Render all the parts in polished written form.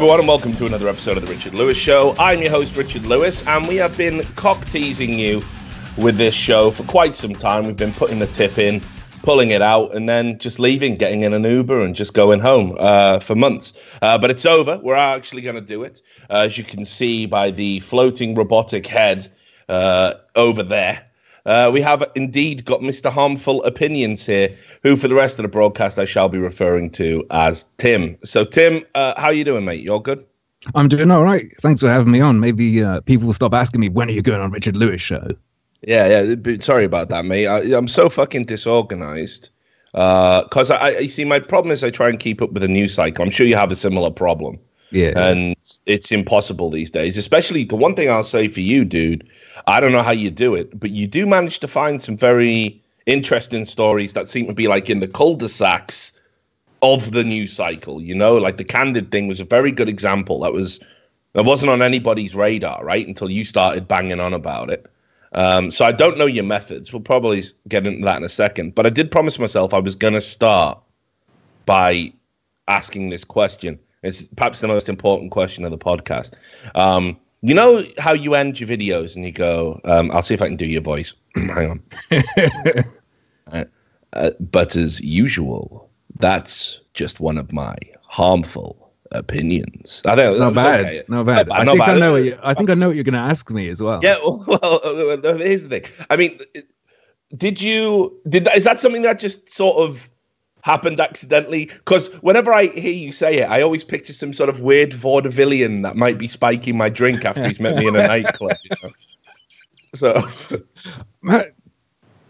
everyone, and welcome to another episode of The Richard Lewis Show. I'm your host, Richard Lewis, and we have been cock-teasing you with this show for quite some time. We've been putting the tip in, pulling it out, and then just leaving, getting in an Uber and just going home for months. But it's over. We're actually going to do it. As you can see by the floating robotic head over there. We have indeed got Mr. Harmful Opinions here, who for the rest of the broadcast I shall be referring to as Tim. So, Tim, how you doing, mate? You all good? I'm doing all right. Thanks for having me on. Maybe people will stop asking me, when are you going on Richard Lewis Show? Yeah. Sorry about that, mate. I'm so fucking disorganized. Because you see, my problem is I try and keep up with the news cycle. I'm sure you have a similar problem. Yeah. And it's impossible these days, especially the one thing I'll say for you, dude. I don't know how you do it, but you do manage to find some very interesting stories that seem to be like in the cul-de-sacs of the news cycle, you know, like the Candid thing was a very good example. That wasn't on anybody's radar, right? Until you started banging on about it. So I don't know your methods. We'll probably get into that in a second, but I did promise myself I was going to start by asking this question. It's perhaps the most important question of the podcast. You know how you end your videos and you go, I'll see if I can do your voice. Hang on. But as usual, that's just one of my harmful opinions. I think not bad. Okay. Not bad. I think I know what you're going to ask me as well. Yeah. Well, here's the thing. I mean, is that something that just sort of happened accidentally? Because whenever I hear you say it, I always picture some sort of weird vaudevillian that might be spiking my drink after he's met me in a nightclub. You know? So, I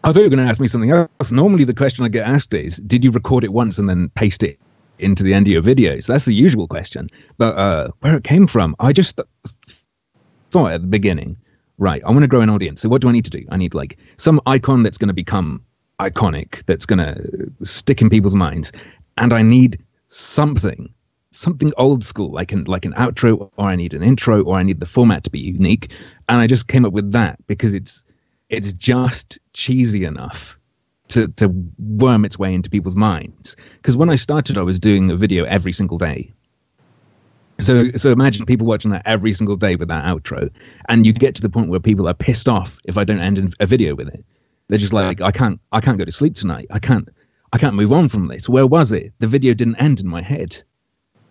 thought you were going to ask me something else. Normally, the question I get asked is, "Did you record it once and then paste it into the end of your videos?" That's the usual question. But where it came from, I just thought at the beginning, right? I want to grow an audience. So what do I need to do? I need like some icon that's going to become iconic, that's gonna stick in people's minds, and I need something old school, like an outro, or I need an intro, or I need the format to be unique. And I just came up with that because it's just cheesy enough to worm its way into people's minds. Because when I started, I was doing a video every single day. So imagine people watching that every single day with that outro, and you get to the point where people are pissed off if I don't end a video with it. They're just like, I can't go to sleep tonight. I can't move on from this. Where was it? The video didn't end in my head.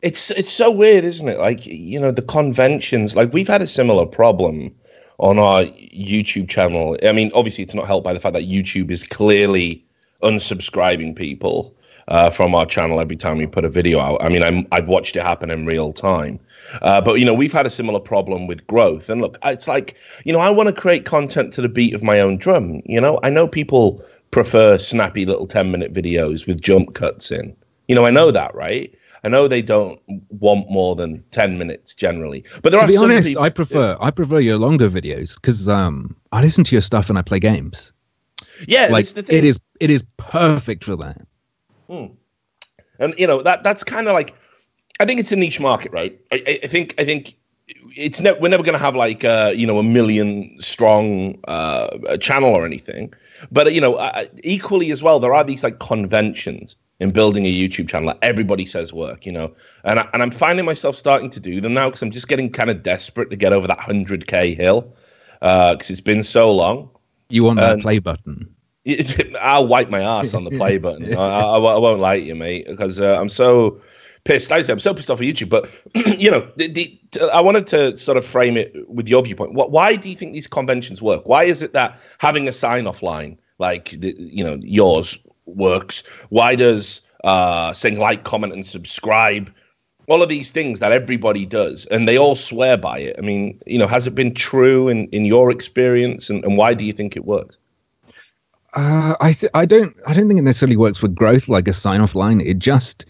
It's so weird, isn't it? Like, you know, the conventions, like we've had a similar problem on our YouTube channel. I mean, obviously it's not helped by the fact that YouTube is clearly unsubscribing people from our channel every time we put a video out. I mean, I've watched it happen in real time. But, you know, we've had a similar problem with growth. And look, it's like, you know, I want to create content to the beat of my own drum. You know, I know people prefer snappy little 10-minute videos with jump cuts in. You know, I know that, right? I know they don't want more than 10 minutes generally. But there to are be some honest, people, I prefer your longer videos because I listen to your stuff and I play games. Yeah, like the thing. It is perfect for that. And you know that's kind of like, I think it's a niche market, right? I think it's we're never going to have like you know, a million strong channel or anything, but you know, equally as well, there are these like conventions in building a YouTube channel that everybody says work, you know, and I'm finding myself starting to do them now because I'm just getting kind of desperate to get over that 100K hill because it's been so long. You want that play button? I'll wipe my ass on the play button. I won't lie to you, mate, because I'm so pissed. I'm so pissed off at YouTube. But, you know, I wanted to sort of frame it with your viewpoint. Why do you think these conventions work? Why is it that having a sign-off line like, you know, yours works? Why does saying like, comment, and subscribe, all of these things that everybody does, and they all swear by it? I mean, you know, has it been true in your experience, and why do you think it works? I don't think it necessarily works for growth like a sign-off line. It just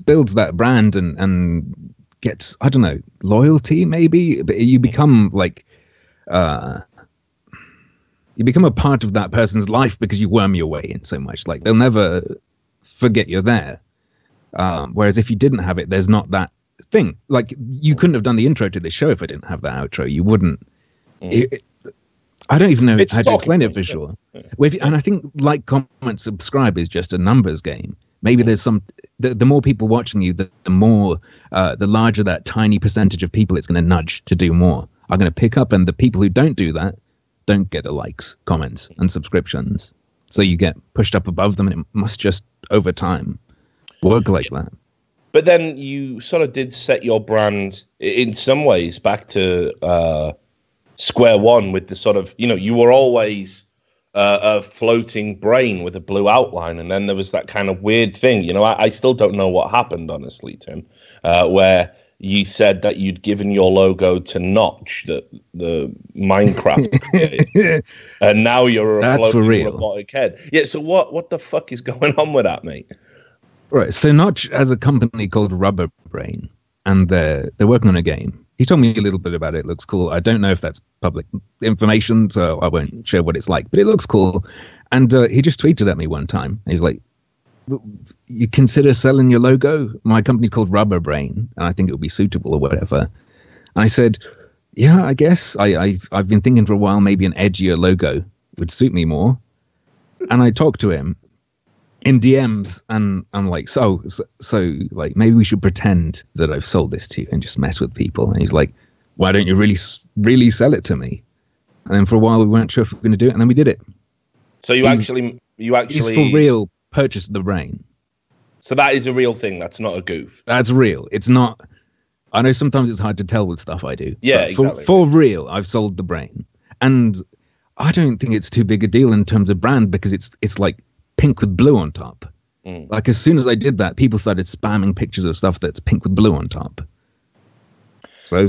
builds that brand and gets, I don't know, loyalty maybe. But you become like you become a part of that person's life because you worm your way in so much. Like they'll never forget you're there. Whereas if you didn't have it, there's not that thing. Like you couldn't have done the intro to this show if I didn't have that outro. You wouldn't. I don't even know how to explain it for sure. And I think like, comment, subscribe is just a numbers game. Maybe there's the more people watching you, the more, the larger that tiny percentage of people it's going to nudge to do more are going to pick up. And the people who don't do that don't get the likes, comments, and subscriptions. So you get pushed up above them, and it must just, over time, work like that. But then you sort of did set your brand, in some ways, back to square one with the sort of, you were always a floating brain with a blue outline. And then there was that kind of weird thing. I still don't know what happened, honestly, Tim, where you said that you'd given your logo to Notch, the Minecraft creator, and now you're a floating robotic head. Yeah, so what the fuck is going on with that, mate? Right, so Notch has a company called Rubber Brain, and they're working on a game. He told me a little bit about it. It looks cool. I don't know if that's public information, so I won't share what it's like, but it looks cool. And he just tweeted at me one time. He was like, you consider selling your logo? My company's called Rubber Brain, and I think it would be suitable or whatever. And I said, yeah, I guess. I've been thinking for a while maybe an edgier logo would suit me more. And I talked to him in DMs, and I'm like, so like, maybe we should pretend that I've sold this to you and just mess with people. And he's like, why don't you really sell it to me? And then for a while we weren't sure if we were going to do it, and then we did it. So you actually he's for real purchased the brain. So that is a real thing. That's not a goof. That's real. It's not. I know sometimes it's hard to tell with stuff I do. Yeah, exactly. For real, I've sold the brain, and I don't think it's too big a deal in terms of brand, because it's like pink with blue on top. Like, as soon as I did that, people started spamming pictures of stuff that's pink with blue on top. So,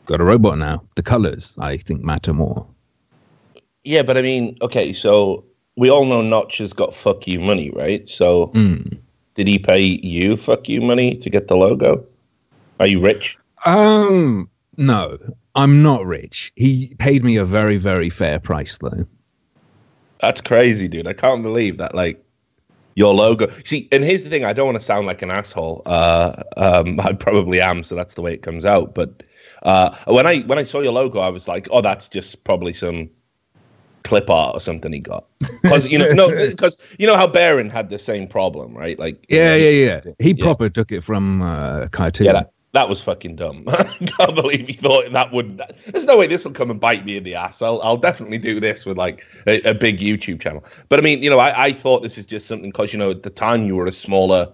got a robot now. The colors, I think, matter more. Yeah, but I mean, okay, so we all know Notch has got fuck you money, right? So, did he pay you fuck you money to get the logo? Are you rich? No, I'm not rich. He paid me a very, very fair price, though. That's crazy, dude. I can't believe that, like, your logo. See, and here's the thing. I don't want to sound like an asshole. I probably am, so that's the way it comes out. But when I saw your logo, I was like, oh, that's just probably some clip art or something he got. Because because you know how Baron had the same problem, right? Like, yeah. He proper took it from cartoon. Yeah, that was fucking dumb. I can't believe he thought that would. There's no way this will come and bite me in the ass. I'll definitely do this with like a big YouTube channel. But I mean, I thought this is just something because at the time you were a smaller,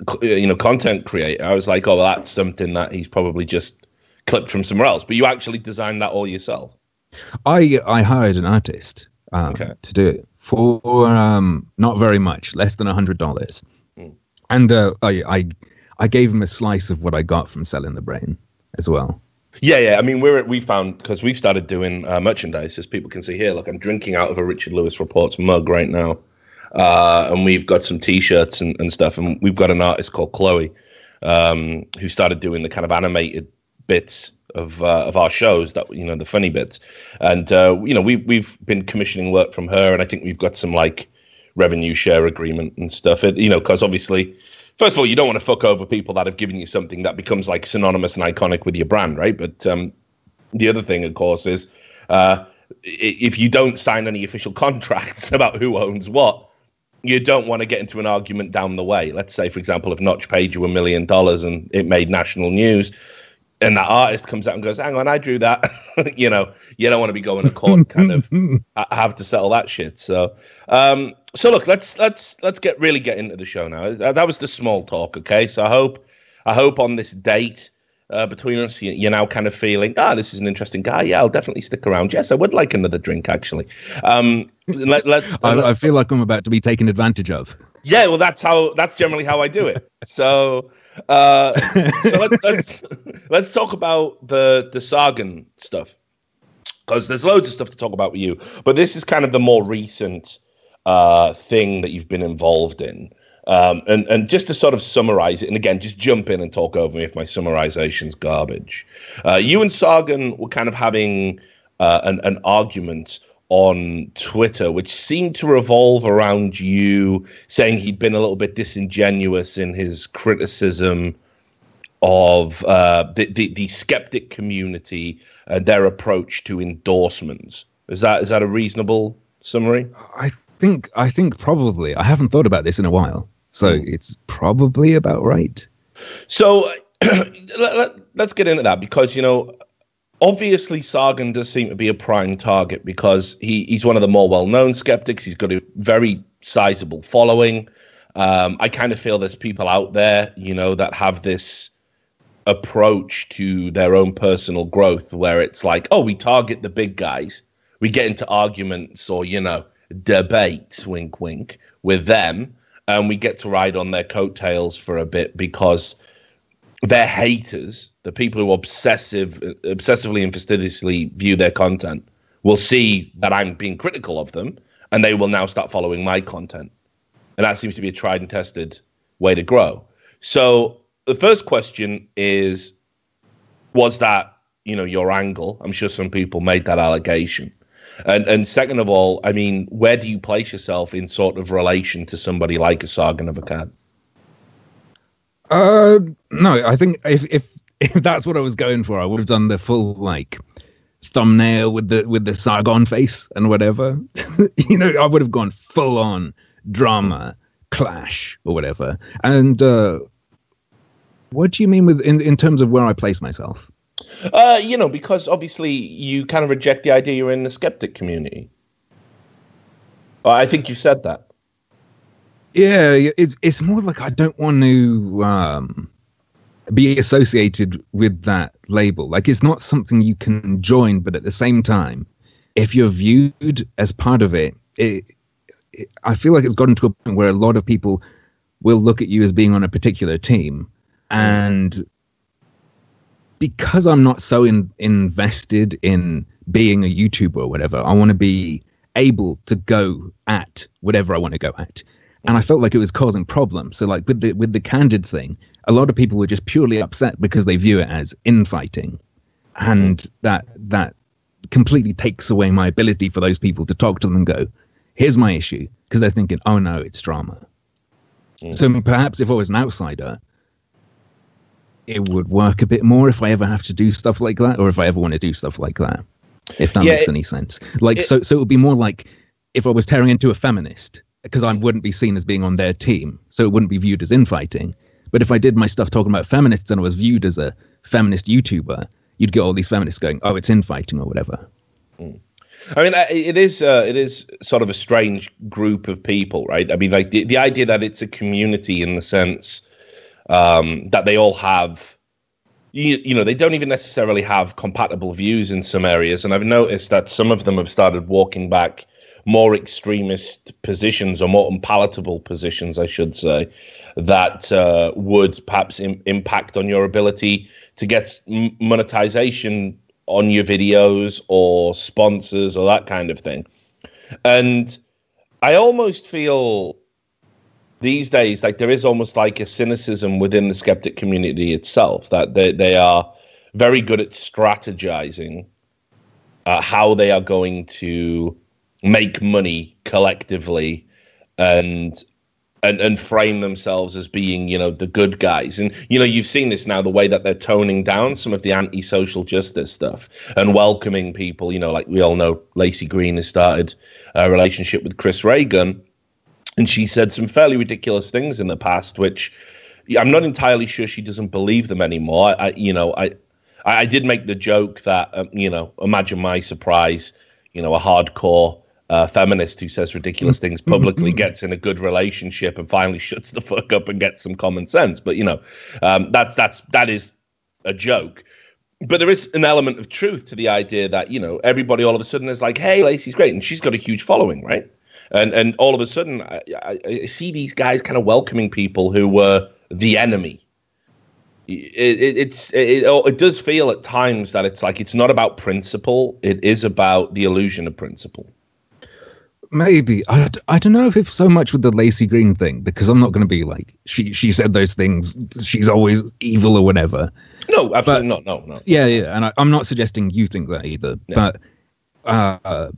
content creator. I was like, oh, well, that's something that he's probably just clipped from somewhere else. But you actually designed that all yourself. I hired an artist to do it for not very much, less than $100, and I gave him a slice of what I got from selling the brain as well. Yeah. I mean, we found, because we've started doing merchandise, as people can see here. Look, I'm drinking out of a Richard Lewis Reports mug right now, and we've got some T-shirts and stuff. And we've got an artist called Chloe, who started doing the kind of animated bits of our shows, that the funny bits. And we've been commissioning work from her, and I think we've got some like revenue share agreement and stuff. Because obviously, first of all, you don't want to fuck over people that have given you something that becomes like synonymous and iconic with your brand, right? But the other thing, of course, is if you don't sign any official contracts about who owns what, you don't want to get into an argument down the way. Let's say, for example, if Notch paid you $1 million and it made national news, and that artist comes out and goes, hang on, I drew that. You don't want to be going to court, kind of have to settle that shit. So look, let's get into the show now. That was the small talk, okay? So I hope on this date between us, you're now kind of feeling, this is an interesting guy. Yeah, I'll definitely stick around. Yes, I would like another drink, actually. I feel like I'm about to be taken advantage of. Yeah, well, that's generally how I do it. So let's talk about the Sagan stuff, because there's loads of stuff to talk about with you, but this is kind of the more recent thing that you've been involved in, and just to sort of summarize it, and again, just jump in and talk over me if my summarization's garbage. You and Sagan were kind of having an argument on Twitter, which seemed to revolve around you saying he'd been a little bit disingenuous in his criticism of the skeptic community and their approach to endorsements. Is that a reasonable summary? I think probably. I haven't thought about this in a while, So it's probably about right. So let's get into that, because, you know, obviously Sargon does seem to be a prime target because he's one of the more well-known skeptics. He's got a very sizable following. I kind of feel there's people out there, you know, that have this approach to their own personal growth where it's like, oh, we target the big guys. We get into arguments or, you know, debates, wink, wink, with them. And we get to ride on their coattails for a bit because their haters, the people who obsessively and fastidiously view their content, will see that I'm being critical of them, and they will now start following my content. And that seems to be a tried and tested way to grow. So the first question is, was that, you know, your angle? I'm sure some people made that allegation. And second of all, I mean, where do you place yourself in sort of relation to somebody like a Sargon of Akkad? No, I think if that's what I was going for, I would have done the full like thumbnail with the Sargon face and whatever. You know, I would have gone full on drama, clash or whatever. And what do you mean with in terms of where I place myself? You know, because obviously you kind of reject the idea you're in the skeptic community. I think you've said that. Yeah, it's more like I don't want to be associated with that label. Like, it's not something you can join, but at the same time, if you're viewed as part of it, I feel like it's gotten to a point where a lot of people will look at you as being on a particular team. And because I'm not so invested in being a YouTuber or whatever, I want to be able to go at whatever I want to go at. And I felt like it was causing problems. So like with the candid thing, a lot of people were just purely upset because they view it as infighting. And that completely takes away my ability for those people to talk to them and go, here's my issue. Because they're thinking, oh no, it's drama. So perhaps if I was an outsider, it would work a bit more if I ever have to do stuff like that, or if I ever want to do stuff like that, if that makes any sense. Like, so it would be more like if I was tearing into a feminist, because I wouldn't be seen as being on their team, so it wouldn't be viewed as infighting. But if I did my stuff talking about feminists and I was viewed as a feminist YouTuber, you'd get all these feminists going, oh, it's infighting or whatever. I mean, it is sort of a strange group of people, right? I mean, like the idea that it's a community in the sense that they all have, you know, they don't even necessarily have compatible views in some areas. And I've noticed that some of them have started walking back more extremist positions, or more unpalatable positions, I should say, that would perhaps impact on your ability to get monetization on your videos or sponsors or that kind of thing. And I almost feel these days like there is almost like a cynicism within the skeptic community itself, that they are very good at strategizing how they are going to make money collectively and frame themselves as being, you know, the good guys. And, you know, you've seen this now, the way that they're toning down some of the anti-social justice stuff and welcoming people, you know, like we all know Lacey Green has started a relationship with Chris Reagan, and she said some fairly ridiculous things in the past, which I'm not entirely sure she doesn't believe them anymore. I did make the joke that, you know, imagine my surprise, you know, a hardcore feminist who says ridiculous things publicly gets in a good relationship and finally shuts the fuck up and gets some common sense. But, you know, that is a joke. But there is an element of truth to the idea that, you know, everybody all of a sudden is like, hey, Lacey's great. And she's got a huge following, right? And all of a sudden I see these guys kind of welcoming people who were the enemy. It does feel at times that it's like, it's not about principle. It is about the illusion of principle. Maybe. I don't know if so much with the Lacey Green thing, because I'm not going to be like, she said those things, she's always evil or whatever. No, absolutely not. No. Yeah. And I'm not suggesting you think that either. Yeah. But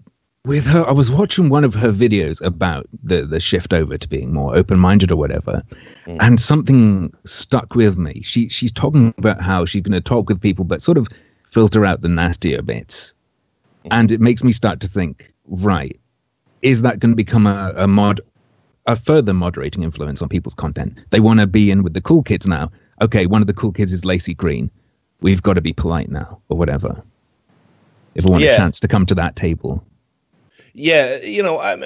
with her, I was watching one of her videos about the shift over to being more open-minded or whatever. And something stuck with me. She's talking about how she's going to talk with people, but sort of filter out the nastier bits. And it makes me start to think, right, is that going to become a a further moderating influence on people's content. They want to be in with the cool kids now. Okay, one of the cool kids is Lacey Green. We've got to be polite now, or whatever. If I want a chance to come to that table. Yeah,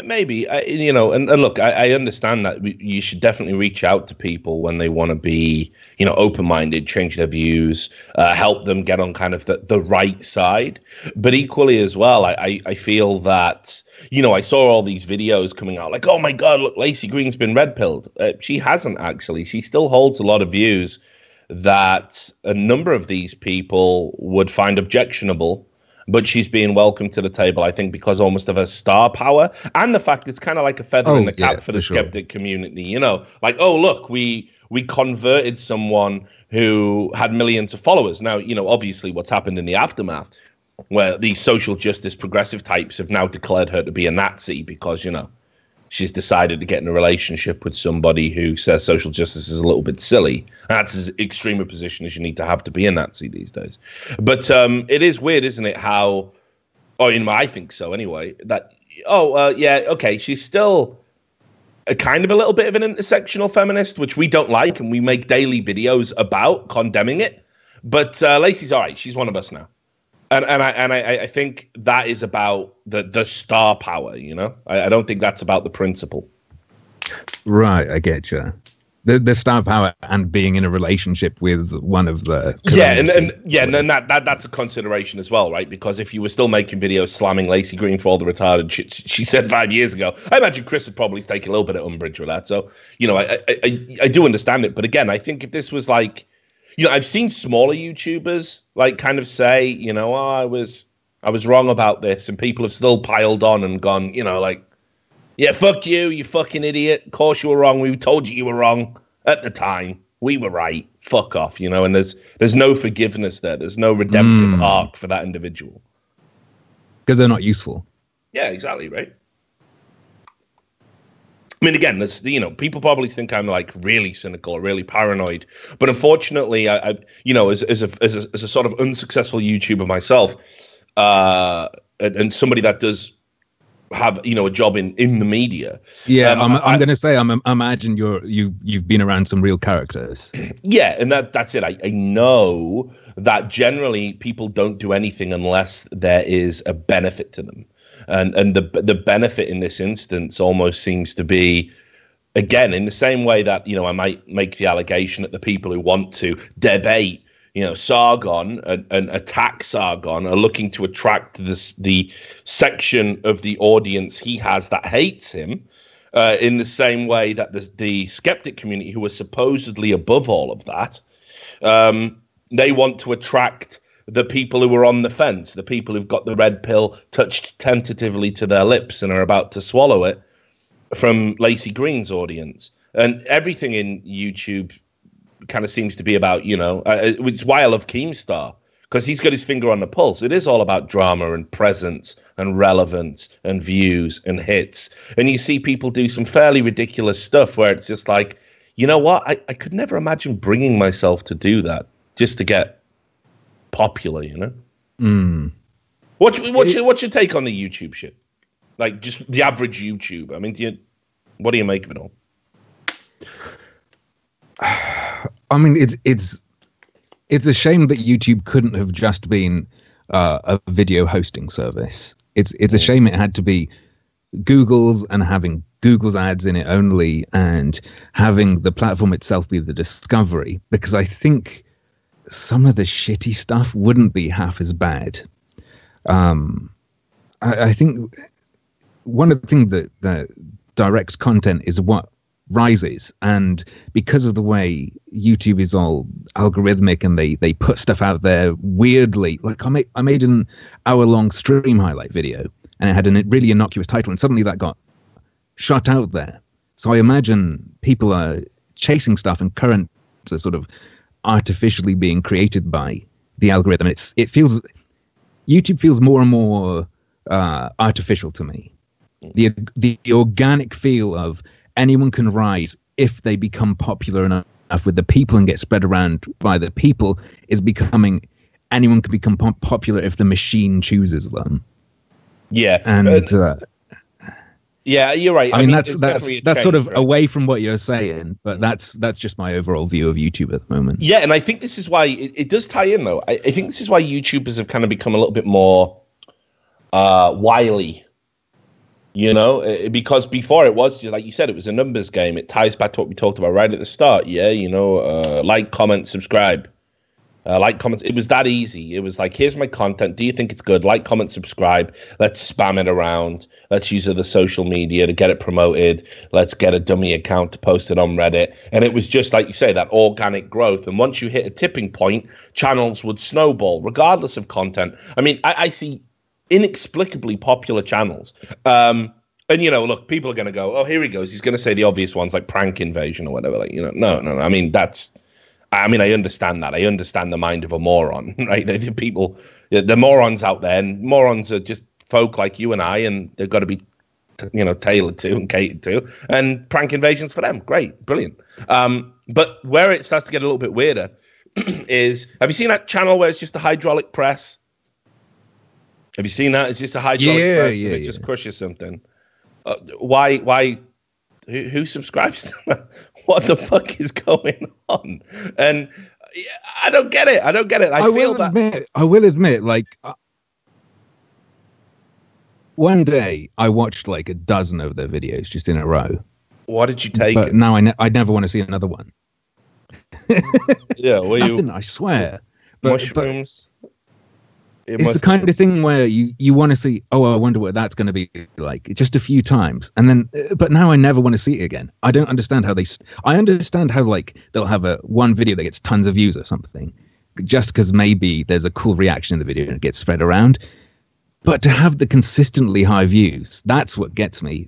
maybe, and look, I understand that you should definitely reach out to people when they want to be, open-minded, change their views, help them get on kind of the right side. But equally as well, I feel that, I saw all these videos coming out like, oh my God, look, Lacey Green's been red-pilled. She hasn't, actually. She still holds a lot of views that a number of these people would find objectionable. But she's being welcomed to the table, I think, because almost of her star power and the fact it's kind of like a feather in the cap for the skeptic community. Like, oh, look, we converted someone who had millions of followers. Now, obviously what's happened in the aftermath, where these social justice progressive types have now declared her to be a Nazi because, she's decided to get in a relationship with somebody who says social justice is a little bit silly. And that's as extreme a position as you need to have to be a Nazi these days. But it is weird, isn't it, how, I think so anyway, that, she's still a kind of a little bit of an intersectional feminist, which we don't like, and we make daily videos about condemning it. But Lacey's all right. She's one of us now. And I think that is about the star power, I don't think that's about the principle. Right, I get you. The star power and being in a relationship with one of the and then that's a consideration as well, right? Because if you were still making videos slamming Lacey Green for all the retarded shit she said 5 years ago, I imagine Chris would probably take a little bit of umbrage with that. So I do understand it, but again, I think if this was like, I've seen smaller YouTubers like kind of say, I was wrong about this, and people have still piled on and gone, like, yeah, fuck you, you fucking idiot. Of course you were wrong. We told you were wrong at the time. We were right. Fuck off, and there's no forgiveness there. There's no redemptive arc for that individual. Because they're not useful. Yeah, exactly, right? I mean, again, there's, people probably think I'm like really cynical or really paranoid, but unfortunately, I as a sort of unsuccessful YouTuber myself, and somebody that does have a job in the media. Yeah, I'm going to say I imagine you've been around some real characters. Yeah, and that's it. I know that generally people don't do anything unless there is a benefit to them. And the benefit in this instance almost seems to be, again, in the same way that, I might make the allegation that the people who want to debate, Sargon and attack Sargon are looking to attract the section of the audience he has that hates him, in the same way that the skeptic community, who are supposedly above all of that, they want to attract the people who are on the fence, the people who've got the red pill touched tentatively to their lips and are about to swallow it, from Lacey Green's audience. And everything in YouTube kind of seems to be about, which is why I love Keemstar, because he's got his finger on the pulse. It is all about drama and presence and relevance and views and hits. And you see people do some fairly ridiculous stuff where it's just like, you know what? I could never imagine bringing myself to do that just to get popular, What's your take on the YouTube shit? Like, just the average YouTube. I mean, what do you make of it all? I mean, it's a shame that YouTube couldn't have just been a video hosting service. It's a shame it had to be Google's and having Google's ads in it only, and having the platform itself be the discovery, because I think some of the shitty stuff wouldn't be half as bad. I think one of the things that directs content is what rises, and because of the way YouTube is all algorithmic and they put stuff out there weirdly, like I made an hour-long stream highlight video and it had a really innocuous title, and suddenly that got shot out there. So I imagine people are chasing stuff and currents are sort of artificially being created by the algorithm. YouTube feels more and more artificial to me. The organic feel of anyone can rise if they become popular enough with the people and get spread around by the people is becoming anyone can become popular if the machine chooses them. Yeah, and Yeah, you're right. I mean, there's that's definitely a sort change, of right? away from what you're saying, but that's just my overall view of YouTube at the moment. Yeah, and I think this is why it does tie in, though. I think this is why YouTubers have kind of become a little bit more wily, because before it was just like you said, it was a numbers game. It ties back to what we talked about right at the start. Yeah, like, comment, subscribe. Like, comment. It was that easy. It was like, here's my content. Do you think it's good? Like, comment, subscribe. Let's spam it around. Let's use other social media to get it promoted. Let's get a dummy account to post it on Reddit. And it was just, like you say, that organic growth. And once you hit a tipping point, channels would snowball, regardless of content. I mean, I see inexplicably popular channels. And, look, people are going to go, oh, here he goes. He's going to say the obvious ones like Prank Invasion or whatever. Like, no. I mean, I understand that. I understand the mind of a moron, right? The morons out there, and morons are just folk like you and I, and they've got to be, tailored to and catered to. And Prank Invasion's for them. Great, brilliant. But where it starts to get a little bit weirder is, have you seen that channel where it's just a hydraulic press? Have you seen that? It's just a hydraulic press and it just crushes something. Why? Who subscribes to that? What the fuck is going on? And I don't get it. I will admit, like, one day I watched like a dozen of their videos just in a row. What did you take? But now I never want to see another one. Yeah, nothing, I swear. Mushrooms. It's the kind of thing where you want to see, oh, I wonder what that's going to be like, just a few times. And then, but now I never want to see it again. I don't understand how I understand how, like, they'll have one video that gets tons of views or something, just because maybe there's a cool reaction in the video and it gets spread around. But to have the consistently high views, that's what gets me.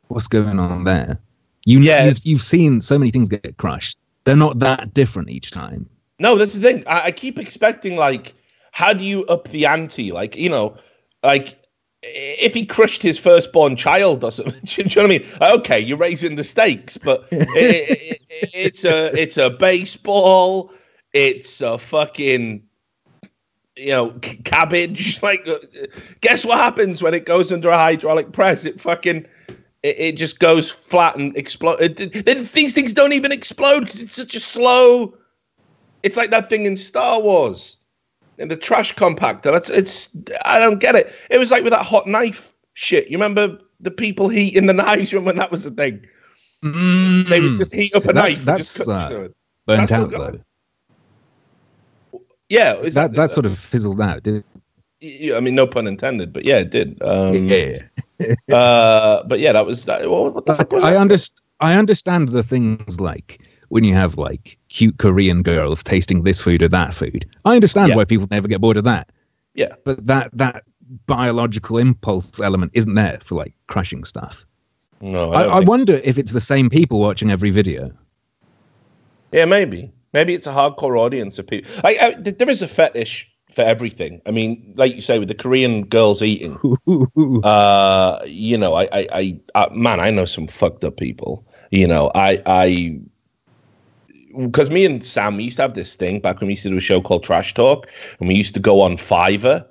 What's going on there? You've seen so many things get crushed. They're not that different each time. No, that's the thing. I keep expecting, like, how do you up the ante? Like, like if he crushed his firstborn child or something, do you know what I mean? Okay, you're raising the stakes, but it's a baseball. It's a fucking, cabbage. Like, guess what happens when it goes under a hydraulic press? It just goes flat and explode. These things don't even explode because it's such a slow. It's like that thing in Star Wars. In the trash compactor. I don't get it. It was like with that hot knife shit. You remember the people heating the knives when that was a thing? They would just heat up a knife. That's burnt out though. Yeah, that sort of fizzled out, did it? I mean, no pun intended, but yeah, it did. But yeah, that was that. What the fuck was that? I understand the things like, when you have like cute Korean girls tasting this food or that food, I understand why people never get bored of that. Yeah. But that biological impulse element isn't there for like crushing stuff. No, I wonder if it's the same people watching every video. Yeah, maybe it's a hardcore audience of people. There is a fetish for everything. I mean, like you say, with the Korean girls eating, I know some fucked up people. Because me and Sam, we used to have this thing back when we used to do a show called Trash Talk, and we used to go on Fiverr,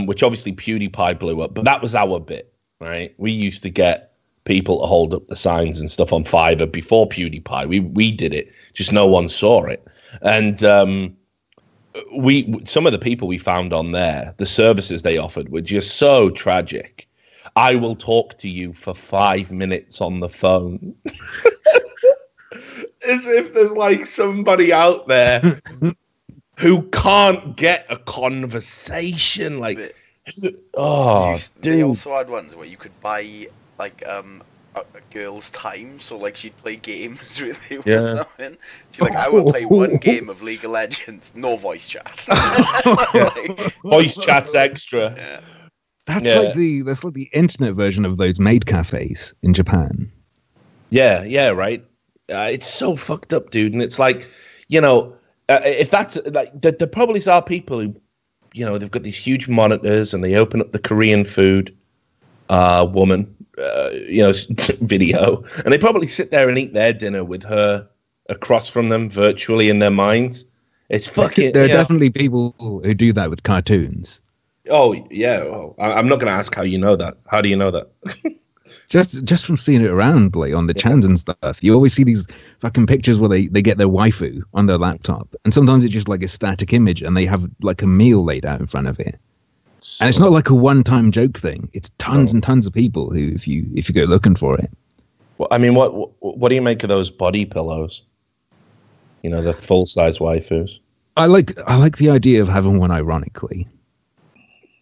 which obviously PewDiePie blew up, but that was our bit, right? We used to get people to hold up the signs and stuff on Fiverr before PewDiePie. We did it, just no one saw it. And some of the people we found on there, the services they offered were just so tragic. I will talk to you for 5 minutes on the phone. As if there's like somebody out there who can't get a conversation. Like, They also had ones where you could buy like a girl's time, so like she'd play games with you or something. She's like, I will play one game of League of Legends, no voice chat. Voice chat's extra. Yeah. That's like the internet version of those maid cafes in Japan. Yeah, right. It's so fucked up, dude. And it's like, if that's like, there probably are people who, they've got these huge monitors and they open up the Korean food woman, video, and they probably sit there and eat their dinner with her across from them virtually in their minds. It's fucking. There are definitely people who do that with cartoons. Oh yeah. I'm not going to ask how you know that. How do you know that? Just from seeing it around, like on the chans and stuff, you always see these fucking pictures where they get their waifu on their laptop, and sometimes it's just like a static image, and they have like a meal laid out in front of it. And it's not like a one-time joke thing. It's tons and tons of people who, if you go looking for it. Well, I mean, what do you make of those body pillows? You know, the full-size waifus. I like the idea of having one ironically,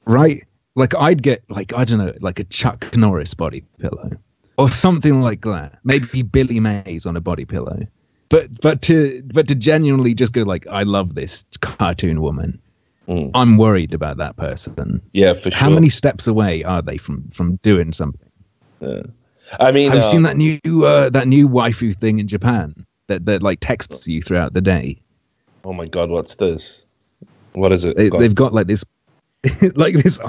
right? Like I'd get like, I don't know, like a Chuck Norris body pillow or something like that. Maybe Billy Mays on a body pillow. But to genuinely just go like, I love this cartoon woman. I'm worried about that person. Yeah, for sure. How many steps away are they from doing something? Yeah. I mean, have you seen that new waifu thing in Japan that like texts you throughout the day? Oh my God, what's this? What is it? They've got like this, like this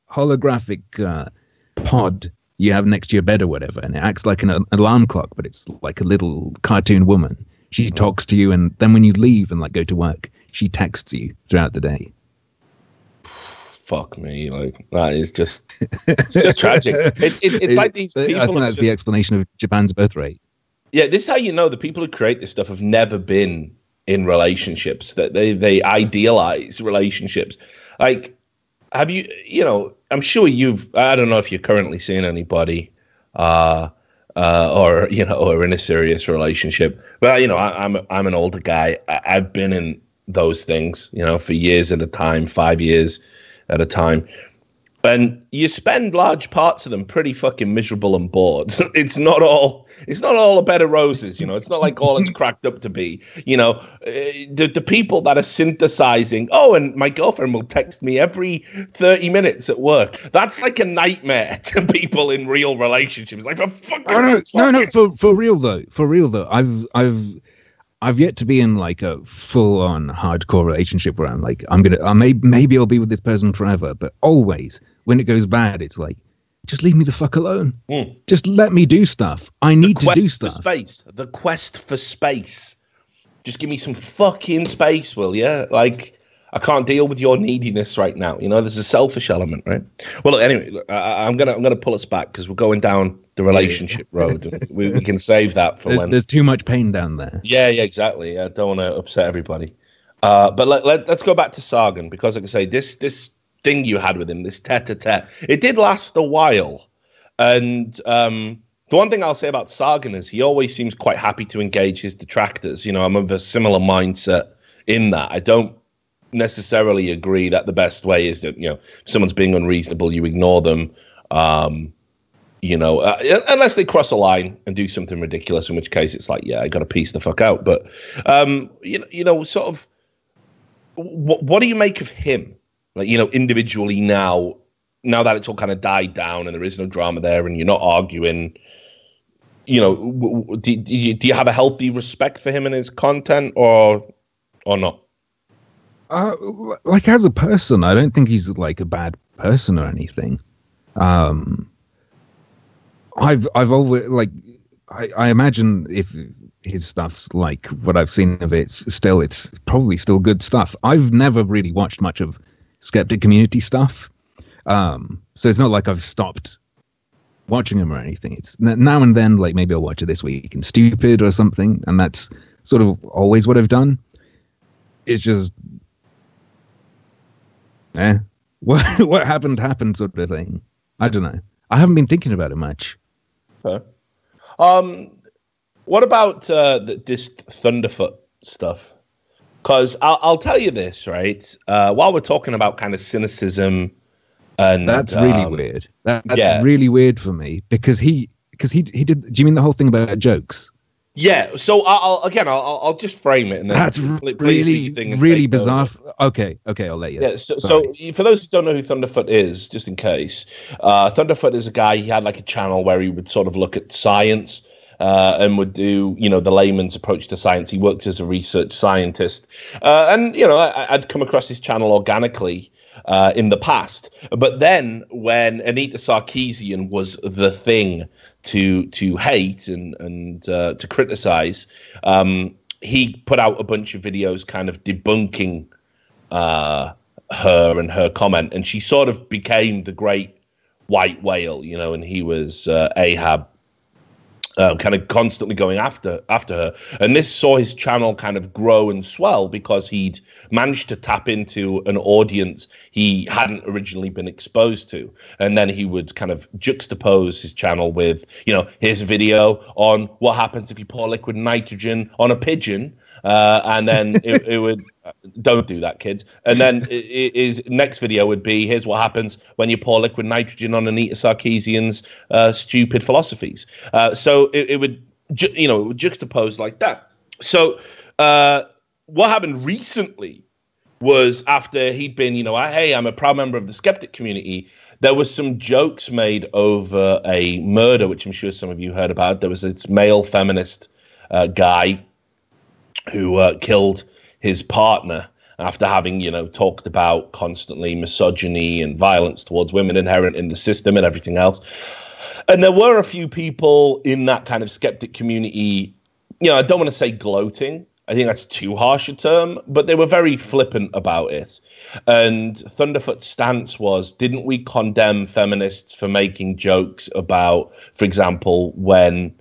holographic pod you have next to your bed or whatever, and it acts like an alarm clock, but it's like a little cartoon woman. She talks to you, and then when you leave and like go to work, she texts you throughout the day. Fuck me, like that is just it's just tragic. It's like these people. I think that's the explanation of Japan's birth rate. Yeah, this is how you know the people who create this stuff have never been in relationships. That they idealize relationships. Like, have you? You know, I'm sure you've. I don't know if you're currently seeing anybody, or you know, or in a serious relationship. But you know, I'm an older guy. I've been in those things, you know, for years at a time, 5 years at a time. And you spend large parts of them pretty fucking miserable and bored. It's not all a bed of roses, you know. It's not like all it's cracked up to be, you know. The people that are synthesizing, oh, and my girlfriend will text me every 30 minutes at work. That's like a nightmare to people in real relationships. Like, for fucking for real though. I've yet to be in like a full-on hardcore relationship where I'm like, maybe I'll be with this person forever, but always when it goes bad, it's like, just leave me the fuck alone. Just let me do stuff. I need to do stuff. The quest for space. Just give me some fucking space, will you? Like, I can't deal with your neediness right now. You know, there's a selfish element, right? Well, look, anyway, look, I'm gonna pull us back because we're going down the relationship road. We can save that for when. There's too much pain down there. Yeah, exactly. I don't want to upset everybody. But let's go back to Sargon, because, like I say, this thing you had with him, this tete-a-tete, it did last a while. And the one thing I'll say about Sargon is he always seems quite happy to engage his detractors. You know, I'm of a similar mindset in that. I don't necessarily agree that the best way is that, you know, if someone's being unreasonable, you ignore them. You know, unless they cross a line and do something ridiculous, in which case it's like, yeah, I got to piece the fuck out. But, you know, sort of, what do you make of him? Like, you know, individually now that it's all kind of died down and there is no drama there and you're not arguing, you know, do you have a healthy respect for him and his content or not? Like, as a person, I don't think he's like a bad person or anything. I've always like, I imagine if his stuff's like what I've seen of it, it's probably still good stuff. I've never really watched much of Skeptic community stuff, so it's not like I've stopped watching him or anything. It's now and then, like maybe I'll watch it this week in Stupid or something, and that's sort of always what I've done. It's just, what happened sort of thing. I don't know. I haven't been thinking about it much. Okay. What about this Thunderfoot stuff? Because I'll tell you this, right? While we're talking about kind of cynicism, and that's really weird. That's really weird for me because he did. Do you mean the whole thing about jokes? Yeah. So I'll just frame it, and then that's really bizarre. Okay, I'll let you. Yeah. So for those who don't know who Thunderfoot is, just in case, Thunderfoot is a guy. He had like a channel where he would sort of look at science. And would do, you know, the layman's approach to science. He worked as a research scientist. And, you know, I'd come across his channel organically in the past. But then when Anita Sarkeesian was the thing to hate and to criticize, he put out a bunch of videos kind of debunking her and her comment. And she sort of became the great white whale, you know, and he was Ahab. Kind of constantly going after her, and this saw his channel kind of grow and swell because he'd managed to tap into an audience he hadn't originally been exposed to, and then he would kind of juxtapose his channel with, you know, here's a video on what happens if you pour liquid nitrogen on a pigeon, and then it would don't do that, kids. And then his next video would be, here's what happens when you pour liquid nitrogen on Anita Sarkeesian's stupid philosophies. So it would, juxtapose like that. So what happened recently was after he'd been, hey, I'm a proud member of the skeptic community, there was some jokes made over a murder, which I'm sure some of you heard about. There was this male feminist guy who killed his partner after having, talked about constantly misogyny and violence towards women inherent in the system and everything else. And there were a few people in that kind of skeptic community, I don't want to say gloating. I think that's too harsh a term, but they were very flippant about it. And Thunderfoot's stance was, didn't we condemn feminists for making jokes about, for example, when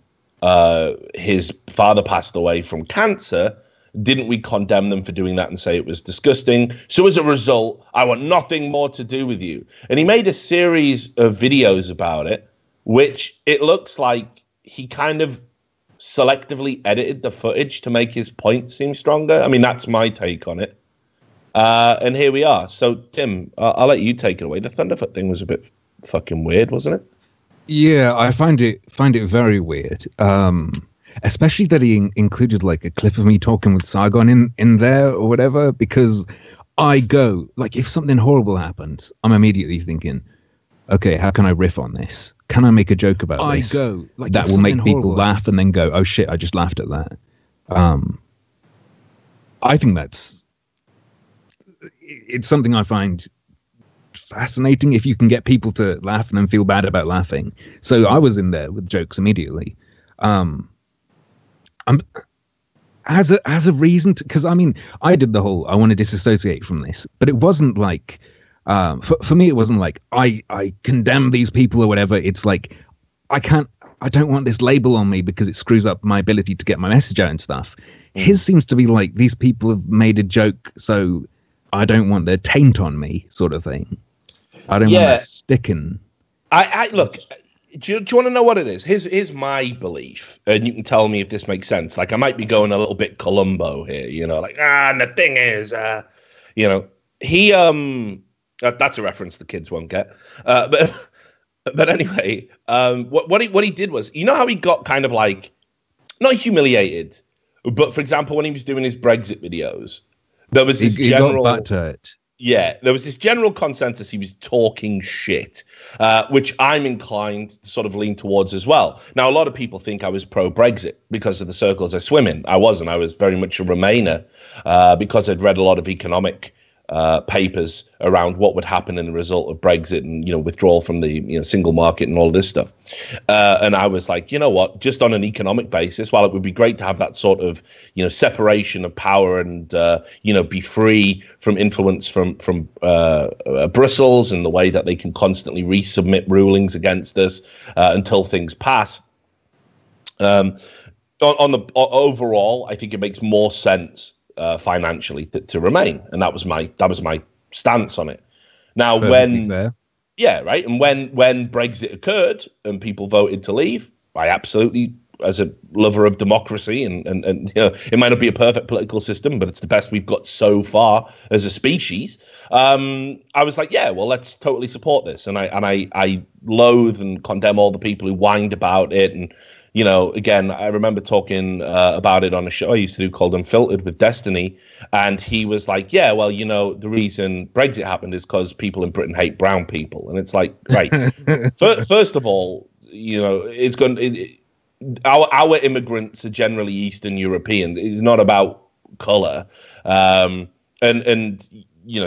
his father passed away from cancer? Didn't we condemn them for doing that and say it was disgusting? So as a result, I want nothing more to do with you. And he made a series of videos about it, which it looks like he kind of selectively edited the footage to make his point seem stronger. I mean, that's my take on it. And here we are. So, Tim, I'll let you take it away. The Thunderfoot thing was a bit fucking weird, wasn't it? Yeah, I find it very weird. Especially that he included like a clip of me talking with Sargon in there or whatever, because I go, like, if something horrible happens, I'm immediately thinking, okay, how can I riff on this? Can I make a joke about this? I go, like, that will make people laugh and then go, oh shit, I just laughed at that. I think it's something I find fascinating if you can get people to laugh and then feel bad about laughing. So I was in there with jokes immediately. As a reason to, because I mean, I did the whole I want to disassociate from this, but it wasn't like for me it wasn't like I condemn these people or whatever. It's like I don't want this label on me because it screws up my ability to get my message out and stuff. His seems to be like, these people have made a joke, so I don't want their taint on me, sort of thing. I don't want that sticking. I look. Do you want to know what it is? Here's my belief, and you can tell me if this makes sense. Like, I might be going a little bit Columbo here, and the thing is, he, that's a reference the kids won't get. But anyway, what he did was, how he got kind of like, not humiliated, but for example, when he was doing his Brexit videos, there was this general... He got butthurt. Yeah, there was this general consensus he was talking shit, which I'm inclined to sort of lean towards as well. Now, a lot of people think I was pro-Brexit because of the circles I swim in. I wasn't. I was very much a Remainer because I'd read a lot of economic papers around what would happen in the result of Brexit and, withdrawal from the single market and all of this stuff. And I was like, you know what, just on an economic basis, while it would be great to have that sort of, separation of power and, be free from influence from Brussels and the way that they can constantly resubmit rulings against us until things pass. On the overall, I think it makes more sense financially to remain, and that was my stance on it. Now, yeah, right, and when Brexit occurred and people voted to leave, I absolutely, as a lover of democracy, and it might not be a perfect political system, but it's the best we've got so far as a species. I was like, yeah, well, let's totally support this, and I loathe and condemn all the people who whined about it. And again, I remember talking about it on a show I used to do called Unfiltered with Destiny. And he was like, yeah, well, the reason Brexit happened is because people in Britain hate brown people. And it's like, right. First of all, it's going our immigrants are generally Eastern European. It's not about color. And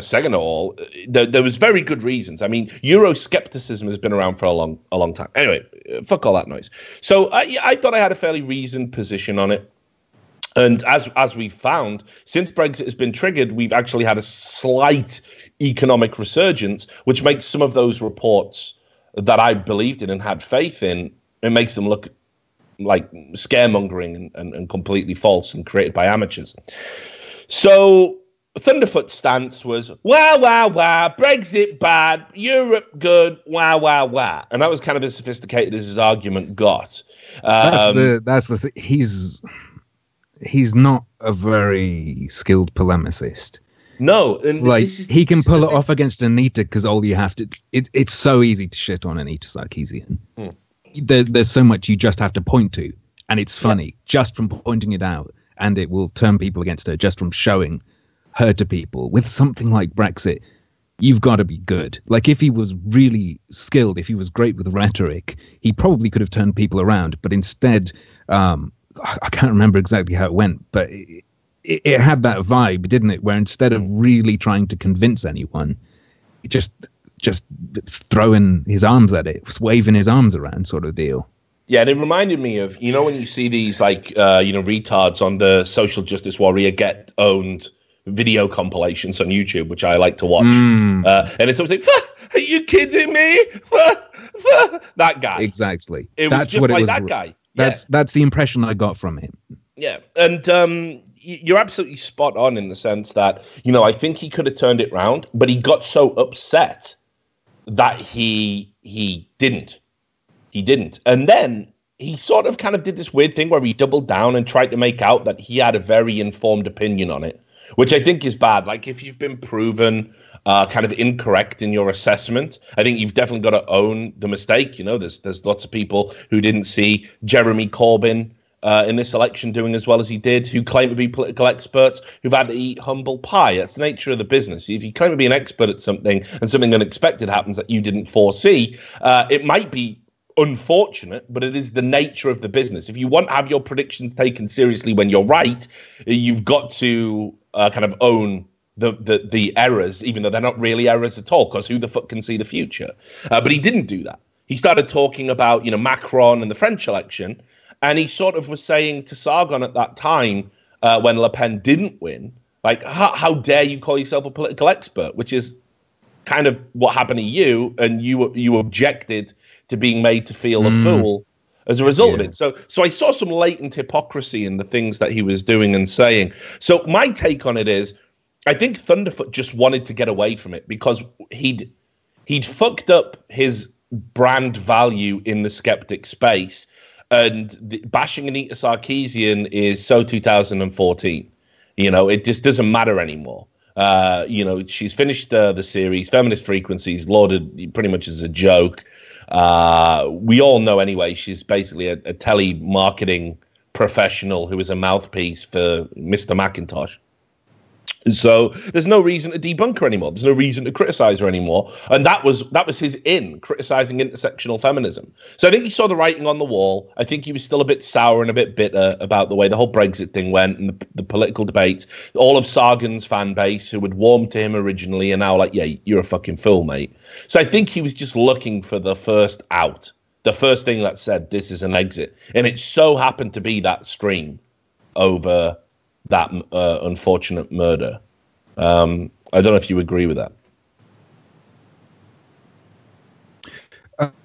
second of all, there was very good reasons. I mean, Euroscepticism has been around for a long time. Anyway, fuck all that noise. So I thought I had a fairly reasoned position on it. And as we found, since Brexit has been triggered, we've actually had a slight economic resurgence, which makes some of those reports that I believed in and had faith in, it makes them look like scaremongering and completely false and created by amateurs. So Thunderfoot's stance was, wah, wah, wah, Brexit bad, Europe good, wah, wah, wah. And that was kind of as sophisticated as his argument got. That's the thing. He's not a very skilled polemicist. No. And like, he can pull it off against Anita because all you have to... It's so easy to shit on Anita Sarkeesian. There's so much you just have to point to, and it's funny just from pointing it out, and it will turn people against her just from showing her to people. With something like Brexit, you've got to be good. Like, if he was really skilled, if he was great with rhetoric, he probably could have turned people around, but instead, I can't remember exactly how it went, but it had that vibe, didn't it, where instead of really trying to convince anyone, it just throwing his arms at it, waving his arms around sort of deal. Yeah, and it reminded me of, you know, when you see these, like, retards on the social justice warrior get owned video compilations on YouTube, which I like to watch. And it's always like, are you kidding me? That guy. Exactly. It was just like that guy. That's the impression I got from him. Yeah, and you're absolutely spot on in the sense that, you know, I think he could have turned it round, but he got so upset that he didn't. He didn't. And then he sort of kind of did this weird thing where he doubled down and tried to make out that he had a very informed opinion on it, which I think is bad. Like, if you've been proven kind of incorrect in your assessment, I think you've definitely got to own the mistake. You know, there's lots of people who didn't see Jeremy Corbyn in this election doing as well as he did, who claim to be political experts, who've had to eat humble pie. That's the nature of the business. If you claim to be an expert at something and something unexpected happens that you didn't foresee, it might be unfortunate, but it is the nature of the business. If you want to have your predictions taken seriously when you're right, you've got to kind of own the errors, even though they're not really errors at all, because who the fuck can see the future? But he didn't do that. He started talking about, you know, Macron and the French election, and he sort of was saying to Sargon at that time, when Le Pen didn't win, like, how dare you call yourself a political expert, which is kind of what happened to you, and you objected to being made to feel a fool as a result of it. So I saw some latent hypocrisy in the things that he was doing and saying. So my take on it is, I think Thunderfoot just wanted to get away from it because he'd fucked up his brand value in the skeptic space, and bashing Anita Sarkeesian is so 2014. You know, it just doesn't matter anymore. You know, she's finished the series. Feminist Frequencies lauded pretty much as a joke. We all know anyway, she's basically a telemarketing professional who is a mouthpiece for Mr. Macintosh. So there's no reason to debunk her anymore. There's no reason to criticize her anymore. And that was his criticizing intersectional feminism. So I think he saw the writing on the wall. I think he was still a bit sour and a bit bitter about the way the whole Brexit thing went and the political debates. All of Sargon's fan base who had warmed to him originally are now like, yeah, you're a fucking fool, mate. So I think he was just looking for the first out, the first thing that said this is an exit. And it so happened to be that stream over that unfortunate murder. I don't know if you agree with that.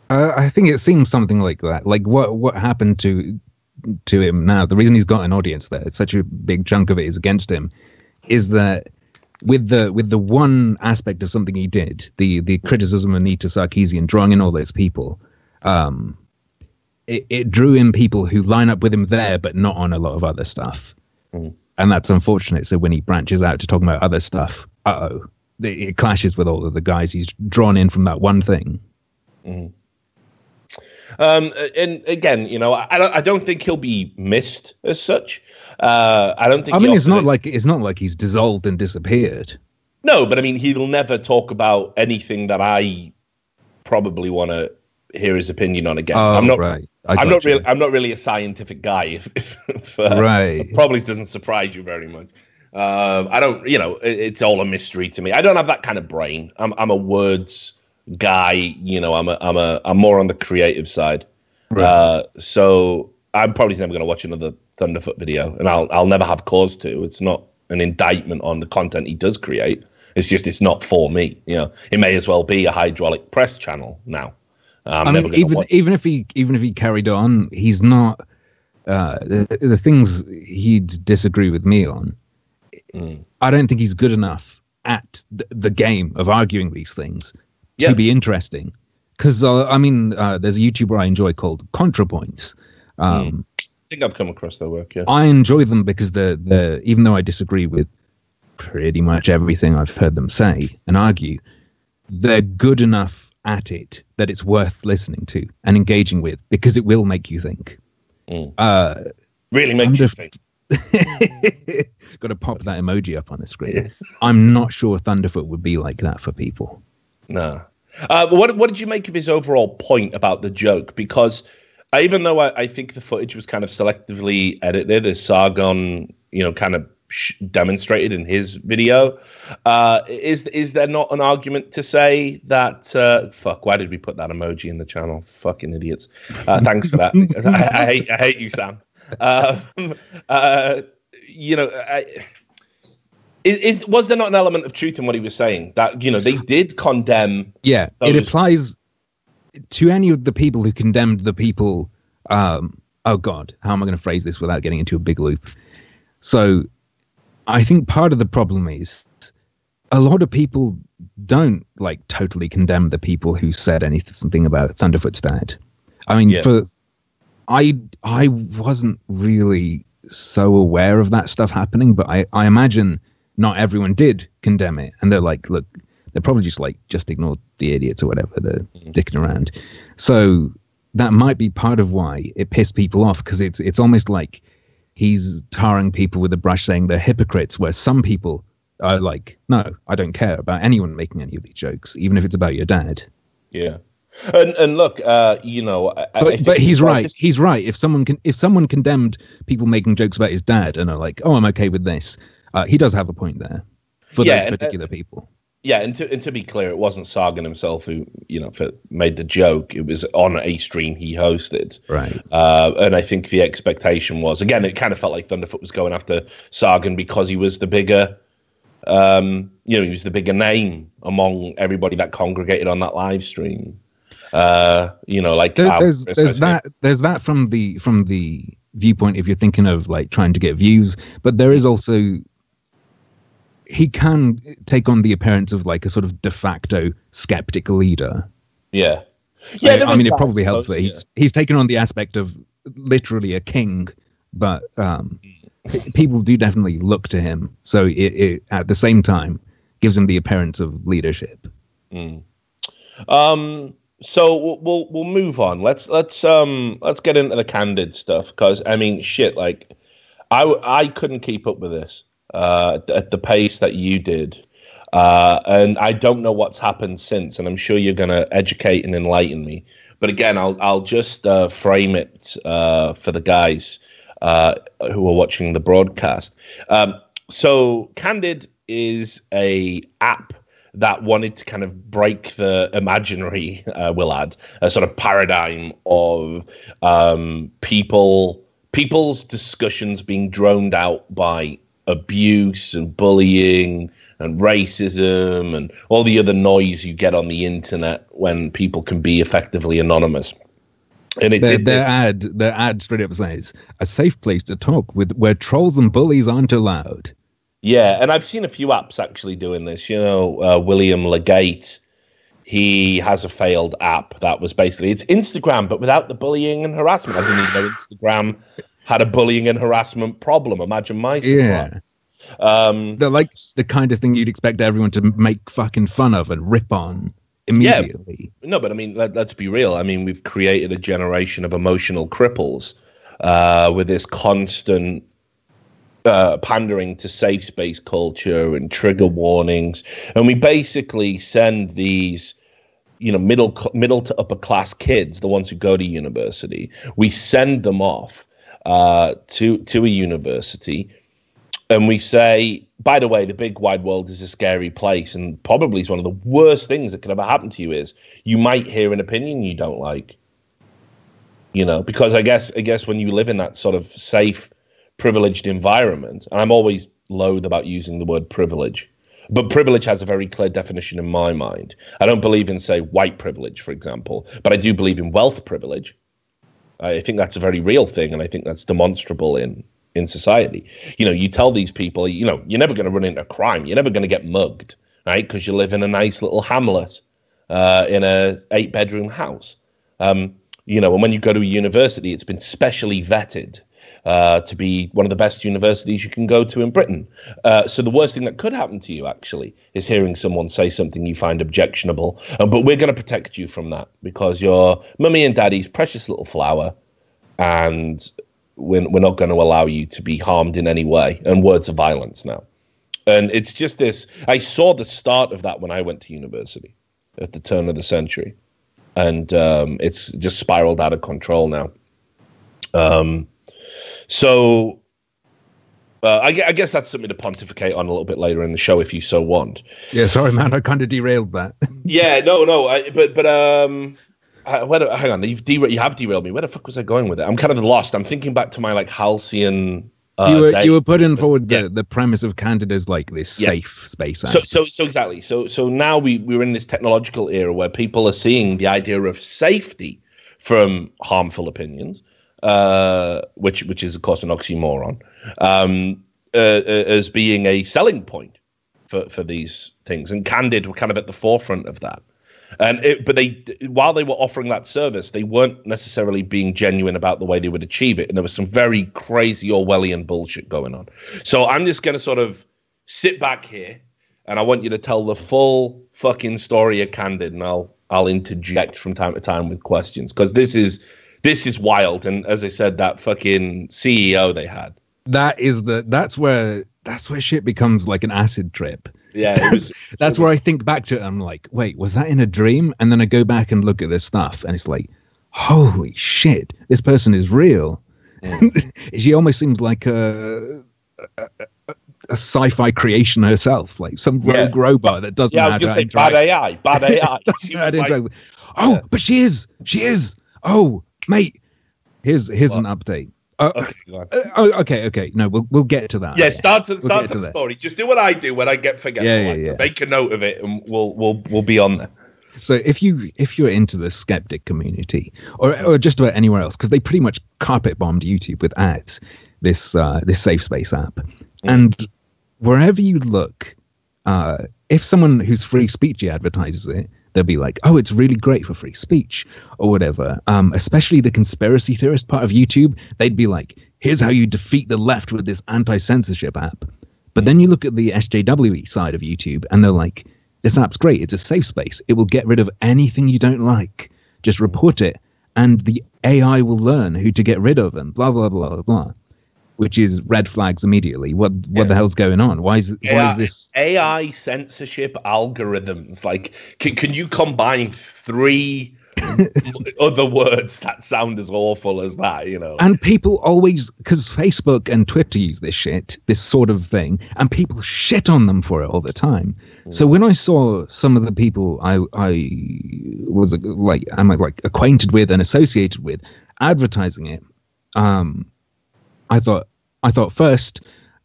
I think it seems something like that. Like what happened to him now? The reason he's got an audience there, it's such a big chunk of it is against him, is that with the one aspect of something he did, the criticism of Anita Sarkeesian, drawing in all those people, it drew in people who line up with him there, but not on a lot of other stuff. And that's unfortunate. So when he branches out to talking about other stuff, it clashes with all of the guys he's drawn in from that one thing. And again, you know, I don't think he'll be missed as such. I don't think. I mean, it's not like he's dissolved and disappeared. No, but I mean, he'll never talk about anything that I probably want to hear his opinion on again. I'm not right. I'm not really a scientific guy. If right, probably doesn't surprise you very much. I don't, you know, it's all a mystery to me. I don't have that kind of brain. I'm a words guy. You know, I'm more on the creative side. Right. So I'm probably never going to watch another Thunderfoot video, and I'll never have cause to. It's not an indictment on the content he does create. It's just it's not for me. You know, it may as well be a hydraulic press channel now. I mean, even if he carried on, he's not. The things he'd disagree with me on, I don't think he's good enough at the game of arguing these things to be interesting. Because I mean, there's a YouTuber I enjoy called ContraPoints. I think I've come across their work. Yeah, I enjoy them because they're even though I disagree with pretty much everything I've heard them say and argue, they're good enough at it that it's worth listening to and engaging with because it will make you think. Really makes you think. Got to pop that emoji up on the screen. I'm not sure Thunderfoot would be like that for people. No. What did you make of his overall point about the joke? Because even though I think the footage was kind of selectively edited, as Sargon, kind of demonstrated in his video, is there not an argument to say that why did we put that emoji in the channel? Fucking idiots. Thanks for that. I hate you, Sam. Was there not an element of truth in what he was saying that they did condemn? Yeah, it applies to any of the people who condemned the people. Oh God, how am I going to phrase this without getting into a big loop? So I think part of the problem is a lot of people don't totally condemn the people who said anything about Thunderfoot's dad. I mean, I wasn't really so aware of that stuff happening, but I imagine not everyone did condemn it. And they're like, look, they're probably just ignore the idiots or whatever. They're dicking around. So that might be part of why it pissed people off, because it's almost like he's tarring people with a brush, saying they're hypocrites, where some people are like, no, I don't care about anyone making any of these jokes, even if it's about your dad. Yeah. And look, but he's right. He's right. If someone condemned people making jokes about his dad and are like, oh, I'm okay with this, he does have a point there for those particular people. Yeah, and to be clear, it wasn't Sargon himself who made the joke. It was on a stream he hosted, right? And I think the expectation was, again, it kind of felt like Thunderfoot was going after Sargon because he was the bigger, he was the bigger name among everybody that congregated on that live stream. There's that from the viewpoint if you're thinking of trying to get views, but there is also, he can take on the appearance of a sort of de facto skeptic leader. Yeah. I mean, it probably helps that he's taken on the aspect of literally a king, but people do definitely look to him. So it at the same time gives him the appearance of leadership. So we'll move on. Let's get into the Candid stuff, because I mean, shit, I couldn't keep up with this at the pace that you did, and I don't know what's happened since, and I'm sure you're gonna educate and enlighten me. But again, I'll just frame it for the guys who are watching the broadcast. So Candid is a app that wanted to kind of break the imaginary, we'll add, a sort of paradigm of people's discussions being droned out by abuse and bullying and racism and all the other noise you get on the internet when people can be effectively anonymous. And their ad straight up says, a safe place to talk where trolls and bullies aren't allowed. Yeah, and I've seen a few apps actually doing this. William Legate, he has a failed app that was basically, it's Instagram, but without the bullying and harassment. I didn't even know Instagram had a bullying and harassment problem. Imagine my surprise. Yeah. They're like the kind of thing you'd expect everyone to make fucking fun of and rip on immediately. Yeah. No, but I mean, let's be real. I mean, we've created a generation of emotional cripples with this constant pandering to safe space culture and trigger warnings, and we basically send these middle to upper class kids, the ones who go to university, we send them off to a university, and we say, by the way, the big wide world is a scary place, and probably is one of the worst things that could ever happen to you is you might hear an opinion you don't like, because I guess when you live in that sort of safe, privileged environment, and I'm always loath about using the word privilege, But privilege has a very clear definition in my mind. I don't believe in, say, white privilege, for example, but I do believe in wealth privilege. I think that's a very real thing, and I think that's demonstrable in society. You know, you tell these people, you know, you're never going to run into crime. You're never going to get mugged, right? Because you live in a nice little hamlet in a 8-bedroom house. You know, and when you go to a university, it's been specially vetted to be one of the best universities you can go to in Britain. So the worst thing that could happen to you, actually, is hearing someone say something you find objectionable. But we're going to protect you from that because you're mummy and daddy's precious little flower, and we're not going to allow you to be harmed in any way. And words of violence now. And it's just this. I saw the start of that when I went to university at the turn of the century. And it's just spiraled out of control now. So I guess that's something to pontificate on a little bit later in the show if you so want. Yeah, sorry, man, I kind of derailed that. Yeah, no, hang on, you have derailed me. Where the fuck was I going with it? I'm kind of lost. I'm thinking back to my like halcyon. You were putting forward the premise of Candid as like this safe space. So exactly. So now we're in this technological era where people are seeing the idea of safety from harmful opinions, which is of course an oxymoron, as being a selling point for these things. And Candid were kind of at the forefront of that. But while they were offering that service, they weren't necessarily being genuine about the way they would achieve it. And there was some very crazy Orwellian bullshit going on. So I'm just going to sort of sit back here and I want you to tell the full fucking story of Candid, and I'll interject from time to time with questions because this is wild. And as I said, that fucking CEO they had. That's where shit becomes like an acid trip. Yeah, that's where I think back to it. I'm like, wait, was that in a dream? And then I go back and look at this stuff, and it's like, holy shit, this person is real. She almost seems like a sci-fi creation herself, like some rogue robot that doesn't know how to interact. Bad AI. But she is. Oh, mate, here's an update. Okay. No, we'll get to that. Yeah, start to the story. Just do what I do when I get forgetful. Yeah. Make a note of it, and we'll be on there. So if you're into the skeptic community, or just about anywhere else, because they pretty much carpet bombed YouTube with ads, this safe space app, and wherever you look, if someone who's free speechy advertises it, they'll be like, oh, it's really great for free speech or whatever. Especially the conspiracy theorist part of YouTube, they'd be like, here's how you defeat the left with this anti-censorship app. But then you look at the SJWE side of YouTube and they're like, this app's great. It's a safe space. It will get rid of anything you don't like. Just report it. And the AI will learn who to get rid of and blah, blah, blah, blah. Which is red flags immediately. What the hell's going on? Why is this AI censorship algorithms? Like, can you combine 3 other words that sound as awful as that? You know, and people always, because Facebook and Twitter use this sort of thing, and people shit on them for it all the time. So when I saw some of the people I'm acquainted with and associated with advertising it, I thought first,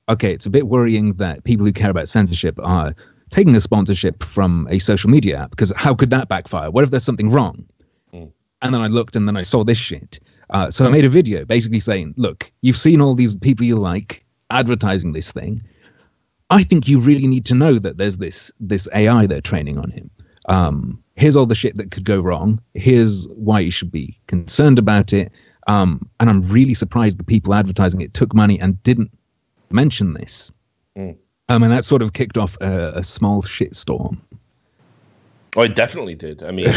okay, it's a bit worrying that people who care about censorship are taking a sponsorship from a social media app, because how could that backfire? What if there's something wrong? And then I looked and then I saw this shit. So I made a video basically saying, look, you've seen all these people you like advertising this thing. I think you really need to know that there's this AI they're training on him. Here's all the shit that could go wrong. Here's why you should be concerned about it. And I'm really surprised the people advertising it took money and didn't mention this. And that sort of kicked off a small shitstorm. Oh, it definitely did. I mean,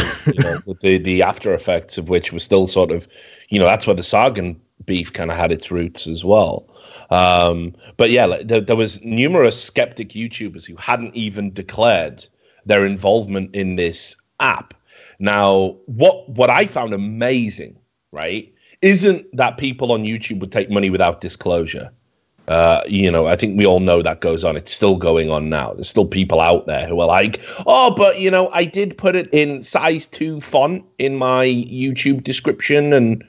the after effects of which was still sort of, that's where the Sargon beef kind of had its roots as well. But yeah, there was numerous skeptic YouTubers who hadn't even declared their involvement in this app. Now, what I found amazing, right, isn't that people on YouTube would take money without disclosure. I think we all know that goes on. It's still going on now. There's still people out there who are like, oh, but, I did put it in size 2 font in my YouTube description. And,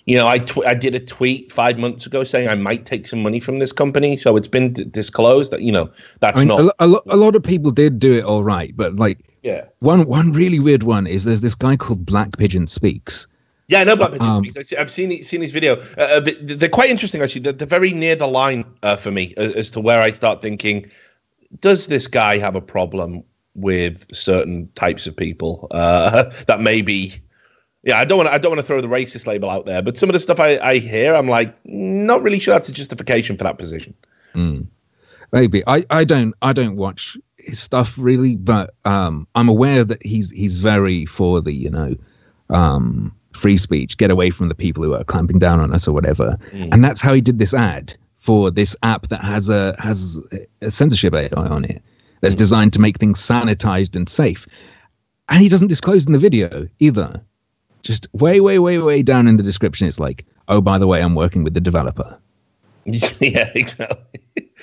You know, I did a tweet 5 months ago saying I might take some money from this company, so it's been disclosed that, you know, that's not a lot of people did do it all right, but like one really weird one is there's this guy called Black Pigeon Speaks. Yeah, I know Black Pigeon Speaks. I've seen his video. They're quite interesting, actually. They're very near the line for me as to where I start thinking, does this guy have a problem with certain types of people that maybe? Yeah, I don't want to throw the racist label out there, but some of the stuff I hear, I'm like, not really sure that's a justification for that position. Maybe I don't watch his stuff really, but I'm aware that he's very for the, you know, free speech, get away from the people who are clamping down on us or whatever. And that's how he did this ad for this app that has a censorship AI on it that's designed to make things sanitized and safe. And he doesn't disclose in the video either. Just way down in the description, it's like, oh, by the way, I'm working with the developer. Yeah, exactly.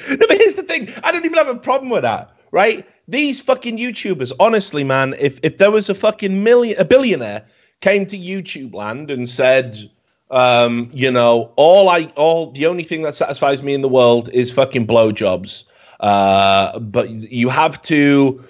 No, but here's the thing. I don't even have a problem with that, right? These fucking YouTubers, honestly, man, if there was a fucking billionaire came to YouTube land and said, you know, the only thing that satisfies me in the world is fucking blowjobs. But you have to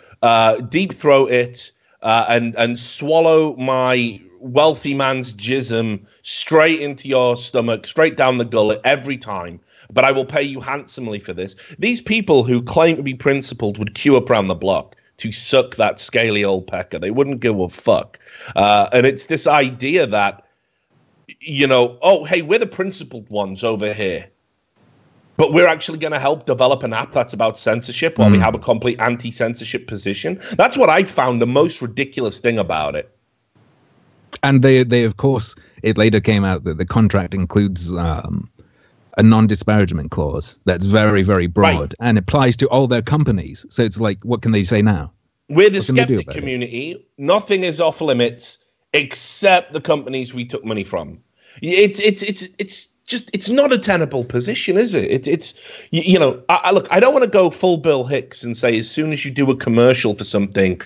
deep throat it and swallow my wealthy man's jism straight into your stomach, straight down the gullet every time. But I will pay you handsomely for this. These people who claim to be principled would queue up around the block to suck that scaly old pecker. They wouldn't give a fuck. And it's this idea that, you know, oh, hey, we're the principled ones over here, but we're actually going to help develop an app that's about censorship while we have a complete anti-censorship position. That's what I found the most ridiculous thing about it. And they of course, it later came out that the contract includes a non-disparagement clause that's very, very broad and applies to all their companies. So it's like, what can they say now? We're the skeptic community. Nothing is off limits except the companies we took money from. It's not a tenable position, is it? It's you know, look, I don't want to go full Bill Hicks and say as soon as you do a commercial for something,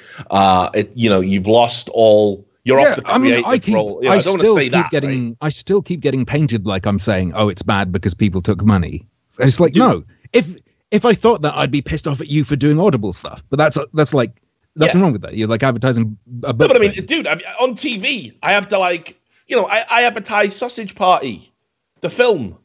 you know, you've lost all. You're off the creative role. You know, I don't want to say that. Right? I still keep getting painted like I'm saying, oh, it's bad because people took money. It's like, no. If I thought that, I'd be pissed off at you for doing Audible stuff. But that's like, nothing wrong with that. You're like advertising a book. No, but I mean, dude, on TV, I have to like, you know, I advertise Sausage Party, the film.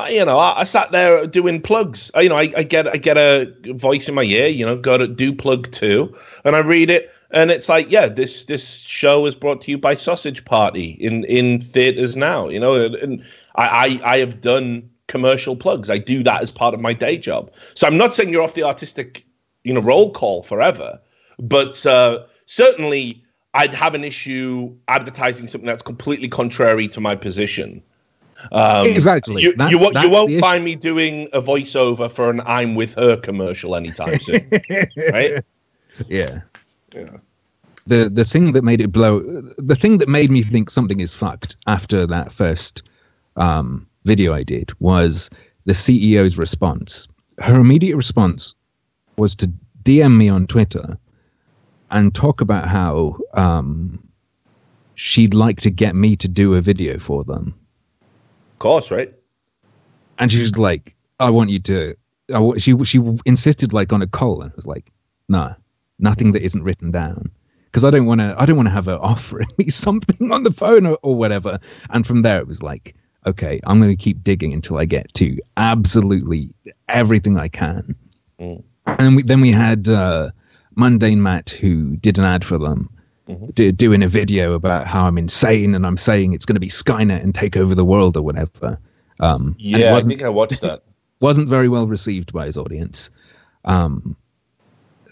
You know, I sat there doing plugs. You know, I get a voice in my ear. You know, go to do plug 2, and I read it. And it's like, yeah, this show is brought to you by Sausage Party in theaters now. You know, and I have done commercial plugs. I do that as part of my day job. So I'm not saying you're off the artistic, you know, roll call forever, but certainly I'd have an issue advertising something that's completely contrary to my position. Exactly. You won't find me doing a voiceover for an I'm With Her commercial anytime soon, right? Yeah. Yeah. The thing that made it blow, the thing that made me think something is fucked after that first video I did was the CEO's response. Her immediate response was to DM me on Twitter and talk about how she'd like to get me to do a video for them. Of course, right? And she was like, I want you to, she insisted like on a call, and I was like, no. Nothing that isn't written down, because I don't want to have her offering me something on the phone or whatever. And from there, it was like, okay, I'm going to keep digging until I get to absolutely everything I can. And then we had Mundane Matt, who did an ad for them, doing a video about how I'm insane and I'm saying it's going to be Skynet and take over the world or whatever. Yeah, I think I watched that. Wasn't very well received by his audience.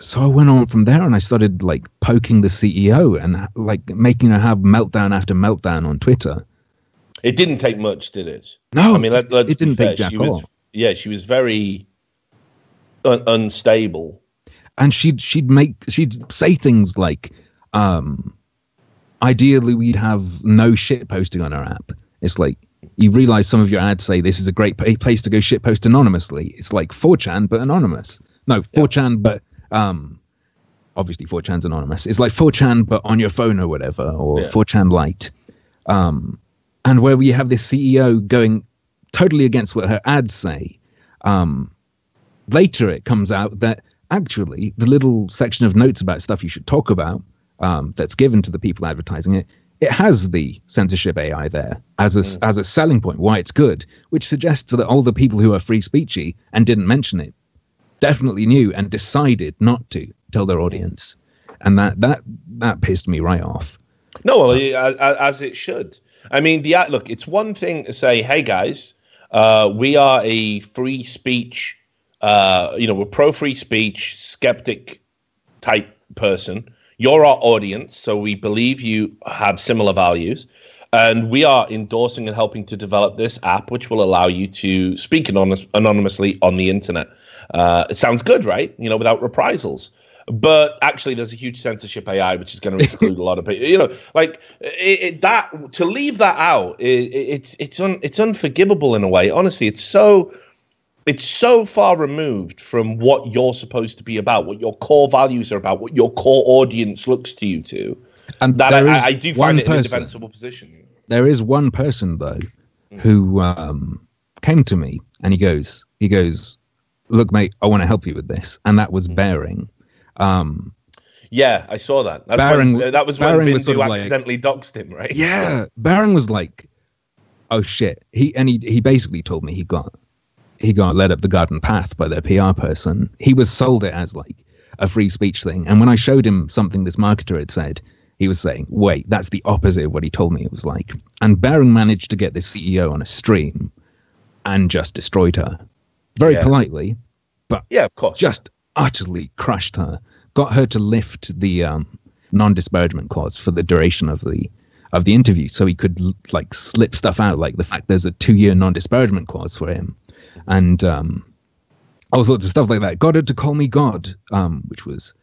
So I went on from there and I started like poking the CEO and like making her have meltdown after meltdown on Twitter. It didn't take much, did it? No, I mean, it didn't take jack all. Yeah, she was very unstable. And she'd say things like, ideally we'd have no shit posting on our app. It's like, you realize some of your ads say this is a great place to go shit post anonymously. It's like 4chan, but anonymous. No, 4chan, but obviously 4chan's anonymous. It's like 4chan but on your phone or whatever, or 4chan Lite. And and where we have this CEO going totally against what her ads say. Later, it comes out that actually the little section of notes about stuff you should talk about that's given to the people advertising it, it has the censorship AI there as a selling point, why it's good, which suggests that all the people who are free speechy and didn't mention it definitely knew and decided not to tell their audience. And that pissed me right off. No, well, as it should. I mean, look, it's one thing to say, hey, guys, we are a free speech, we're pro-free speech, skeptic type person. You're our audience, so we believe you have similar values. And we are endorsing and helping to develop this app, which will allow you to speak anonymously on the internet. It sounds good, right? Without reprisals. But actually, there's a huge censorship AI, which is going to exclude a lot of people. To leave that out, it's unforgivable in a way. Honestly, it's so far removed from what you're supposed to be about, what your core values are about, what your core audience looks to you to. And that I do find it an indefensible position. There is one person though who came to me and he goes, "Look, mate, I want to help you with this," and that was Bearing. Yeah, I saw that. That was when Bindu accidentally doxed him, right? Yeah, Bearing was like, "Oh shit!" He basically told me he got led up the garden path by their PR person. He was sold it as like a free speech thing, and when I showed him something this marketer had said, he was saying, "Wait, that's the opposite of what he told me it was like." And Bearing managed to get the CEO on a stream and just destroyed her, very politely, but of course, just utterly crushed her. Got her to lift the non-disparagement clause for the duration of the interview, so he could like slip stuff out, like the fact there's a 2-year non-disparagement clause for him, and all sorts of stuff like that. Got her to call me God, which was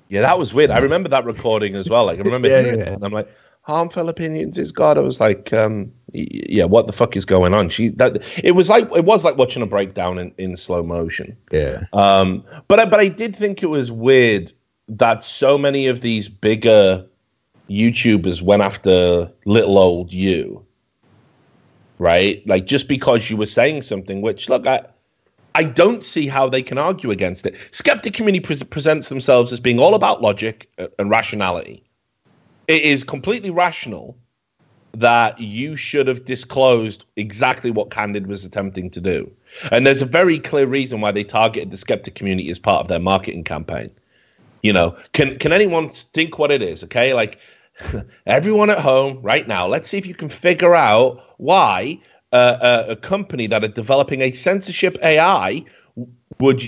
that was weird. I remember that recording as well. Like I remember hearing it, and I'm like, harmful opinions is God. I was like, what the fuck is going on? It was like watching a breakdown in slow motion. Yeah. But I did think it was weird that so many of these bigger YouTubers went after little old you, right? Like just because you were saying something, which look, I don't see how they can argue against it. Skeptic community presents themselves as being all about logic and rationality. It is completely rational that you should have disclosed exactly what Candid was attempting to do. And there's a very clear reason why they targeted the skeptic community as part of their marketing campaign. Can anyone think what it is? Okay, like everyone at home right now, let's see if you can figure out why a company that are developing a censorship AI would,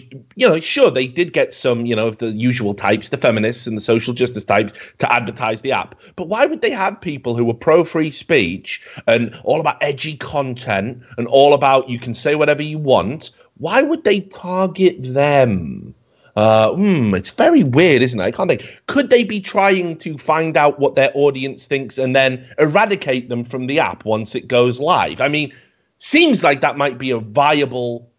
sure, they did get some, of the usual types, the feminists and the social justice types to advertise the app. But why would they have people who were pro-free speech and all about edgy content and all about you can say whatever you want? Why would they target them? It's very weird, isn't it? I can't think. Could they be trying to find out what their audience thinks and then eradicate them from the app once it goes live? I mean, seems like that might be a viable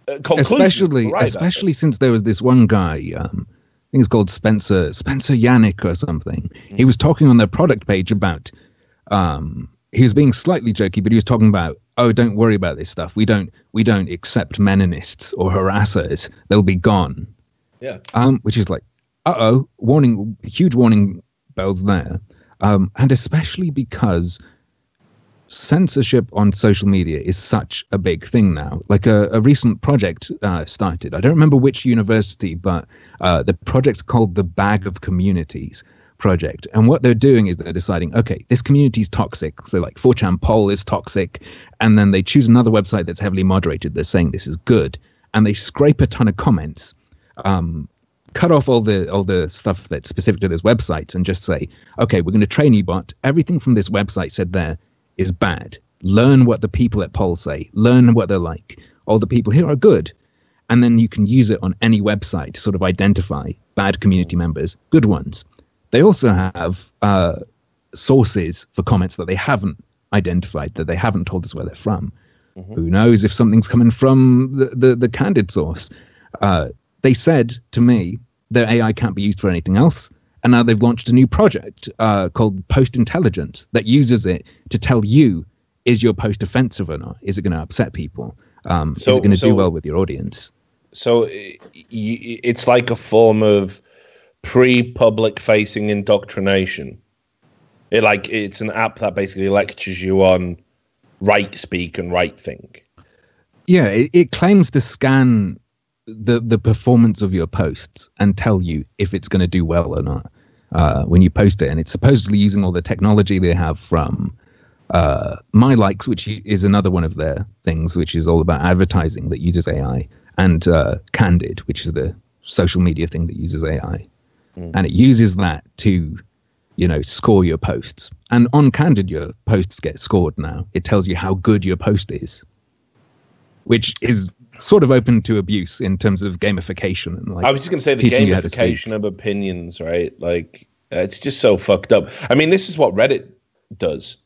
especially since there was this one guy, I think it's called Spencer Yannick or something. He was talking on their product page about, he was being slightly jokey, but he was talking about, oh, don't worry about this stuff. We don't accept Menonists or harassers. They'll be gone. Yeah. Which is like, huge warning bells there. And especially because censorship on social media is such a big thing now. Like a recent project started. I don't remember which university, but the project's called the Bag of Communities project. And what they're doing is they're deciding, okay, this community is toxic. So like 4chan poll is toxic. And then they choose another website that's heavily moderated. They're saying this is good. And they scrape a ton of comments, cut off all the stuff that's specific to this website and just say, okay, we're going to train you, bot. Everything from this website said there is bad. Learn what the people at Poll say. Learn what they're like. All the people here are good. And then you can use it on any website to sort of identify bad community members, good ones. They also have sources for comments that they haven't identified, that they haven't told us where they're from. Mm-hmm. Who knows if something's coming from the Candid source. They said to me, their AI can't be used for anything else. And now they've launched a new project called Post Intelligence that uses it to tell you, is your post offensive or not? Is it going to upset people? Is it going to do well with your audience? So it's like a form of pre-public facing indoctrination. It's an app that basically lectures you on right speak and right think. Yeah, it claims to scan the performance of your posts and tell you if it's going to do well or not when you post it. And it's supposedly using all the technology they have from My Likes, which is another one of their things, which is all about advertising that uses AI, and Candid, which is the social media thing that uses AI. And it uses that to, score your posts. And on Candid, your posts get scored now. It tells you how good your post is, which is sort of open to abuse in terms of gamification. And I was just going to say the gamification of opinions, right? It's just so fucked up. I mean, this is what Reddit does,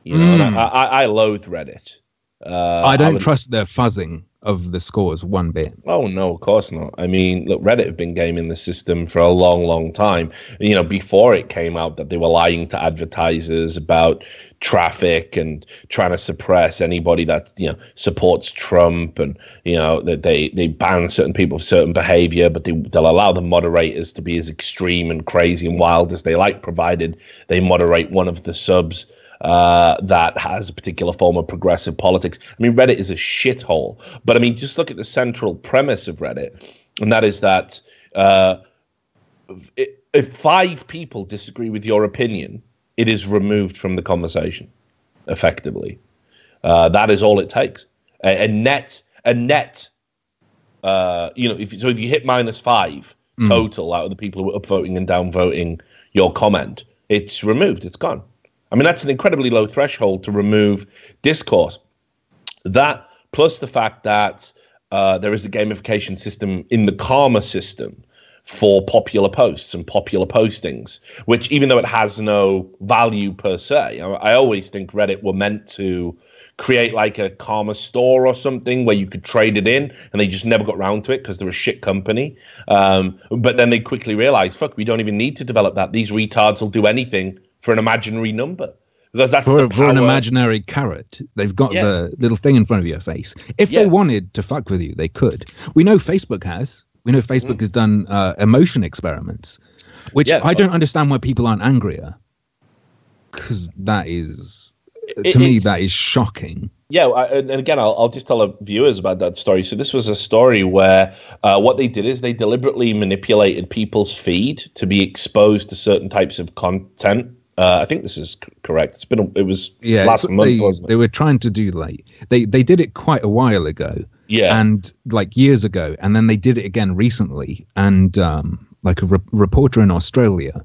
and I loathe Reddit. I don't trust their fuzzing of the scores one bit. Oh, no, of course not. I mean, look, Reddit have been gaming the system for a long, long time. Before it came out that they were lying to advertisers about traffic and trying to suppress anybody that, supports Trump, and, that they ban certain people for certain behavior, but they'll allow the moderators to be as extreme and crazy and wild as they like, provided they moderate one of the subs that has a particular form of progressive politics. I mean, Reddit is a shithole, but I mean, just look at the central premise of Reddit, and that is that if 5 people disagree with your opinion, it is removed from the conversation, effectively. That is all it takes. A net. If you hit -5 total out of the people who are upvoting and downvoting your comment, it's removed. It's gone. I mean, that's an incredibly low threshold to remove discourse. That, plus the fact that there is a gamification system in the karma system for popular posts and popular postings, which, even though it has no value per se, I always think Reddit were meant to create like a karma store or something where you could trade it in, and they just never got around to it because they're a shit company. But then they quickly realized, fuck, we don't even need to develop that. These retards will do anything for an imaginary number, because that's for an imaginary carrot. They've got the little thing in front of your face. If they wanted to fuck with you, they could. We know Facebook has. We know Facebook has done emotion experiments, which I don't understand why people aren't angrier, because that is, to me, that is shocking. Yeah, and again, I'll just tell the viewers about that story. So this was a story where what they did is they deliberately manipulated people's feed to be exposed to certain types of content. I think this is correct. It was last month, wasn't it? They were trying to do they did it quite a while ago. Yeah, and years ago, and then they did it again recently. And a reporter in Australia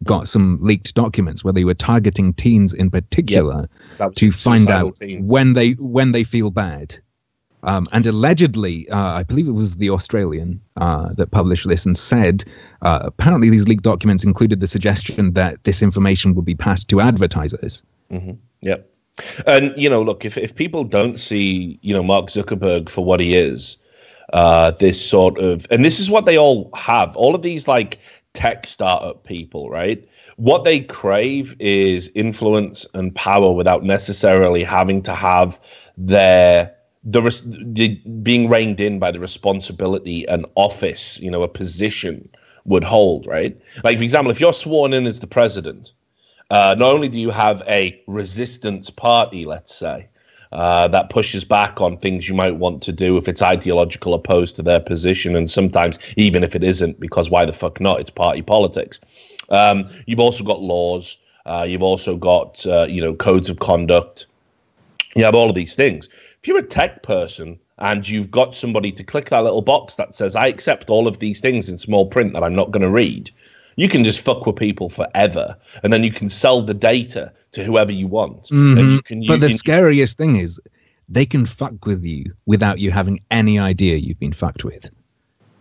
got some leaked documents where they were targeting teens in particular to find out teens. when they feel bad. And allegedly, I believe it was The Australian that published this and said, apparently these leaked documents included the suggestion that this information would be passed to advertisers. Mm-hmm. Yep. And, look, if people don't see, Mark Zuckerberg for what he is, this sort of, and this is what they all have, all of these tech startup people, right? What they crave is influence and power without necessarily having to have being reined in by the responsibility an office, a position would hold, right? Like, for example, if you're sworn in as the president, not only do you have a resistance party, let's say, that pushes back on things you might want to do if it's ideological opposed to their position, and sometimes even if it isn't, because why the fuck not? It's party politics. You've also got laws. You've also got, codes of conduct. You have all of these things. If you're a tech person and you've got somebody to click that little box that says, I accept all of these things in small print that I'm not going to read, you can just fuck with people forever, and then you can sell the data to whoever you want. Mm-hmm. But the scariest thing is they can fuck with you without you having any idea you've been fucked with.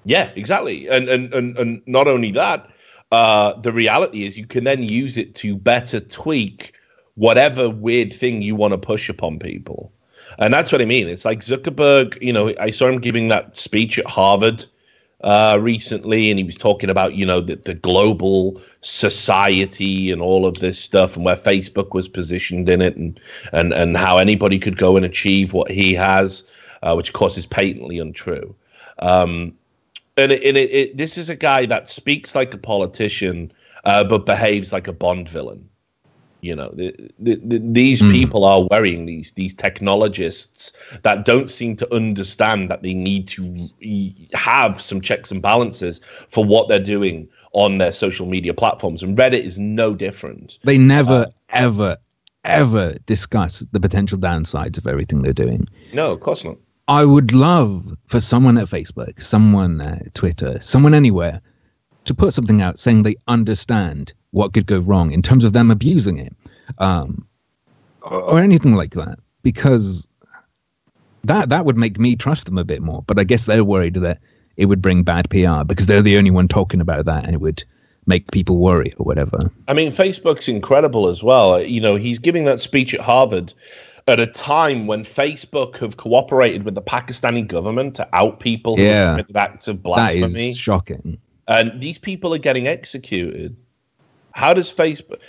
Yeah, exactly. And not only that, the reality is you can then use it to better tweak whatever weird thing you want to push upon people. And that's what I mean. It's like Zuckerberg, I saw him giving that speech at Harvard recently, and he was talking about, you know, the global society and all of this stuff, and where Facebook was positioned in it, and how anybody could go and achieve what he has, which of course is patently untrue. This is a guy that speaks like a politician, but behaves like a Bond villain. You know, these people are worrying, these technologists that don't seem to understand that they need to have some checks and balances for what they're doing on their social media platforms. And Reddit is no different. They never, ever discuss the potential downsides of everything they're doing. No, of course not. I would love for someone at Facebook, someone at Twitter, someone anywhere to put something out saying they understand what could go wrong in terms of them abusing it, or anything like that, because that would make me trust them a bit more. But I guess they're worried that it would bring bad PR because they're the only one talking about that, and it would make people worry or whatever. I mean, Facebook's incredible as well. You know, he's giving that speech at Harvard at a time when Facebook have cooperated with the Pakistani government to out people who have committed acts of blasphemy. That is shocking. And these people are getting executed. How does Facebook?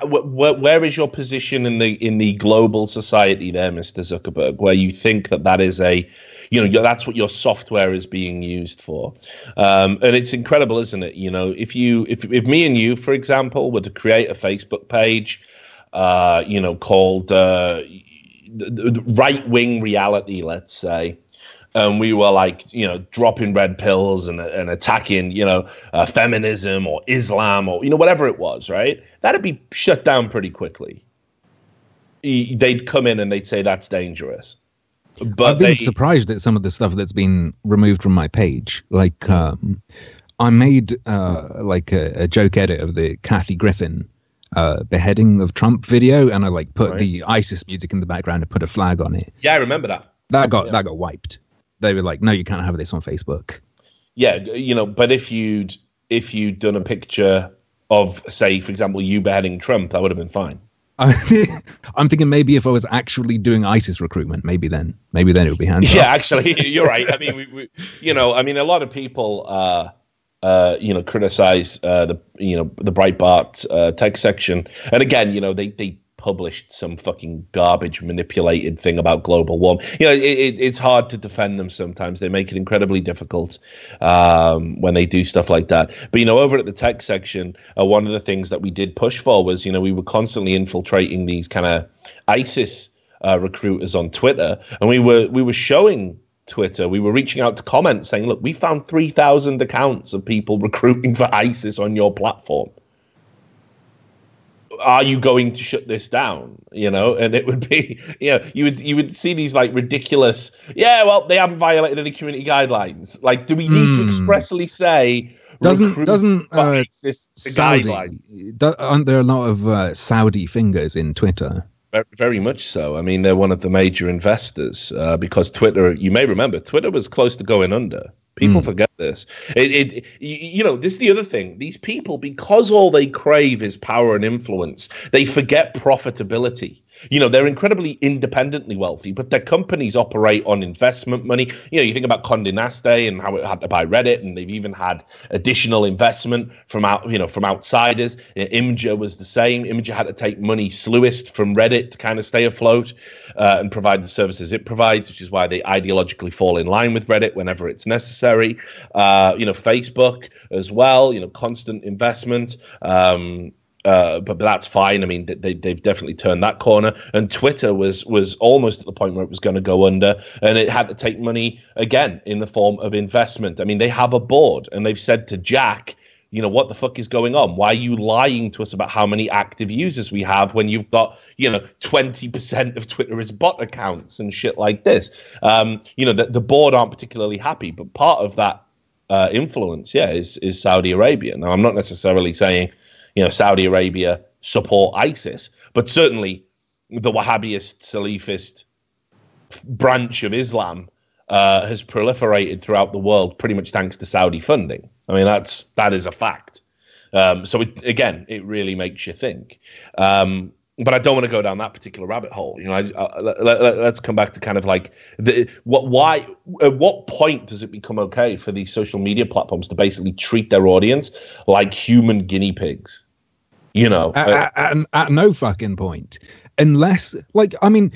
Where is your position in the global society there, Mr. Zuckerberg? Where you think that is a, you know, that's what your software is being used for, and it's incredible, isn't it? You know, if me and you, for example, were to create a Facebook page, you know, called Right Wing Reality, let's say. And we were like, you know, dropping red pills and attacking, you know, feminism or Islam or, you know, whatever it was, right? That'd be shut down pretty quickly. They'd come in and they'd say that's dangerous. But I've been surprised at some of the stuff that's been removed from my page. Like, I made like a joke edit of the Kathy Griffin beheading of Trump video, and I like put the ISIS music in the background and put a flag on it. Yeah, I remember that. That got wiped. They were like, no, you can't have this on Facebook. Yeah, you know, but if you'd done a picture of, say, for example, you beheading Trump, that would have been fine. I'm thinking maybe if I was actually doing ISIS recruitment, maybe then it would be hands Yeah, actually, you're right. I mean, we you know, I mean, a lot of people, you know, criticize the Breitbart tech section, and again, you know, they published some fucking garbage manipulated thing about global warming. You know, it's hard to defend them sometimes. They make it incredibly difficult when they do stuff like that. But, you know, over at the tech section, one of the things that we did push for was, you know, we were constantly infiltrating these kind of ISIS recruiters on Twitter, and we were showing Twitter, we were reaching out to comment saying, look, we found 3,000 accounts of people recruiting for ISIS on your platform. Are you going to shut this down? You know, and it would be, you know, you would see these like ridiculous, yeah, well, they haven't violated any community guidelines. Like, do we need to expressly say doesn't this Saudi, aren't there a lot of Saudi fingers in Twitter? Very much so. I mean, they're one of the major investors because Twitter, you may remember, Twitter was close to going under. People forget this. You know, this is the other thing. These people, because all they crave is power and influence, they forget profitability. You know, they're incredibly independently wealthy, but their companies operate on investment money. You know, you think about Condé Nast and how it had to buy Reddit, and they've even had additional investment from outsiders. Imgur was the same. Imgur had to take money sluiced from Reddit to kind of stay afloat and provide the services it provides, which is why they ideologically fall in line with Reddit whenever it's necessary. You know, Facebook as well. You know, constant investment. But that's fine. I mean, they've definitely turned that corner. And Twitter was almost at the point where it was going to go under, and it had to take money again in the form of investment. I mean, they have a board, and they've said to Jack, you know, what the fuck is going on? Why are you lying to us about how many active users we have when you've got, you know, 20% of Twitter is bot accounts and shit like this? You know, the board aren't particularly happy, but part of that influence, is Saudi Arabia. Now, I'm not necessarily saying, you know, Saudi Arabia support ISIS, but certainly the Wahhabist, Salafist branch of Islam has proliferated throughout the world pretty much thanks to Saudi funding. I mean, that is a fact. So it really makes you think. You but I don't want to go down that particular rabbit hole. You know, let's come back to kind of like why, at what point does it become okay for these social media platforms to basically treat their audience like human guinea pigs? You know, at no fucking point, unless, like, I mean,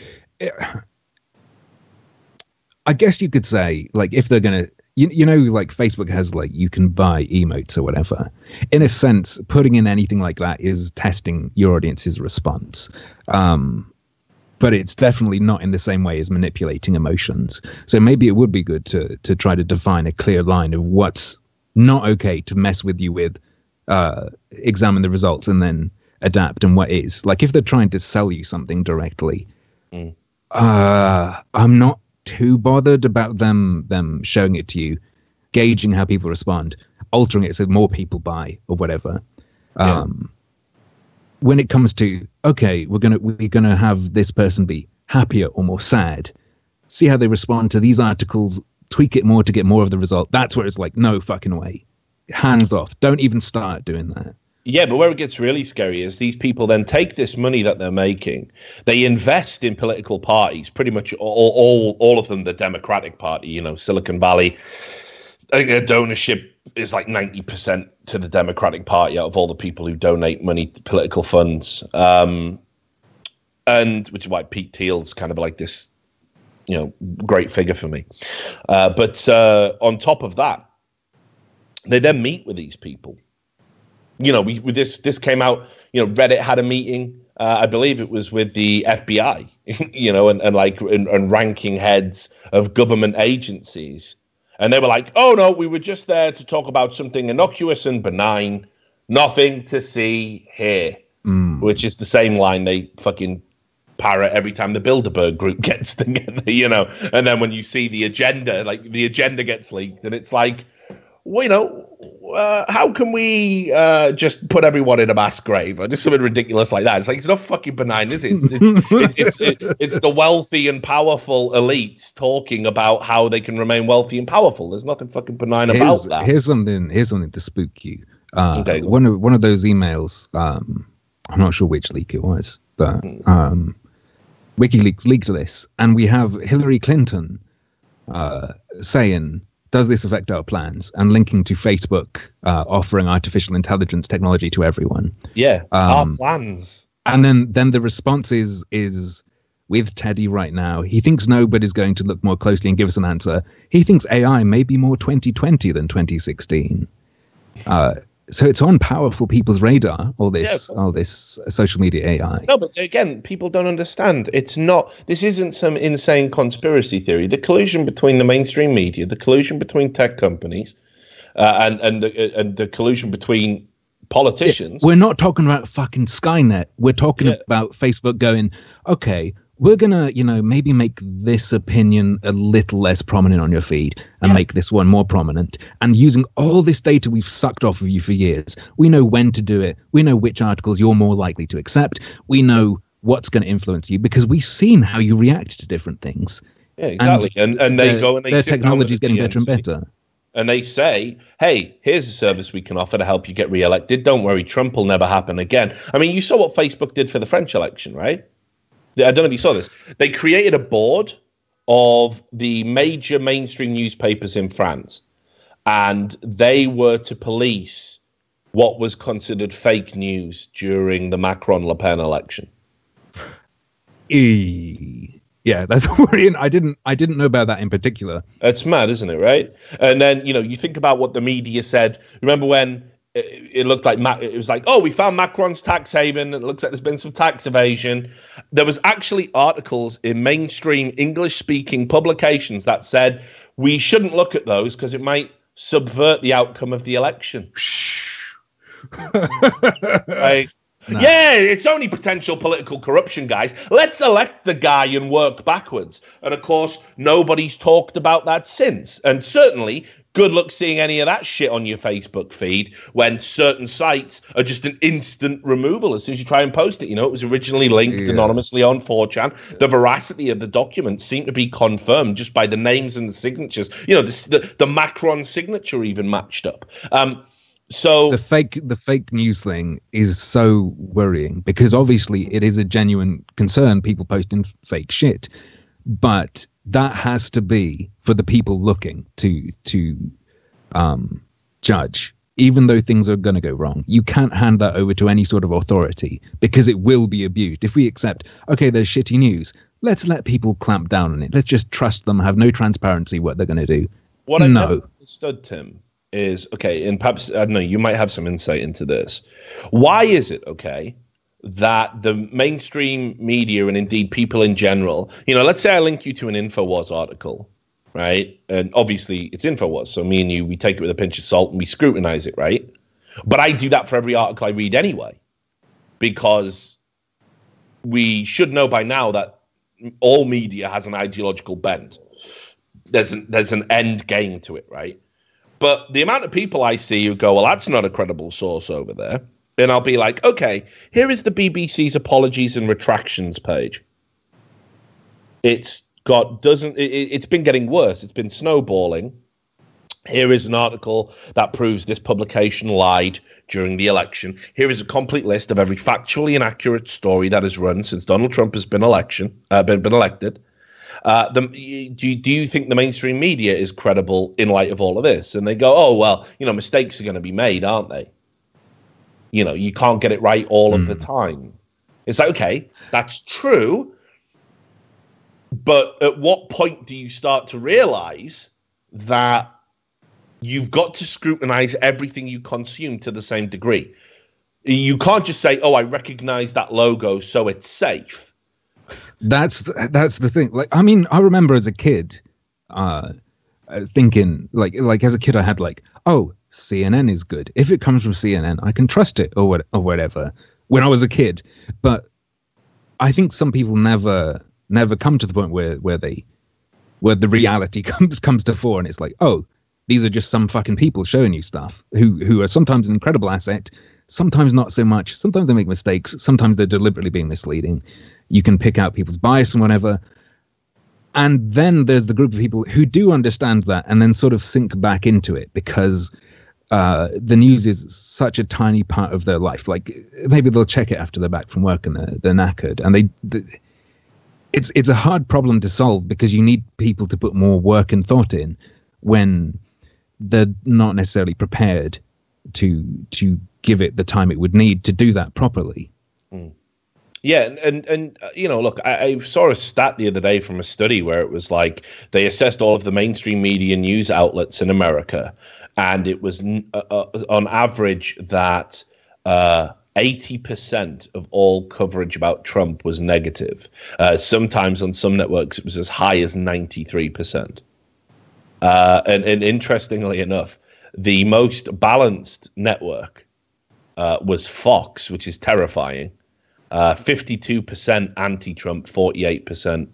I guess you could say, like, if they're gonna, you know, like Facebook has, like, you can buy emotes or whatever. In a sense, putting in anything like that is testing your audience's response. But it's definitely not in the same way as manipulating emotions. So maybe it would be good to try to define a clear line of what's not okay to mess with you with, examine the results and then adapt, and what is. Like, if they're trying to sell you something directly, I'm not too bothered about them showing it to you, gauging how people respond, altering it so more people buy or whatever. When it comes to, okay, we're gonna have this person be happier or more sad, see how they respond to these articles, tweak it more to get more of the result. That's where it's like, no fucking way, hands off, don't even start doing that. Yeah, but where it gets really scary is these people then take this money that they're making, they invest in political parties, pretty much all of them, the Democratic Party, you know, Silicon Valley. I think their donorship is like 90% to the Democratic Party out of all the people who donate money to political funds. And which is why Pete Thiel's kind of like this, you know, great figure for me. But on top of that, they then meet with these people. You know, this came out, you know, Reddit had a meeting, I believe it was with the FBI, you know, and ranking heads of government agencies. And they were like, oh, no, we were just there to talk about something innocuous and benign. Nothing to see here, which is the same line they fucking parrot every time the Bilderberg group gets together, you know. And then when you see the agenda, like the agenda gets leaked and it's like, well, you know, how can we just put everyone in a mass grave or just something ridiculous like that? It's like, it's not fucking benign, is it? It's the wealthy and powerful elites talking about how they can remain wealthy and powerful. There's nothing fucking benign about that. Here's something to spook you. Okay. One of those emails, I'm not sure which leak it was, but WikiLeaks leaked this, and we have Hillary Clinton saying, does this affect our plans? And linking to Facebook offering artificial intelligence technology to everyone. Yeah, our plans. And then the response is with Teddy right now. He thinks no, but is going to look more closely and give us an answer. He thinks AI may be more 2020 than 2016. So it's on powerful people's radar, all this social media AI. No, but again, people don't understand. It's not, this isn't some insane conspiracy theory. The collusion between the mainstream media, the collusion between tech companies, and the collusion between politicians. We're not talking about fucking Skynet. We're talking about Facebook going, okay, we're gonna, you know, maybe make this opinion a little less prominent on your feed and make this one more prominent. And using all this data we've sucked off of you for years, we know when to do it. We know which articles you're more likely to accept. We know what's going to influence you because we've seen how you react to different things. Yeah, exactly. And they go and they their technology is getting better and better. And they say, hey, here's a service we can offer to help you get reelected. Don't worry, Trump will never happen again. I mean, you saw what Facebook did for the French election, right? I don't know if you saw this. They created a board of the major mainstream newspapers in France, and they were to police what was considered fake news during the Macron-Le Pen election. Yeah, that's worrying. I didn't know about that in particular. It's mad, isn't it, right? And then, you know, you think about what the media said. Remember when it looked like it was like, oh, we found Macron's tax haven. It looks like there's been some tax evasion. There was actually articles in mainstream English-speaking publications that said we shouldn't look at those because it might subvert the outcome of the election. Like, no. Yeah, it's only potential political corruption, guys. Let's elect the guy and work backwards. And of course, nobody's talked about that since. And certainly, good luck seeing any of that shit on your Facebook feed when certain sites are just an instant removal as soon as you try and post it. You know, it was originally linked anonymously on 4chan. The veracity of the documents seemed to be confirmed just by the names and the signatures. You know, the Macron signature even matched up. So the fake news thing is so worrying because obviously it is a genuine concern, people posting fake shit, but that has to be for the people looking to judge. Even though things are going to go wrong, you can't hand that over to any sort of authority because it will be abused. If we accept, okay, there's shitty news, let's let people clamp down on it. Let's just trust them, have no transparency what they're going to do. What I never understood, Tim, is, okay, and perhaps, I don't know, you might have some insight into this. Why is it, okay, that the mainstream media and indeed people in general, let's say I link you to an InfoWars article, right? And obviously it's InfoWars, so me and you, we take it with a pinch of salt and we scrutinize it, right? But I do that for every article I read anyway, because we should know by now that all media has an ideological bent. There's an end game to it, right? But the amount of people I see who go, well, that's not a credible source over there. And I'll be like, okay, here is the BBC's apologies and retractions page. It's been getting worse. It's been snowballing. Here is an article that proves this publication lied during the election. Here is a complete list of every factually inaccurate story that has run since Donald Trump has been elected. Do you think the mainstream media is credible in light of all of this? And they go, oh, well, mistakes are going to be made, aren't they? You can't get it right all of the time. It's like, okay, that's true. But at what point do you start to realize that you've got to scrutinize everything you consume to the same degree? You can't just say, oh, I recognize that logo, so it's safe. That's the thing. Like, I mean, I remember as a kid thinking, like as a kid, I had oh, CNN is good. If it comes from CNN, I can trust it or whatever. When I was a kid, but I think some people never come to the point where the reality comes to fore, and it's like, oh, these are just some fucking people showing you stuff who are sometimes an incredible asset, sometimes not so much. Sometimes they make mistakes. Sometimes they're deliberately being misleading. You can pick out people's bias and whatever. And then there's the group of people who do understand that and then sort of sink back into it because the news is such a tiny part of their life. Like maybe they'll check it after they're back from work and they're knackered. And it's a hard problem to solve because you need people to put more work and thought in when they're not necessarily prepared to give it the time it would need to do that properly. Yeah, and look, I saw a stat the other day from a study where it was like they assessed all of the mainstream media news outlets in America, and it was on average that 80% of all coverage about Trump was negative. Sometimes on some networks it was as high as 93%. And interestingly enough, the most balanced network was Fox, which is terrifying. 52% anti-Trump, 48%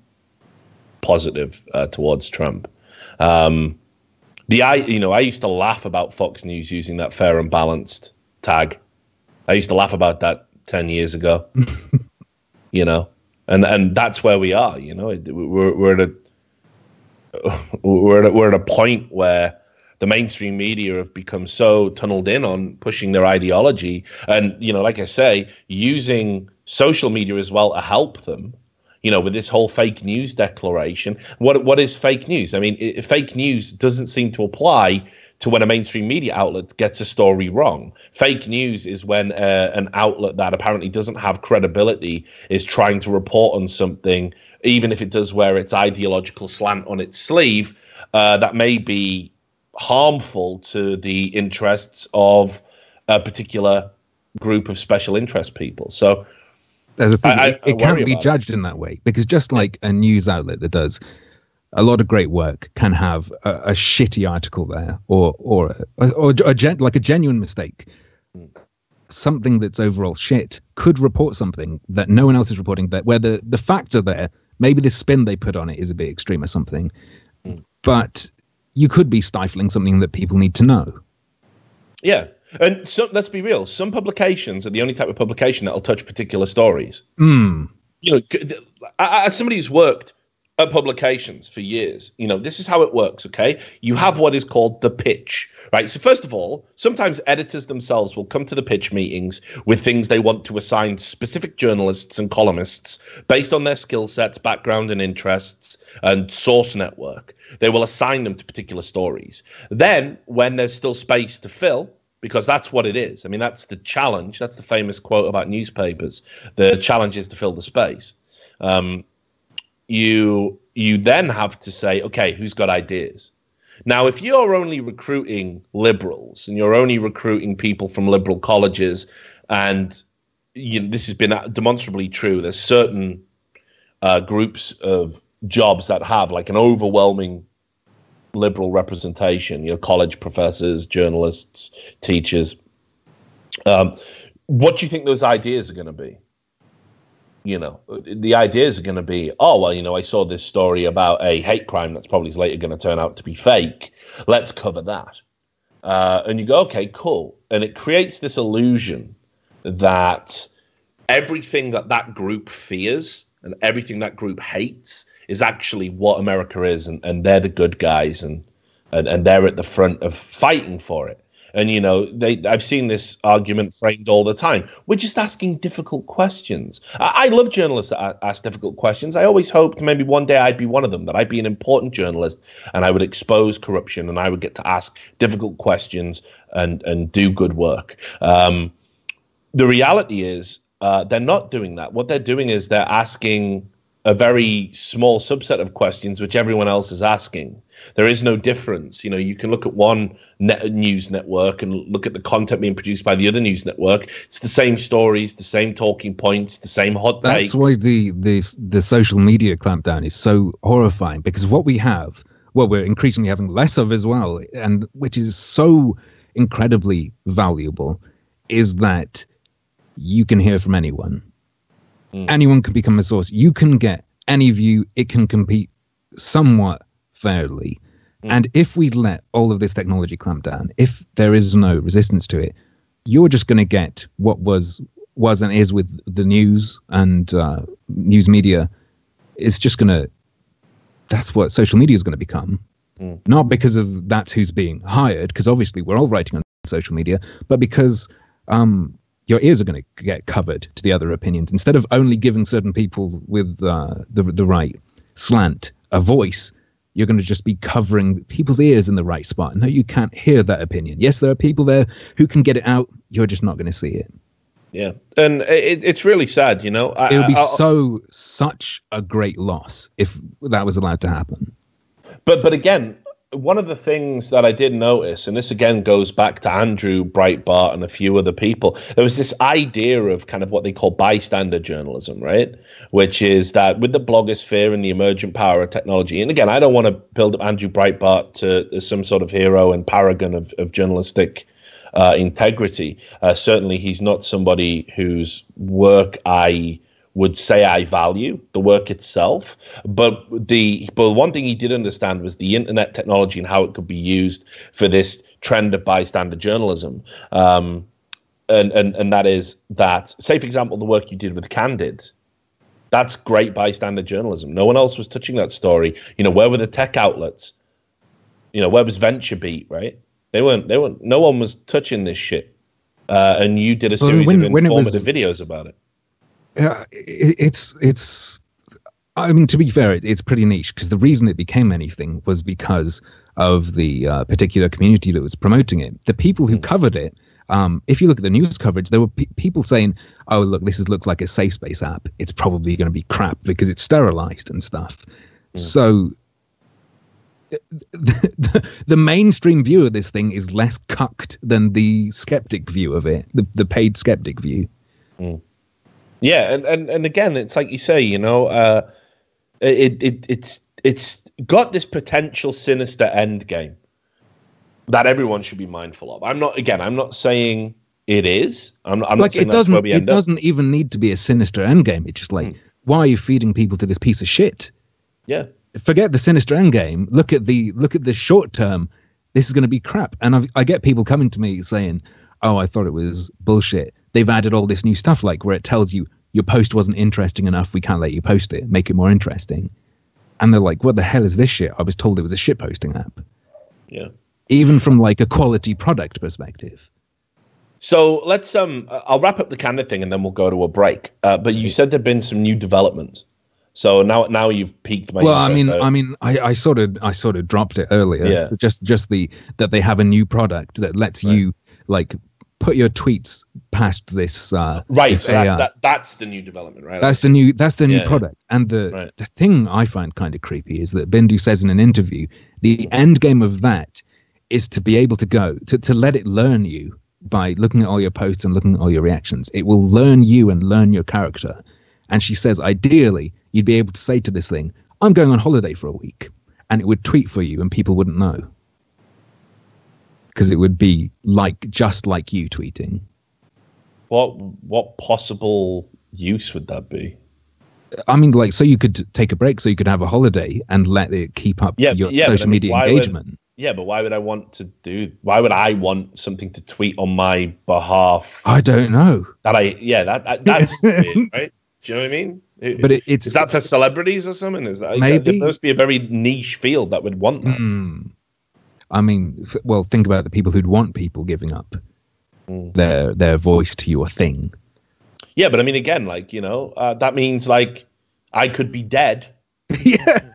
positive towards Trump. I used to laugh about Fox News using that fair and balanced tag. I used to laugh about that 10 years ago. And that's where we are. We're at a point where the mainstream media have become so tunneled in on pushing their ideology, and like I say, using social media as well to help them. With this whole fake news declaration. What is fake news? I mean, fake news doesn't seem to apply to when a mainstream media outlet gets a story wrong. Fake news is when an outlet that apparently doesn't have credibility is trying to report on something, even if it does wear its ideological slant on its sleeve, that may be harmful to the interests of a particular group of special interest people. So there's a thing, it can't be judged in that way, because just like a news outlet that does a lot of great work can have a shitty article there or a genuine mistake. Something that's overall shit could report something that no one else is reporting, that where the facts are there. Maybe the spin they put on it is a bit extreme or something, but you could be stifling something that people need to know. Yeah. And so let's be real. Some publications are the only type of publication that'll touch particular stories. Mm. As somebody who's worked at publications for years. You know, this is how it works, okay? You have what is called the pitch, right? So first of all, sometimes editors themselves will come to the pitch meetings with things they want to assign specific journalists and columnists based on their skill sets, background and interests and source network. They will assign them to particular stories. Then, when there's still space to fill, because that's what it is. I mean, that's the challenge. That's the famous quote about newspapers. The challenge is to fill the space. You then have to say, okay, who's got ideas? Now, if you're only recruiting liberals and you're only recruiting people from liberal colleges, and this has been demonstrably true, there's certain groups of jobs that have like an overwhelming liberal representation, college professors, journalists, teachers. What do you think those ideas are going to be? The ideas are going to be, I saw this story about a hate crime that's probably later going to turn out to be fake. Let's cover that. And you go, okay, cool. And it creates this illusion that everything that group fears and everything that group hates is actually what America is, and they're the good guys, and they're at the front of fighting for it. And, I've seen this argument framed all the time. We're just asking difficult questions. I love journalists that ask difficult questions. I always hoped maybe one day I'd be one of them, that I'd be an important journalist and I would expose corruption and I would get to ask difficult questions and do good work. The reality is they're not doing that. What they're doing is they're asking a very small subset of questions which everyone else is asking. There is no difference. You can look at one news network and look at the content being produced by the other news network. It's the same stories, the same talking points, the same hot takes. That's why the social media clampdown is so horrifying, because what we have, we're increasingly having less of as well, and which is so incredibly valuable, is that you can hear from anyone. Anyone can become a source. You can get any view. It can compete somewhat fairly. And if we let all of this technology clamp down, if there is no resistance to it, you're just going to get what was and is with the news and news media. It's just going to, that's what social media is going to become. Not because of that's who's being hired, because obviously we're all writing on social media, but because your ears are going to get covered to the other opinions. Instead of only giving certain people with the right slant a voice, you're going to just be covering people's ears in the right spot. No, you can't hear that opinion. Yes, there are people there who can get it out. You're just not going to see it. Yeah, and it's really sad, It would be such a great loss if that was allowed to happen. But again, one of the things that I did notice, and this again goes back to Andrew Breitbart and a few other people, there was this idea of kind of what they call bystander journalism, right? Which is that with the blogosphere and the emergent power of technology, and again, I don't want to build up Andrew Breitbart to some sort of hero and paragon of journalistic integrity. Certainly, he's not somebody whose work I would say I value, the work itself. But one thing he did understand was the internet technology and how it could be used for this trend of bystander journalism. And that is that, say, for example, the work you did with Candid. That's great bystander journalism. No one else was touching that story. Where were the tech outlets? Where was VentureBeat, right? They weren't, no one was touching this shit. And you did a series of informative videos about it. It's I mean, to be fair, it's pretty niche, because the reason it became anything was because of the particular community that was promoting it. The people who covered it, if you look at the news coverage, there were people saying, oh, look, this looks like a safe space app. It's probably going to be crap because it's sterilized and stuff. So the mainstream view of this thing is less cucked than the skeptic view of it, the paid skeptic view. Yeah, and again, it's like you say, it's got this potential sinister end game that everyone should be mindful of. I'm not saying it is. I'm not saying that's where we end up. It doesn't even need to be a sinister end game. It's just like, why are you feeding people to this piece of shit? Yeah. Forget the sinister end game. Look at the short term. This is going to be crap. And I get people coming to me saying, oh, I thought it was bullshit. They've added all this new stuff, like where it tells you your post wasn't interesting enough, we can't let you post it, make it more interesting. and they're like, what the hell is this shit? I was told it was a shit posting app. Yeah. Even from like a quality product perspective. So let's I'll wrap up the Candid thing and then we'll go to a break. But you said there've been some new developments. So now you've piqued my interest. I sort of dropped it earlier. Yeah. Just that they have a new product that lets you like put your tweets past this this so AI. that's the new development, right? That's the new product. And the thing I find kind of creepy is that Bindu says in an interview, the end game of that is to be able to go to let it learn you by looking at all your posts and looking at all your reactions. It will learn you and learn your character. And she says, ideally, you'd be able to say to this thing, I'm going on holiday for a week, and it would tweet for you and people wouldn't know. Because it would be just like you tweeting. What possible use would that be? I mean, like, so you could take a break, so you could have a holiday and let it keep up your social media engagement. But why would I want something to tweet on my behalf? I don't know. That's weird, right? Do you know what I mean? But is that for celebrities or something? Is that maybe? There must be a very niche field that would want that. I mean, well, think about the people who'd want people giving up their voice to your thing. Yeah, but I mean, again, like, you know, that means like I could be dead. Yeah.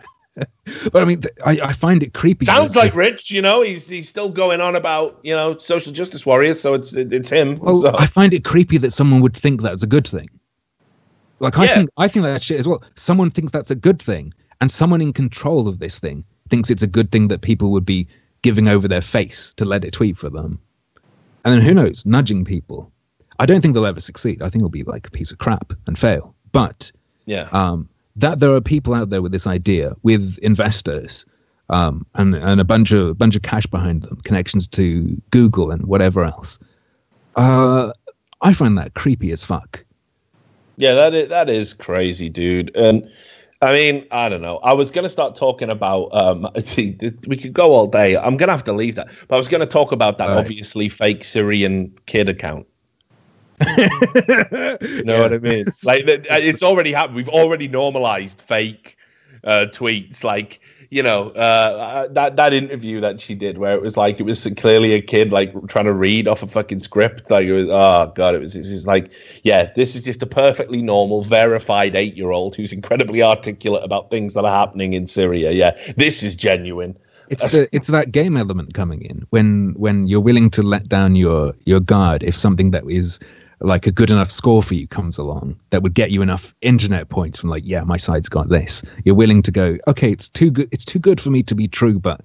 But I mean, I find it creepy. Sounds like Rich, you know, he's still going on about, you know, social justice warriors. So it's him. Well, so. I find it creepy that someone would think that's a good thing. Like, I think that shit as well. Someone thinks that's a good thing, and someone in control of this thing thinks it's a good thing that people would be giving over their face to let it tweet for them. And then who knows, nudging people. I don't think they'll ever succeed. I think it'll be like a piece of crap and fail. But that there are people out there with this idea, with investors, and a bunch of cash behind them, connections to Google and whatever else. I find that creepy as fuck. Yeah, that is crazy, dude. And I mean, I don't know. I was going to start talking about, we could go all day. I'm going to have to leave that. But I was going to talk about that obviously fake Syrian kid account. You know what I mean? Like, it's already happened. We've already normalized fake tweets. Like, you know, that interview that she did where it was clearly a kid like trying to read off a fucking script. Like, it was, oh god, it's just like, yeah, this is just a perfectly normal verified 8-year-old who's incredibly articulate about things that are happening in Syria. Yeah, this is genuine. It's that game element coming in when you're willing to let down your guard if something that is like a good enough score for you comes along that would get you enough internet points from like, yeah, my side's got this. You're willing to go, okay, it's too good for me to be true, but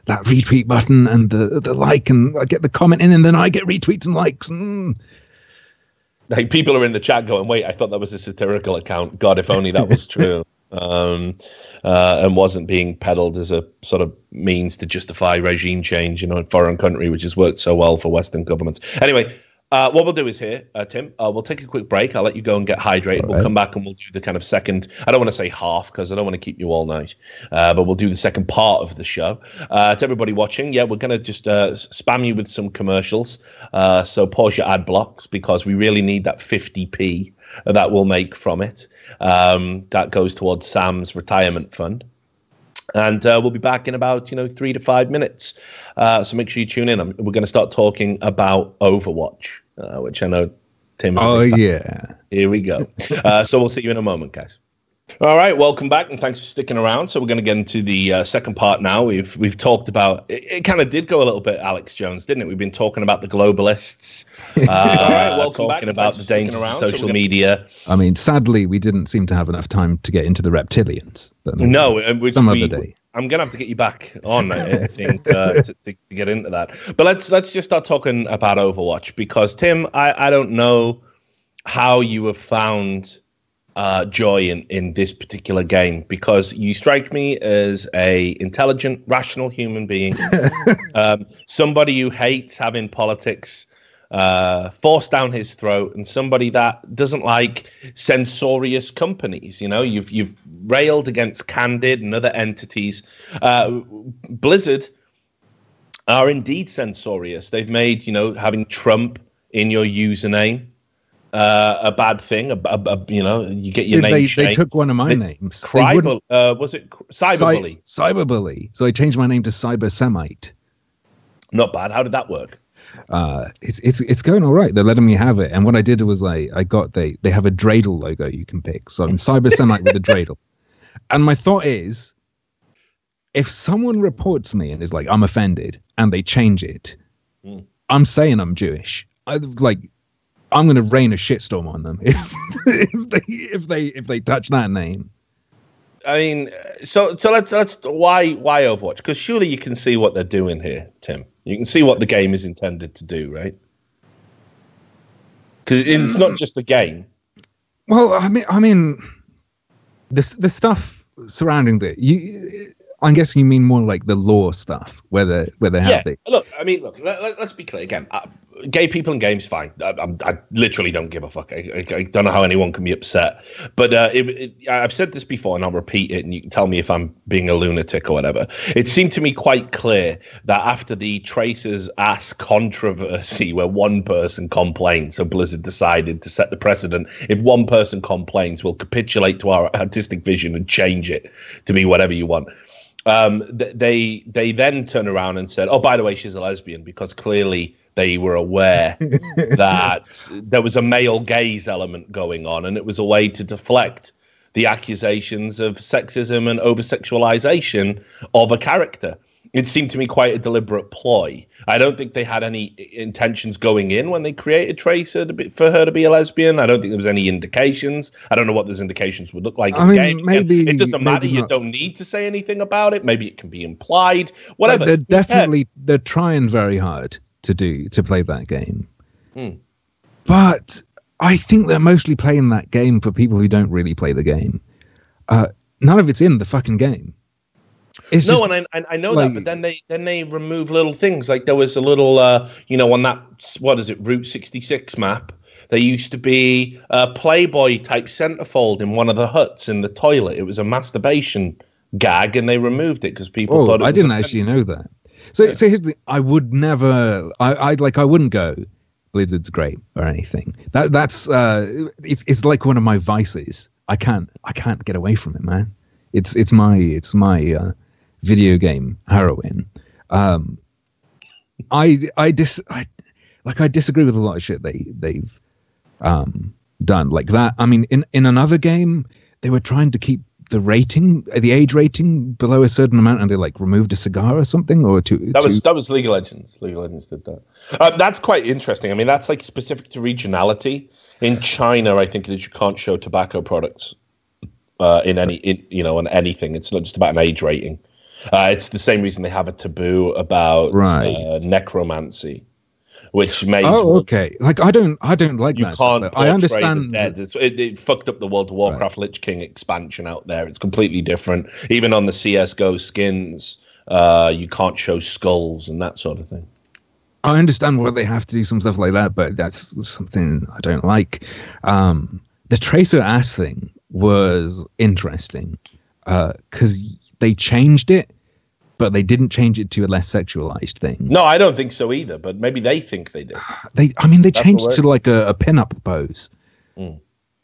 that retweet button and the like, and I get the comment in and then I get retweets and likes. Like, people are in the chat going, wait, I thought that was a satirical account. God, if only that was true. And wasn't being peddled as a sort of means to justify regime change in a foreign country, which has worked so well for Western governments. Anyway, what we'll do is here, Tim, we'll take a quick break. I'll let you go and get hydrated. We'll come back and we'll do the kind of second, I don't want to say half because I don't want to keep you all night, but we'll do the second part of the show. To everybody watching, yeah, we're going to just spam you with some commercials. So pause your ad blocks because we really need that 50p that we'll make from it. That goes towards Sam's retirement fund. And we'll be back in about 3 to 5 minutes. So make sure you tune in. We're going to start talking about Overwatch, which I know Tim's. Oh yeah. Here we go. So we'll see you in a moment, guys. All right, welcome back, and thanks for sticking around. So we're going to get into the second part now. We've talked about it kind of did go a little bit Alex Jones, didn't it? We've been talking about the globalists. All right, welcome back. Talking about the dangers of social media. I mean, sadly, we didn't seem to have enough time to get into the reptilians. But no, some other day. I'm gonna have to get you back on, I think, to get into that. But let's just start talking about Overwatch because Tim, I don't know how you have found joy in this particular game because you strike me as a intelligent, rational human being, somebody who hates having politics forced down his throat, and somebody that doesn't like censorious companies. You've railed against Candid and other entities. Blizzard are indeed censorious. They've made having Trump in your username a bad thing. You know, you get your name changed. They took one of my names. Was it Cyberbully? Cyberbully. So I changed my name to Cyber Semite. Not bad. How did that work? It's going all right. They're letting me have it. And what I did was they have a dreidel logo you can pick. So I'm Cyber Semite with a dreidel. And my thought is, if someone reports me and is like, I'm offended, and they change it, I'm saying I'm Jewish. I'm going to rain a shitstorm on them if they touch that name. I mean, so let's why Overwatch? Because surely you can see what they're doing here, Tim. You can see what the game is intended to do, right? Because it's not just a game. Well, I mean, the stuff surrounding I'm guessing you mean more like the lore stuff, where they have it. Look, let's be clear again. Gay people in games, fine. I literally don't give a fuck. I don't know how anyone can be upset. But I've said this before, and I'll repeat it, and you can tell me if I'm being a lunatic or whatever. It seemed to me quite clear that after the Tracer's ass controversy, where one person complained, so Blizzard decided to set the precedent. If one person complains, we'll capitulate to our artistic vision and change it to be whatever you want. They then turn around and said, oh, by the way, she's a lesbian, because clearly they were aware that there was a male gaze element going on, and it was a way to deflect the accusations of sexism and over-sexualization of a character. It seemed to me quite a deliberate ploy. I don't think they had any intentions going in when they created Tracer for her to be a lesbian. I don't think there was any indications. I don't know what those indications would look like in the game. Maybe it doesn't matter. You don't need to say anything about it. Maybe it can be implied. Whatever. They're trying very hard to play that game. But I think they're mostly playing that game for people who don't really play the game. None of it's in the fucking game. And I know that, but then they remove little things. Like there was a little, on that, what is it, Route 66 map, there used to be a Playboy type centerfold in one of the huts in the toilet. It was a masturbation gag, and they removed it because people thought it was I didn't actually know that. So here's the thing. I would never, I wouldn't go, Blizzard's great or anything. That's it's like one of my vices. I can't get away from it, man. It's my video game heroin. I disagree with a lot of shit they've done like that. I mean, in another game, they were trying to keep the age rating below a certain amount, and they removed a cigar or something, or that was League of Legends. League of Legends did that. That's quite interesting. I mean, that's specific to regionality. In China, I think that you can't show tobacco products on anything. It's not just about an age rating. It's the same reason they have a taboo about necromancy, which made okay. I don't like you that. Can't. I understand. It fucked up the World of Warcraft Lich King expansion out there. It's completely different. Even on the CS:GO skins, you can't show skulls and that sort of thing. I understand why they have to do some stuff like that, but that's something I don't like. The Tracer ass thing was interesting because they changed it, but they didn't change it to a less sexualized thing. No, I don't think so either, but maybe they think they did. They changed it to a pin-up pose.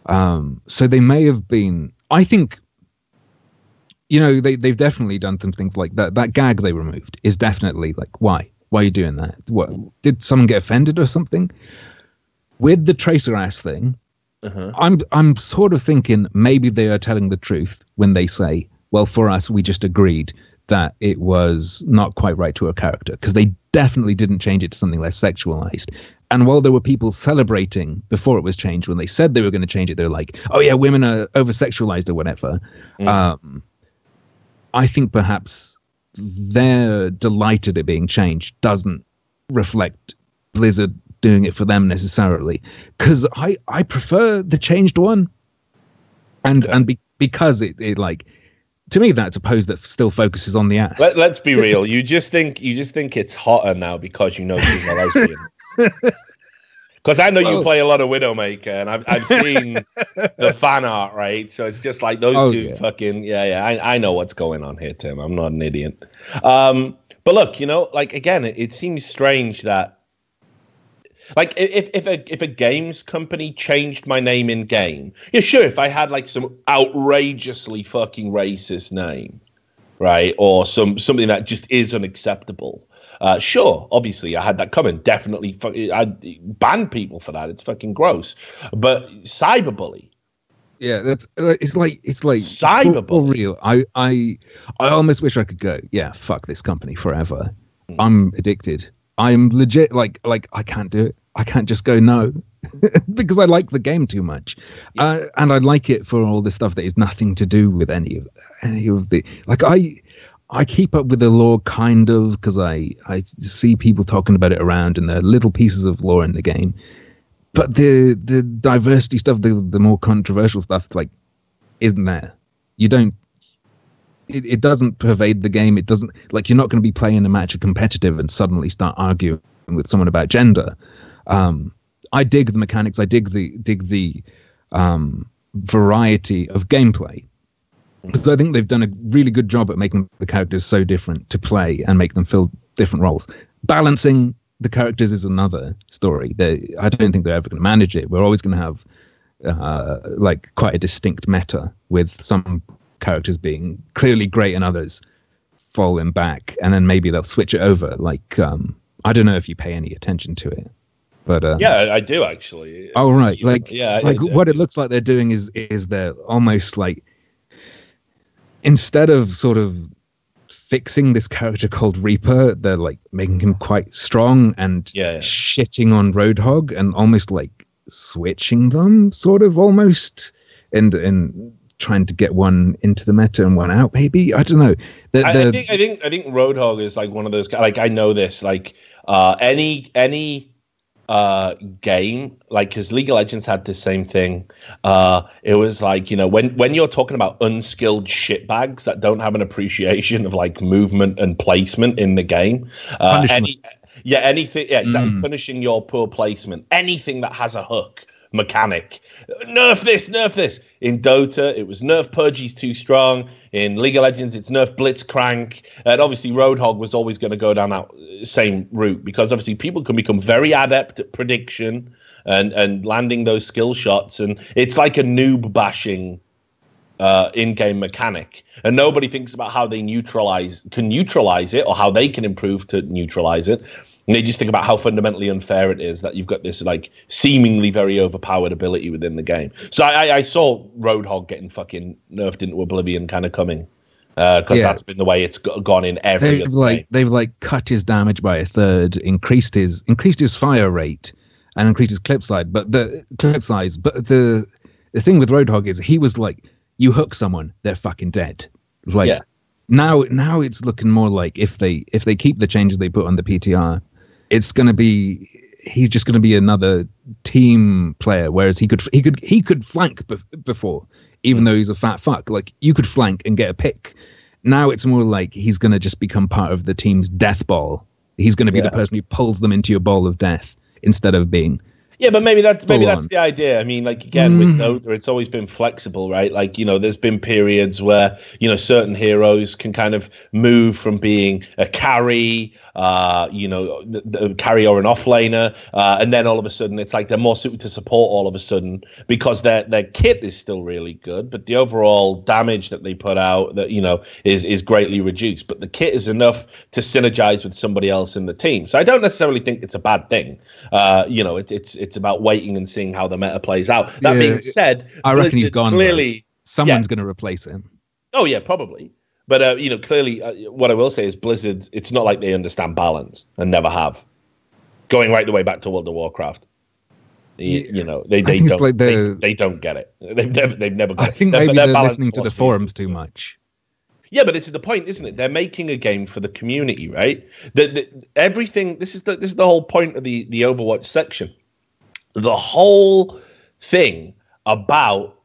So they may have been, I think, they've definitely done some things like that. That gag they removed is definitely why? Why are you doing that? What, did someone get offended or something? With the Tracer ass thing, I'm sort of thinking maybe they are telling the truth when they say, well, for us, we just agreed that it was not quite right to a character, because they definitely didn't change it to something less sexualized. And while there were people celebrating before it was changed, when they said they were going to change it, they're like, oh yeah, women are over-sexualized or whatever. I think perhaps their delight at it being changed doesn't reflect Blizzard doing it for them necessarily, because I prefer the changed one, and because it to me that's a pose that still focuses on the ass. Let's be real. You just think it's hotter now because she's a lesbian. Because I know you play a lot of Widowmaker, and I've seen the fan art, right? So it's just like those two fucking I know what's going on here, Tim. I'm not an idiot. But look, again, it seems strange that Like if a games company changed my name in game, yeah, sure. If I had like some outrageously fucking racist name, right, or something that just is unacceptable, sure. Obviously, I had that coming. Definitely, I'd ban people for that. It's fucking gross. But cyberbully. Yeah, it's like cyberbully. For real. I almost wish I could go, yeah, fuck this company forever. I'm addicted. I'm legit like I can't do it. I can't just go no because I like the game too much, and I like it for all the stuff that is nothing to do with any of the like. I keep up with the lore kind of because I see people talking about it around, and there are little pieces of lore in the game. But the diversity stuff, the more controversial stuff, like, isn't there. You don't. It doesn't pervade the game. It doesn't, like, you're not going to be playing a match of competitive and suddenly start arguing with someone about gender. I dig the mechanics. I dig the variety of gameplay. So I think they've done a really good job at making the characters so different to play and make them fill different roles. Balancing the characters is another story. I don't think they're ever going to manage it. We're always going to have like quite a distinct meta with some characters being clearly great and others falling back, and then maybe they'll switch it over. Like I don't know if you pay any attention to it, but yeah, I do actually. Oh right, like yeah, like what it looks like they're doing is they're almost like, instead of sort of fixing this character called Reaper, they're like making him quite strong and shitting on Roadhog and almost like switching them, sort of almost, and trying to get one into the meta and one out. Maybe, I don't know. I think Roadhog is like one of those. Like, I know this. Like any game, like, because League of Legends had the same thing. It was like, you know, when you're talking about unskilled shitbags that don't have an appreciation of like movement and placement in the game, anything, exactly, punishing your poor placement, anything that has a hook mechanic, nerf this. In Dota, it was nerf Purgy's too strong. In League of Legends, it's nerf Blitzcrank. And obviously, Roadhog was always going to go down that same route, because obviously people can become very adept at prediction and landing those skill shots. And it's like a noob bashing in-game mechanic. And nobody thinks about how they can neutralize it, or how they can improve to neutralize it. And they just think about how fundamentally unfair it is that you've got this like seemingly very overpowered ability within the game. So I saw Roadhog getting fucking nerfed into oblivion kind of coming, because that's been the way it's gone in every. They've like cut his damage by a third, increased his fire rate, and increased his clip size. But the thing with Roadhog is he was like, you hook someone, they're fucking dead. It's like now it's looking more like if they keep the changes they put on the PTR. It's going to be, he's just going to be another team player, whereas he could flank before, even though he's a fat fuck. Like, you could flank and get a pick. Now it's more like he's going to just become part of the team's death ball. He's going to be the person who pulls them into your ball of death instead of being. Yeah, but maybe that's the idea. I mean, like, again, with Dota, it's always been flexible, right? Like, you know, there's been periods where, you know, certain heroes can kind of move from being a carry, you know, the carry or an offlaner, and then all of a sudden it's like they're more suited to support all of a sudden, because their kit is still really good, but the overall damage that they put out, that, you know, is greatly reduced. But the kit is enough to synergize with somebody else in the team. So I don't necessarily think it's a bad thing. You know, it's about waiting and seeing how the meta plays out. That being said, I reckon he's gone. Clearly, someone's going to replace him. Oh yeah, probably. But you know, clearly, what I will say is Blizzard. It's not like they understand balance and never have. Going right the way back to World of Warcraft. You know, they don't. Like they don't get it. They've never got it. I think maybe they're listening to the forums too much. Yeah, but this is the point, isn't it? They're making a game for the community, right? Everything. This is the whole point of the Overwatch section. The whole thing about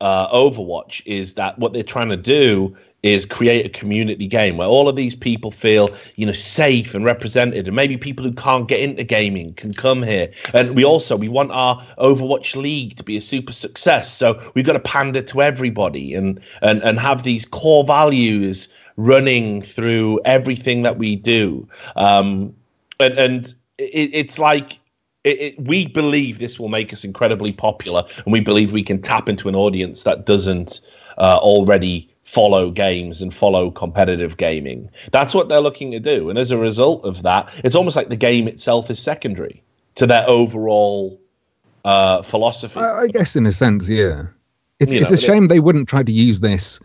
Overwatch is that what they're trying to do is create a community game where all of these people feel, you know, safe and represented, and maybe people who can't get into gaming can come here. And we want our Overwatch League to be a super success, so we've got to pander to everybody and have these core values running through everything that we do. And it's like, we believe this will make us incredibly popular, and we believe we can tap into an audience that doesn't already follow games and follow competitive gaming. That's what they're looking to do. And as a result of that, it's almost like the game itself is secondary to their overall philosophy. I guess in a sense, yeah. It's a shame they wouldn't try to use this,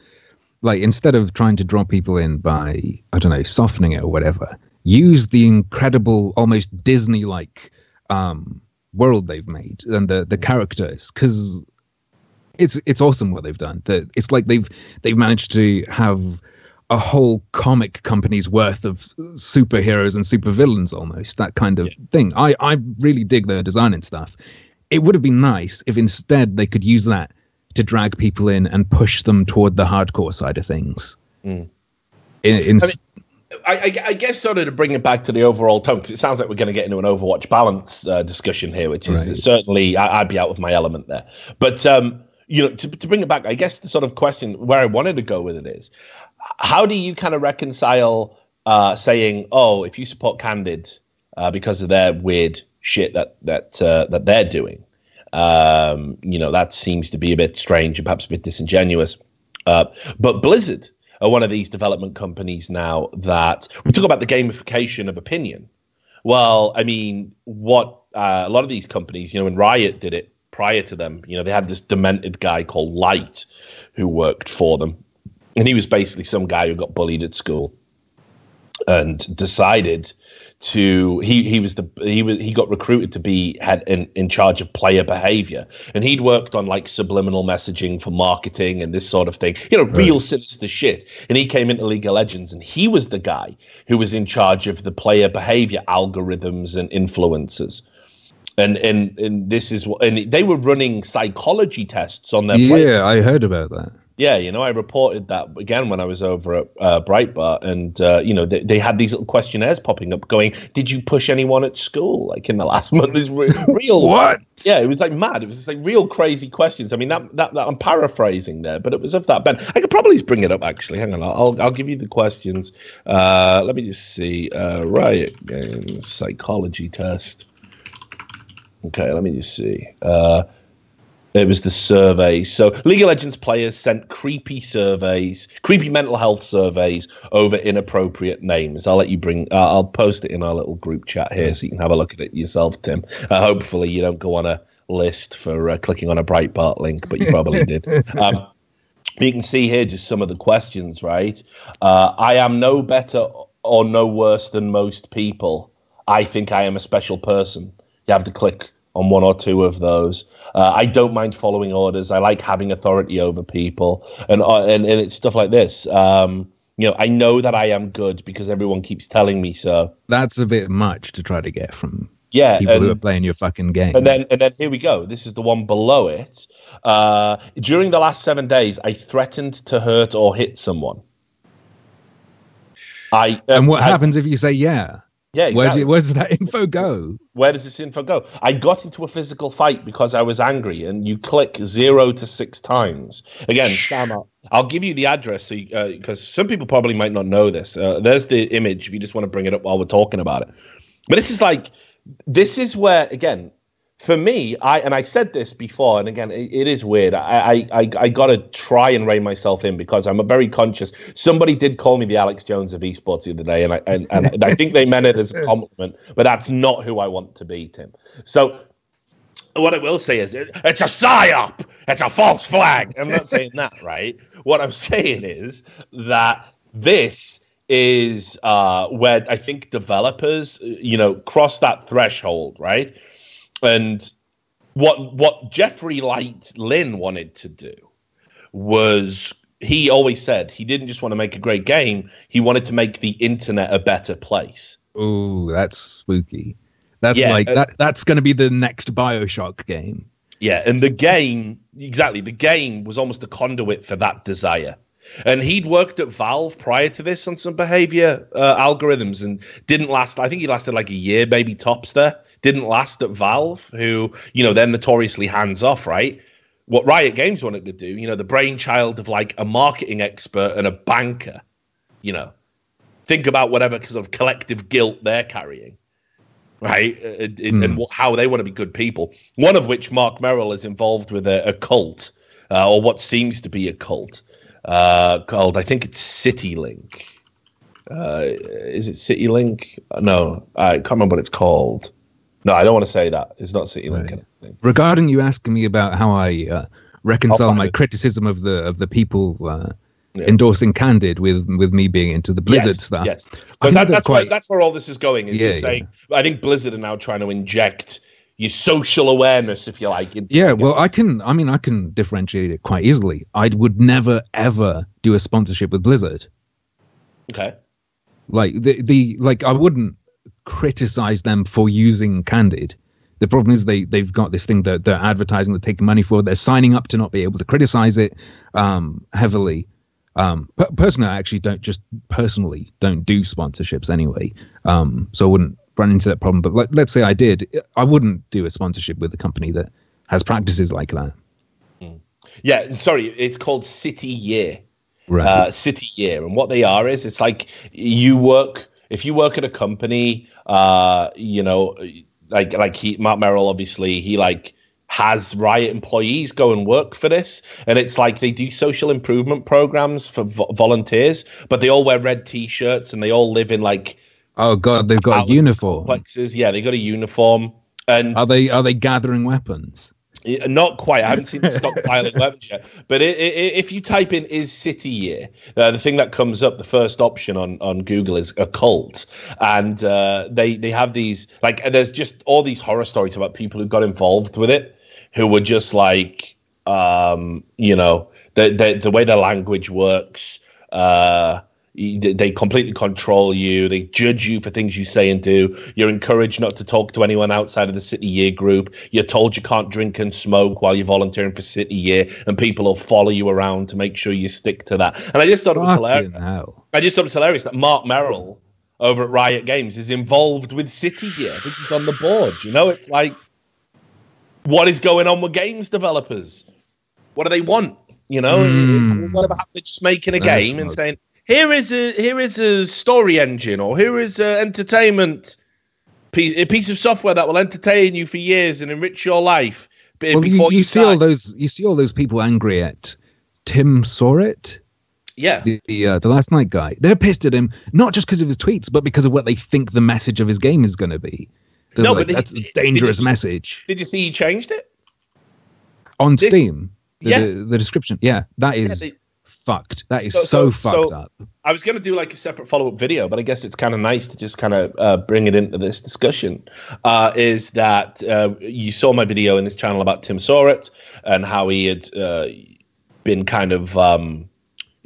like, instead of trying to draw people in by, I don't know, softening it or whatever, use the incredible, almost Disney-like world they've made and the characters, because it's awesome what they've done. It's like they've managed to have a whole comic company's worth of superheroes and supervillains, almost that kind of thing. I really dig their design and stuff. It would have been nice if instead they could use that to drag people in and push them toward the hardcore side of things. I guess sort of to bring it back to the overall tone, because it sounds like we're going to get into an Overwatch balance discussion here, which is certainly, I'd be out of my element there. But, to bring it back, I guess the sort of question where I wanted to go with it is, how do you kind of reconcile saying, oh, if you support Candid because of their weird shit that they're doing, that seems to be a bit strange and perhaps a bit disingenuous. But Blizzard are one of these development companies now that we talk about the gamification of opinion. Well, I mean, what a lot of these companies, when Riot did it prior to them, they had this demented guy called Light who worked for them. And he was basically some guy who got bullied at school and decided to he got recruited to be in charge of player behavior, and he'd worked on like subliminal messaging for marketing and this sort of thing, real sinister shit. And he came into League of Legends, and he was the guy who was in charge of the player behavior algorithms and influencers. And this is what, and they were running psychology tests on their players. Yeah, I heard about that. Yeah, I reported that again when I was over at Breitbart, and they had these little questionnaires popping up, going, "Did you push anyone at school like in the last month?" Is real. What? Yeah, it was like mad. It was just like real crazy questions. I mean, that I'm paraphrasing there, but it was of that bent. I could probably just bring it up actually. Hang on, I'll give you the questions. Let me just see. Riot Games psychology test. Okay, let me just see. It was the survey. So League of Legends players sent creepy mental health surveys over inappropriate names. I'll let you I'll post it in our little group chat here so you can have a look at it yourself, Tim. Hopefully you don't go on a list for clicking on a Breitbart link, but you probably did. You can see here just some of the questions, right? I am no better or no worse than most people. I think I am a special person. You have to click on one or two of those. I don't mind following orders. I like having authority over people, and it's stuff like this. I know that I am good because everyone keeps telling me so. That's a bit much to try to get from people who are playing your fucking game. And then here we go. This is the one below it. During the last 7 days, I threatened to hurt or hit someone. And what happens if you say yeah? Yeah, exactly. Where does that info go? Where does this info go? I got into a physical fight because I was angry, and you click 0 to 6 times. Again, Sam, I'll give you the address because some people probably might not know this. There's the image if you just want to bring it up while we're talking about it. But this is where, again, for me, I said this before, and again, it is weird. I got to try and rein myself in because I'm a very conscious. Somebody did call me the Alex Jones of esports the other day, and I think they meant it as a compliment, but that's not who I want to be, Tim. So what I will say is it's a psyop. It's a false flag. I'm not saying that, right? What I'm saying is that this is where I think developers, cross that threshold, right? And what Jeffrey Light Lynn wanted to do was, he always said he didn't just want to make a great game, he wanted to make the internet a better place. Oh, that's spooky. That's that's going to be the next BioShock game. Yeah, and the game was almost a conduit for that desire. And he'd worked at Valve prior to this on some behavior algorithms and didn't last. I think he lasted like a year, maybe tops there. Didn't last at Valve, who, they're notoriously hands off, right? What Riot Games wanted to do, the brainchild of like a marketing expert and a banker, think about whatever sort of collective guilt they're carrying. right? And how they want to be good people. One of which, Mark Merrill, is involved with a cult, or what seems to be a cult, called, I think it's CityLink. Is it CityLink? No, I can't remember what it's called. No, I don't want to say that. It's not CityLink. Right. I think. Regarding you asking me about how I reconcile my criticism of the people endorsing Candid with me being into the Blizzard stuff. Yes, because that's where all this is going. Is just saying, I think Blizzard are now trying to inject your social awareness, if you like. Well, I can differentiate it quite easily. I would never ever do a sponsorship with Blizzard. Okay. Like I wouldn't criticize them for using Candid. The problem is they've got this thing that they're advertising, they're taking money for, they're signing up to not be able to criticize it heavily. Personally, I actually don't do sponsorships anyway. So I wouldn't run into that problem. But let's say I did, I wouldn't do a sponsorship with a company that has practices like that. Yeah, sorry, it's called City Year. Right. City Year. And what they are is, it's like if you work at a company, Mark Merrill, obviously, he has Riot employees go and work for this, and it's like they do social improvement programs for volunteers, but they all wear red t-shirts and they all live in oh god, they've got a uniform. Complexes. Yeah, they got a uniform. And are they gathering weapons? Not quite. I haven't seen them stockpiling weapons yet. But if you type in "is City Year," the thing that comes up, the first option on Google is a cult, and they have these there's just all these horror stories about people who got involved with it, who were just the way the language works. They completely control you. They judge you for things you say and do. You're encouraged not to talk to anyone outside of the City Year group. You're told you can't drink and smoke while you're volunteering for City Year, and people will follow you around to make sure you stick to that. And I just thought it was hilarious. I just thought it was hilarious that Mark Merrill over at Riot Games is involved with City Year. I think he's on the board. It's like, what is going on with games developers? What do they want? What about just making a game and saying, Here is a story engine, or here is an entertainment a piece of software that will entertain you for years and enrich your life. Well, you see all those people angry at Tim Sorrett. Yeah, the Last Night guy. They're pissed at him not just because of his tweets, but because of what they think the message of his game is going to be. But that's a dangerous message. Did you see he changed it on Steam? The description. Yeah, that is. Fucked. That is so fucked up. I was going to do a separate follow-up video, but I guess it's kind of nice to just kind of bring it into this discussion. Is that you saw my video in this channel about Tim Sorrett and how he had been kind of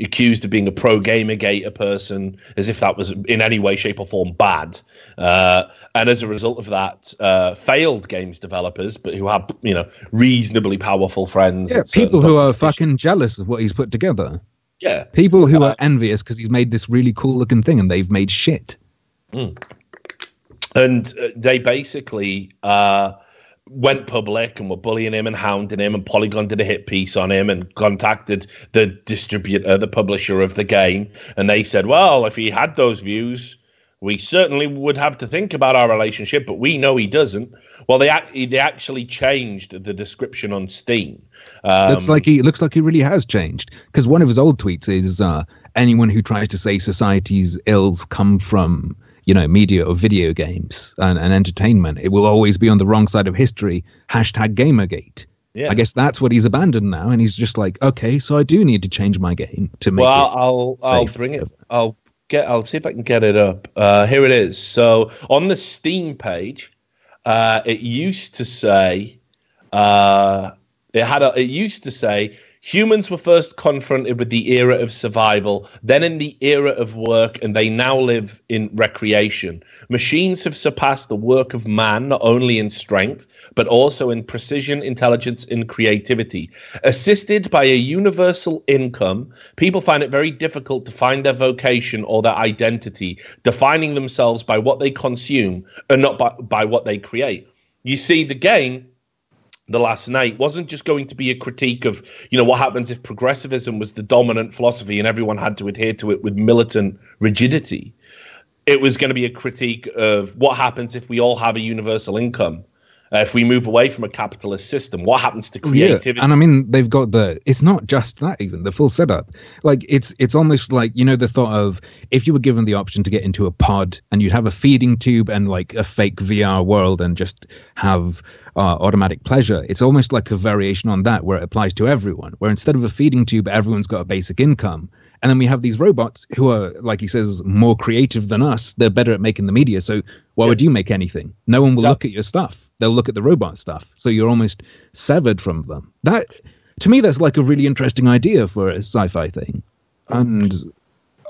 accused of being a pro-Gamergate person, as if that was in any way, shape or form bad. And as a result of that, failed games developers, but who have, reasonably powerful friends. Yeah, people who are fucking jealous of what he's put together. Yeah. People who are envious because he's made this really cool looking thing and they've made shit. And they basically went public and were bullying him and hounding him, and Polygon did a hit piece on him and contacted the distributor, the publisher of the game, and they said, well, if he had those views, we certainly would have to think about our relationship, but we know he doesn't. Well, they actually changed the description on Steam. Looks like he really has changed, because one of his old tweets is anyone who tries to say society's ills come from media or video games and entertainment, it will always be on the wrong side of history. #Gamergate. Yeah. I guess that's what he's abandoned now, and he's just like, okay, so I do need to change my game to make it. I'll bring it. I'll see if I can get it up. Here it is. So on the Steam page, it used to say, humans were first confronted with the era of survival, then in the era of work, and they now live in recreation. Machines have surpassed the work of man, not only in strength, but also in precision, intelligence, and creativity. Assisted by a universal income, people find it very difficult to find their vocation or their identity, defining themselves by what they consume and not by what they create. You see, the game, The Last Night, wasn't just going to be a critique of, what happens if progressivism was the dominant philosophy and everyone had to adhere to it with militant rigidity. it was going to be a critique of what happens if we all have a universal income. If we move away from a capitalist system, what happens to creativity? Yeah. And I mean, they've got it's not just that, even the full setup. Like it's almost like, you know, the thought of if you were given the option to get into a pod and you'd have a feeding tube and like a fake VR world and just have automatic pleasure. It's almost like a variation on that where it applies to everyone, where instead of a feeding tube, everyone's got a basic income. And then we have these robots who are, like he says, more creative than us. They're better at making the media. So why would you make anything? No one will look at your stuff. They'll look at the robot stuff. So you're almost severed from them. That, to me, that's like a really interesting idea for a sci-fi thing. And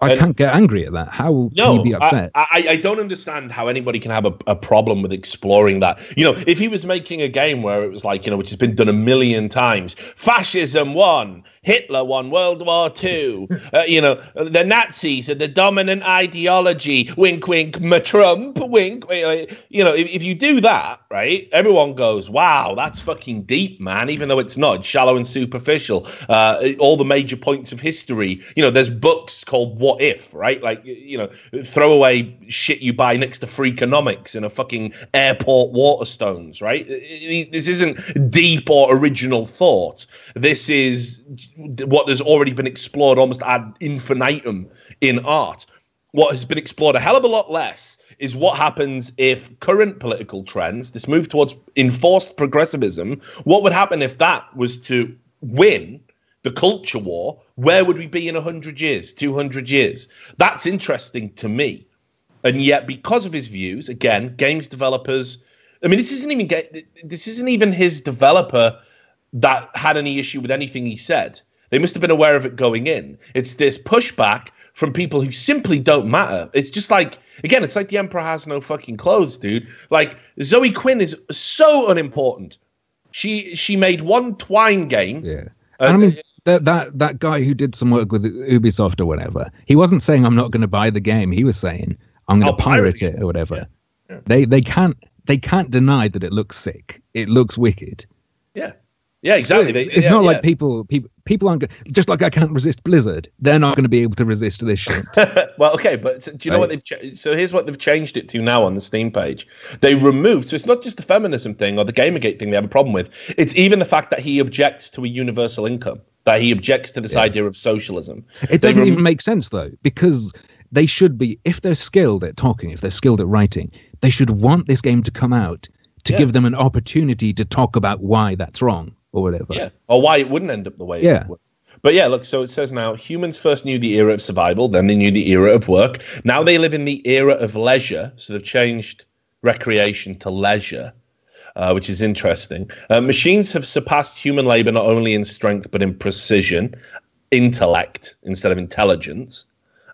I can't get angry at that. How can you be upset? I don't understand how anybody can have a problem with exploring that. You know, if he was making a game where it was like, you know, which has been done a million times, fascism won, Hitler won World War II, you know, the Nazis are the dominant ideology, wink, wink, Trump, wink, you know, if you do that, right, everyone goes, wow, that's fucking deep, man, even though it's not, it's shallow and superficial. All the major points of history, you know, there's books called What If, right? Like, you know, throw away shit you buy next to Freakonomics in a fucking airport Waterstones, right? This isn't deep or original thought. This is what has already been explored almost ad infinitum in art. What has been explored a hell of a lot less is what happens if current political trends, this move towards enforced progressivism, what would happen if that was to win the culture war? Where would we be in 100 years, 200 years? That's interesting to me. And yet, because of his views, again, games developers, I mean, this isn't even his developer that had any issue with anything he said. They must have been aware of it going in. It's this pushback from people who simply don't matter. It's just like, again, it's like the Emperor has no fucking clothes, dude. Like, Zoe Quinn is so unimportant. She made one Twine game. Yeah. And I mean, that guy who did some work with Ubisoft or whatever, he wasn't saying I'm not going to buy the game. He was saying I'm going to pirate it or whatever. Yeah. Yeah. They can't deny that it looks sick. It looks wicked. Yeah. Yeah, exactly. So it's not like people aren't just like I can't resist Blizzard. They're not going to be able to resist this shit. Well, okay, but do you know what they've so here's what they've changed it to now on the Steam page. They removed, so it's not just the feminism thing or the Gamergate thing they have a problem with. It's even the fact that he objects to a universal income, that he objects to this idea of socialism. It doesn't even make sense though, because they should be, if they're skilled at talking, if they're skilled at writing, they should want this game to come out to give them an opportunity to talk about why that's wrong. Or whatever. Yeah, or why it wouldn't end up the way it would. But yeah, look, so it says now, humans first knew the era of survival, then they knew the era of work. Now they live in the era of leisure, so they've changed recreation to leisure, which is interesting. Machines have surpassed human labor not only in strength, but in precision, intellect instead of intelligence,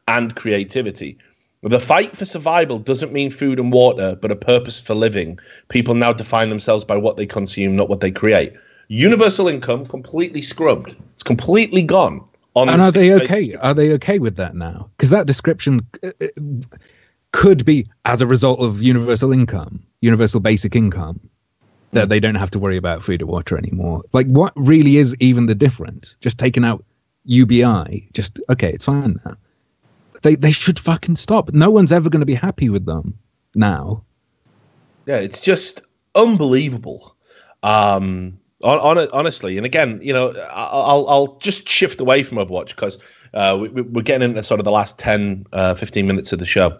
and creativity. The fight for survival doesn't mean food and water, but a purpose for living. People now define themselves by what they consume, not what they create. Universal income completely scrubbed. It's completely gone. And are they okay? Are they okay with that now? Because that description could be as a result of universal income, universal basic income, that they don't have to worry about food or water anymore. Like, what really is even the difference? Just taking out UBI, just, okay, it's fine now. They should fucking stop. No one's ever going to be happy with them now. Yeah, it's just unbelievable. Honestly, and again, you know, I'll just shift away from Overwatch because we're getting into sort of the last 10, 15 minutes of the show.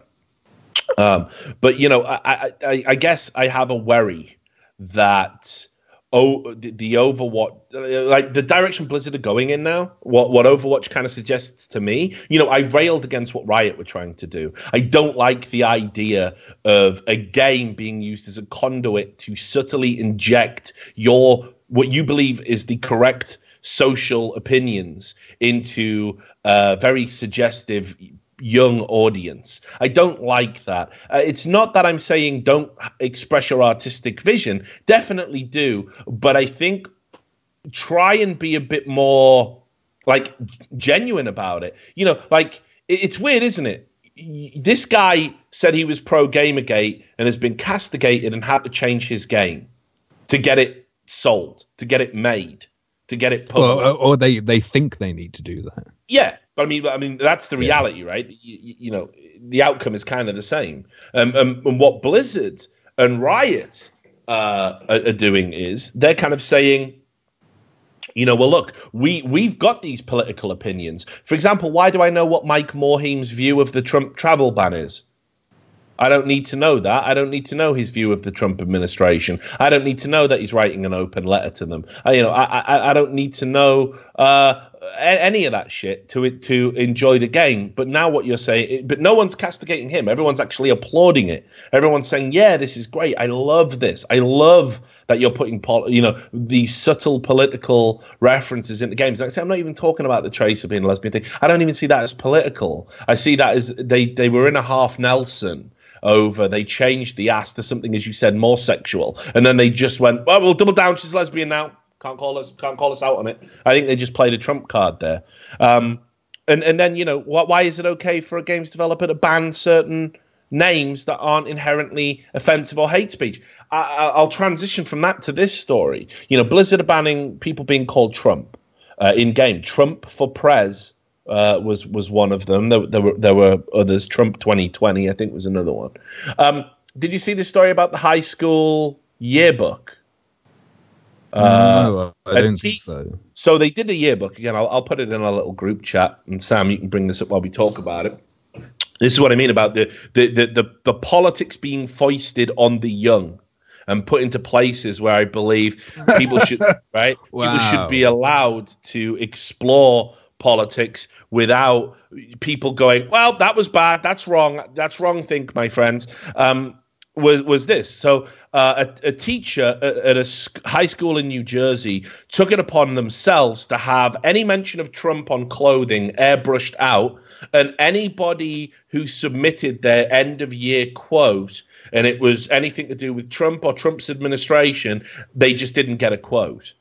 But, you know, I guess I have a worry that the Overwatch, like the direction Blizzard are going in now, what Overwatch kind of suggests to me, you know, I railed against what Riot were trying to do. I don't like the idea of a game being used as a conduit to subtly inject what you believe is the correct social opinions into a very suggestive young audience. I don't like that. It's not that I'm saying don't express your artistic vision. Definitely do. But I think try and be a bit more like genuine about it. You know, like it's weird, isn't it? This guy said he was pro Gamergate and has been castigated and had to change his game to get it sold, to get it made, to get it published. Or they think they need to do that. Yeah. But I mean, that's the reality, right? You know, the outcome is kind of the same. And what Blizzard and Riot are doing is they're kind of saying, you know, well, look, we've got these political opinions. For example, why do I know what Mike Morhaim's view of the Trump travel ban is? I don't need to know that. I don't need to know his view of the Trump administration. I don't need to know that he's writing an open letter to them. I don't need to know any of that shit to enjoy the game. But now what you're saying, but no one's castigating him. Everyone's actually applauding it. Everyone's saying, yeah, this is great. I love this. I love that you're putting, these subtle political references into games. Like I say, I'm not even talking about the Tracer being a lesbian thing. I don't even see that as political. I see that as they were in a half Nelson over, they changed the ass to something, as you said, more sexual, and then they just went, well, we'll double down, she's lesbian now, can't call us out on it. I think they just played a trump card there. And then, you know, why is it okay for a games developer to ban certain names that aren't inherently offensive or hate speech? I'll transition from that to this story. You know, Blizzard are banning people being called Trump in game. Trump for Prez was one of them. There were others. Trump 2020, I think, was another one. Did you see the story about the high school yearbook? No, I don't think so. So they did a yearbook. Again, I'll put it in a little group chat, and Sam, you can bring this up while we talk about it. This is what I mean about the politics being foisted on the young and put into places where I believe people should right. Wow. People should be allowed to explore politics without people going, well, that was bad, that's wrong, think, my friends. Was this. So a teacher at a high school in New Jersey took it upon themselves to have any mention of Trump on clothing airbrushed out, and anybody who submitted their end of year quote, and it was anything to do with Trump or Trump's administration, they just didn't get a quote.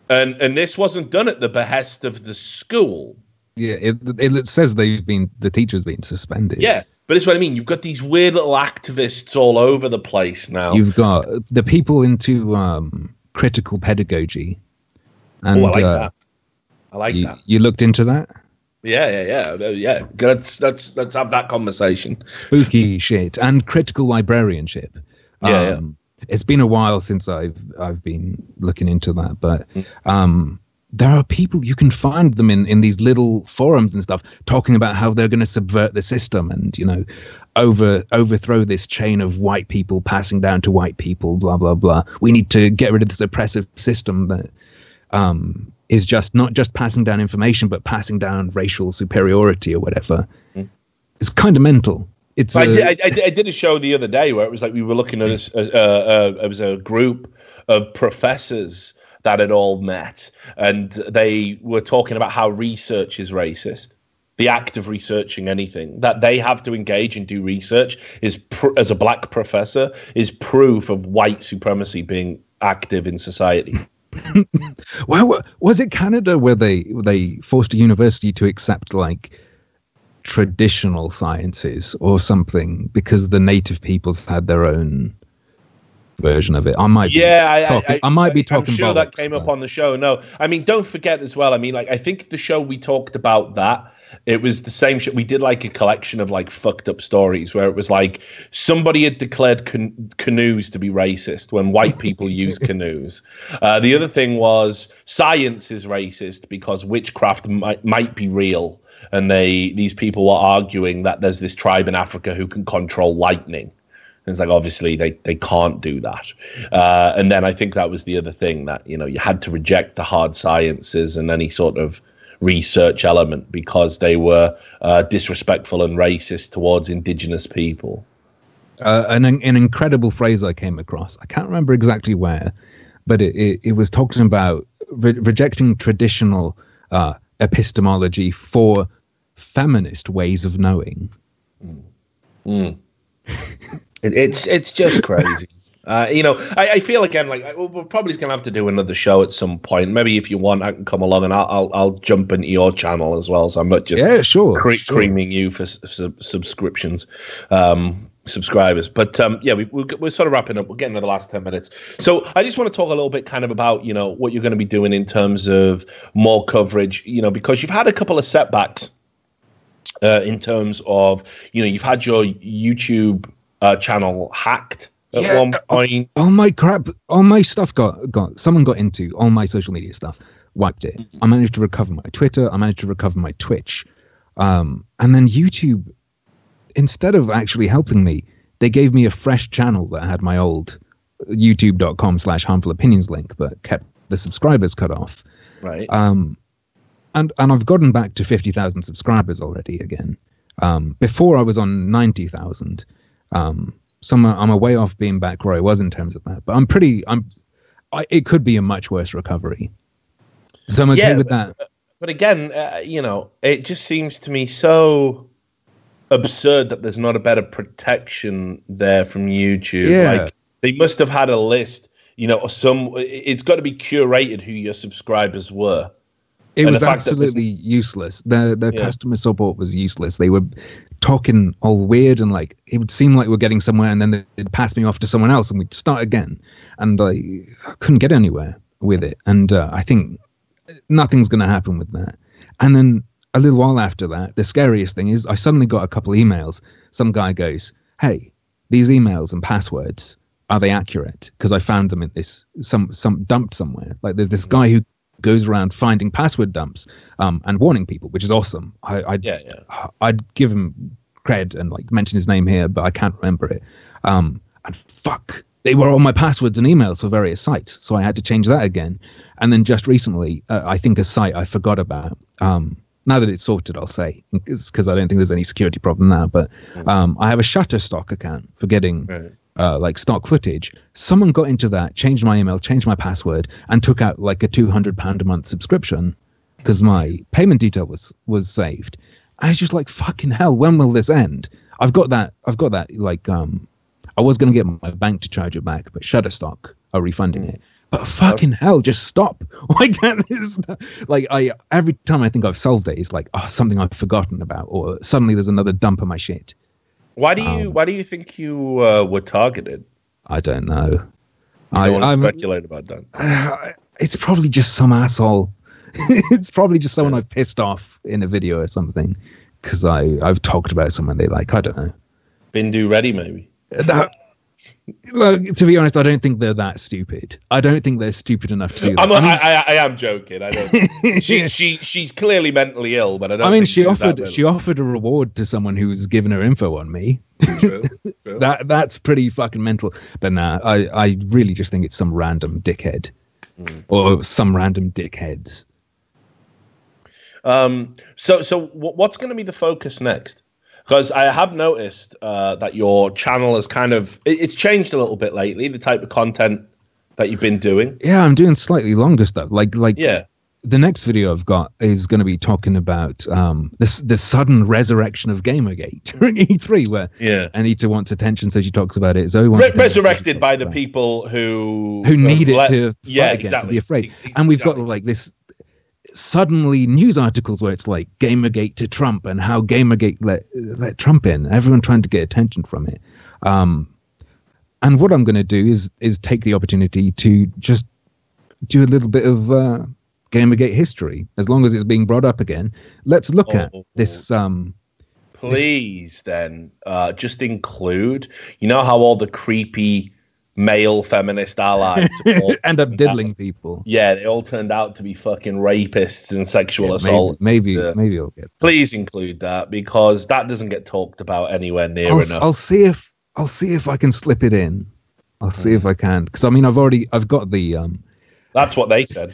And this wasn't done at the behest of the school. Yeah, it says the teacher's been suspended. Yeah, but it's what I mean. You've got these weird little activists all over the place now. You've got the people into critical pedagogy. And, I like that. I like that. You looked into that? Yeah. Let's have that conversation. Spooky shit and critical librarianship. Yeah. It's been a while since I've been looking into that, but there are people, you can find them in these little forums and stuff, talking about how they're going to subvert the system and, you know, overthrow this chain of white people passing down to white people, blah, blah, blah. We need to get rid of this oppressive system that is just not just passing down information, but passing down racial superiority or whatever. It's kind of mental. I did a show the other day where it was like we were looking at it was a group of professors that had all met, and they were talking about how research is racist. The act of researching anything, that they have to engage and do research, is as a black professor, is proof of white supremacy being active in society. Well, was it Canada where they forced a university to accept like traditional sciences or something because the native peoples had their own version of it? I might be talking. I'm sure that came up on the show. No, I mean, don't forget as well. I mean, like, I think the show we talked about that, it was the same shit. We did like a collection of like fucked up stories where it was like somebody had declared canoes to be racist when white people use canoes. The other thing was science is racist because witchcraft might be real. And these people were arguing that there's this tribe in Africa who can control lightning. And it's like, obviously, they can't do that. And then I think that was the other thing, that, you know, you had to reject the hard sciences and any sort of research element because they were disrespectful and racist towards indigenous people. An incredible phrase I came across. I can't remember exactly where, but it was talking about rejecting traditional epistemology for feminist ways of knowing. It's just crazy. You know, I feel again like we're probably going to have to do another show at some point. Maybe if you want, I can come along and I'll jump into your channel as well. So I'm not just creaming you for subscriptions. subscribers. But yeah, we're sort of wrapping up. We're getting to the last 10 minutes. So I just want to talk a little bit kind of about, you know, what you're going to be doing in terms of more coverage, you know, because you've had a couple of setbacks in terms of, you know, you've had your YouTube channel hacked at one point. All my crap, all my stuff someone got into all my social media stuff, wiped it. I managed to recover my Twitter. I managed to recover my Twitch. And then YouTube, instead of actually helping me, they gave me a fresh channel that had my old youtube.com/harmfulopinions link, but kept the subscribers cut off. Right. And I've gotten back to 50,000 subscribers already again. Before I was on 90,000. So I'm a way off being back where I was in terms of that, but it could be a much worse recovery. So I'm okay with that. But again, you know, it just seems to me so absurd that there's not a better protection there from YouTube. Yeah. Like, they must have had a list, you know, it's got to be curated who your subscribers were. It was absolutely useless. Their customer support was useless. They were talking all weird, and like it would seem like we're getting somewhere, and then they'd pass me off to someone else, and we'd start again. And I couldn't get anywhere with it. And I think nothing's going to happen with that. And then a little while after that, the scariest thing is I suddenly got a couple emails. Some guy goes, "Hey, these emails and passwords, are they accurate? Because I found them in this some dumped somewhere. Like there's this guy who goes around finding password dumps and warning people, which is awesome. I'd give him cred and like mention his name here, but I can't remember it. And fuck, they were all my passwords and emails for various sites, so I had to change that again. And then just recently, I think a site I forgot about. Now that it's sorted, I'll say, because I don't think there's any security problem now. But I have a Shutterstock account for getting like stock footage. Someone got into that, changed my email, changed my password, and took out like a £200 a month subscription because my payment detail was saved. I was just like, fucking hell, when will this end? I've got that like I was going to get my bank to charge it back, but Shutterstock are refunding it. But fucking hell, just stop. Why can't this? Like, every time I think I've solved it, it's like, oh, something I've forgotten about, or suddenly there's another dump of my shit. Why do you think you were targeted? I don't know. I don't want to speculate about that. It's probably just some asshole. It's probably just someone I've pissed off in a video or something, because I've talked about someone they like. I don't know. Bindu Reddy, maybe. Well, to be honest, I don't think they're that stupid. I don't think they're stupid enough to do that. I am joking. I don't. She's clearly mentally ill, but I don't. I mean, she offered a reward to someone who was giving her info on me. True. That's pretty fucking mental. But nah, I really just think it's some random dickhead or some random dickheads. So what's going to be the focus next? Because I have noticed that your channel has kind of it's changed a little bit lately. The type of content that you've been doing. Yeah, I'm doing slightly longer stuff. Like yeah. The next video I've got is going to be talking about the sudden resurrection of Gamergate during E3, where Anita wants attention, so she talks about it. Zoe wants resurrected by the people who need it to fight against, to be afraid. Exactly. And we've got like this suddenly news articles where it's like Gamergate to Trump and how Gamergate let Trump in. Everyone trying to get attention from it. And what I'm going to do is take the opportunity to just do a little bit of Gamergate history, as long as it's being brought up again. Let's look at this. Please, then, just include. You know how all the creepy male feminist allies end up diddling people. Yeah, they all turned out to be fucking rapists and sexual assault. Maybe I'll get that. Please include that, because that doesn't get talked about anywhere near enough. I'll see if I can slip it in. I'll see if I can, because I mean I've got the That's what they said.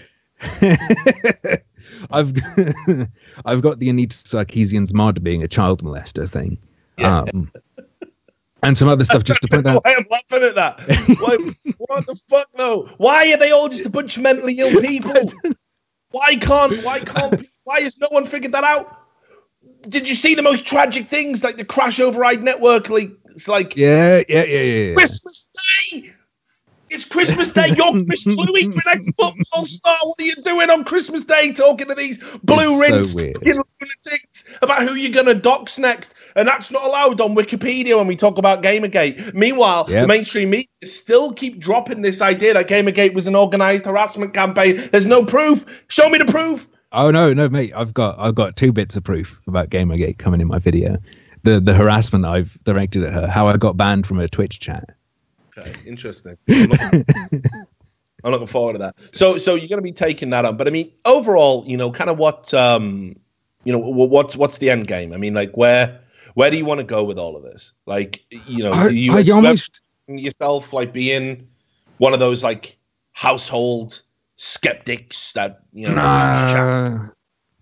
I've got the Anita Sarkeesian's mod being a child molester thing. Yeah. And some other stuff just to point out. Why I'm laughing at that? What the fuck, though? Why are they all just a bunch of mentally ill people? Why has no one figured that out? Did you see the most tragic things, like the Crash Override Network? Like, it's like yeah. Christmas Day. It's Christmas Day. You're Chris Louis, your next football star. What are you doing on Christmas Day talking to these blue-rinsed lunatics about who you're going to dox next? And that's not allowed on Wikipedia when we talk about Gamergate. Meanwhile, the mainstream media still keep dropping this idea that Gamergate was an organised harassment campaign. There's no proof. Show me the proof. Oh, no, mate. I've got 2 bits of proof about Gamergate coming in my video. The harassment I've directed at her, how I got banned from her Twitch chat. Okay, interesting. I'm looking forward to that. So you're going to be taking that on, but I mean, overall, kind of what, what's the end game? I mean, like, where do you want to go with all of this? Like, do you almost yourself like being one of those like household skeptics that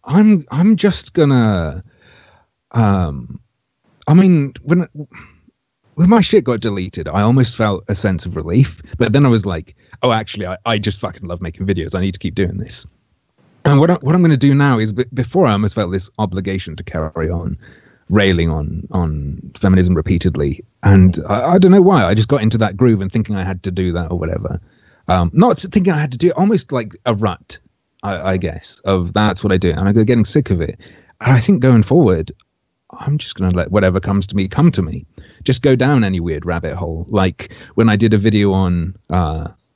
I'm just gonna, I mean, when my shit got deleted, I almost felt a sense of relief. But then I was like, oh, actually, I just fucking love making videos. I need to keep doing this. And what I'm going to do now is, before I almost felt this obligation to carry on railing on feminism repeatedly. And I don't know why. I just got into that groove and thinking I had to do that or whatever. Not thinking I had to do it, almost like a rut, I guess, of that's what I do. And I'm getting sick of it. And I think going forward, I'm just going to let whatever comes to me come to me. Just go down any weird rabbit hole. Like when I did a video on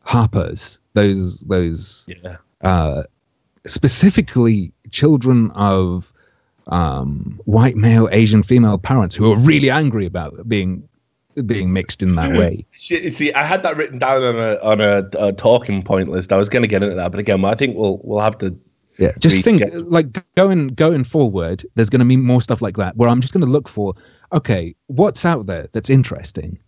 Harpers, those specifically children of white male Asian female parents who are really angry about being mixed in that way. See, I had that written down on a talking point list. I was going to get into that, but again, I think we'll have to. Yeah, just think like going forward, there's going to be more stuff like that where I'm just going to look for, okay, what's out there that's interesting?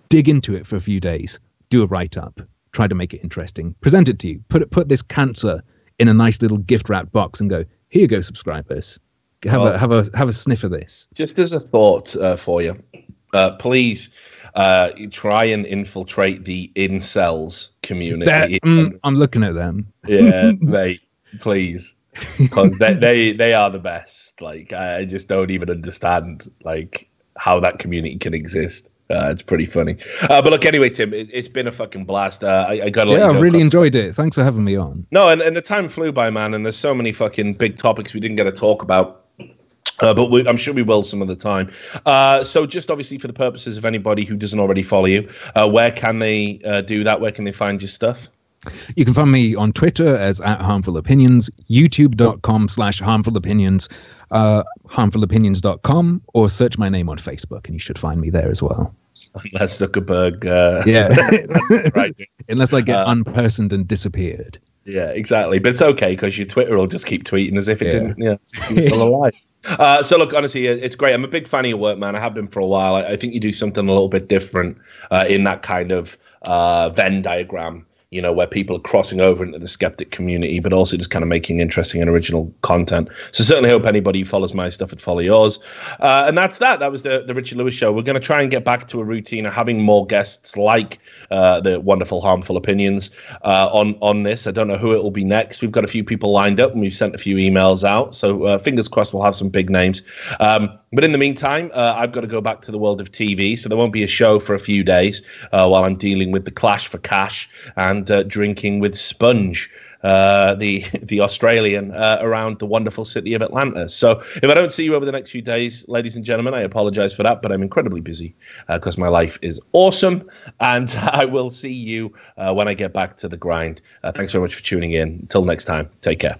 Dig into it for a few days, do a write-up, try to make it interesting, present it to you, put this cancer in a nice little gift wrapped box and go, here you go, subscribers. Have a sniff of this. Just as a thought for you, please try and infiltrate the incels community. I'm looking at them. Yeah, mate. Please, because they are the best. Like, I just don't even understand like how that community can exist. It's pretty funny. But look, anyway, Tim, it's been a fucking blast. I got to let you go. I really enjoyed it. Thanks for having me on. No, and the time flew by, man. And there's so many fucking big topics we didn't get to talk about. But I'm sure we will some other time. So just obviously for the purposes of anybody who doesn't already follow you, where can they do that? Where can they find your stuff? You can find me on Twitter as @harmfulopinions, youtube.com/harmfulopinions, harmfulopinions.com, or search my name on Facebook and you should find me there as well. Unless Zuckerberg. Right. Unless I get unpersoned and disappeared. Yeah, exactly. But it's okay because your Twitter will just keep tweeting as if it didn't. Yeah, as if you were still alive. So look, honestly, it's great. I'm a big fan of your work, man. I have been for a while. I think you do something a little bit different in that kind of Venn diagram. Where people are crossing over into the skeptic community, but also just kind of making interesting and original content. So certainly hope anybody who follows my stuff would follow yours. And that's that. That was the Richard Lewis Show. We're going to try and get back to a routine of having more guests like the wonderful Harmful Opinions on this. I don't know who it will be next. We've got a few people lined up and we've sent a few emails out. So fingers crossed we'll have some big names. But in the meantime, I've got to go back to the world of TV. So there won't be a show for a few days while I'm dealing with the Clash for Cash and drinking with Sponge, the Australian, around the wonderful city of Atlanta. So if I don't see you over the next few days, ladies and gentlemen, I apologize for that, but I'm incredibly busy because my life is awesome. And I will see you when I get back to the grind. Thanks very much for tuning in. Until next time, take care.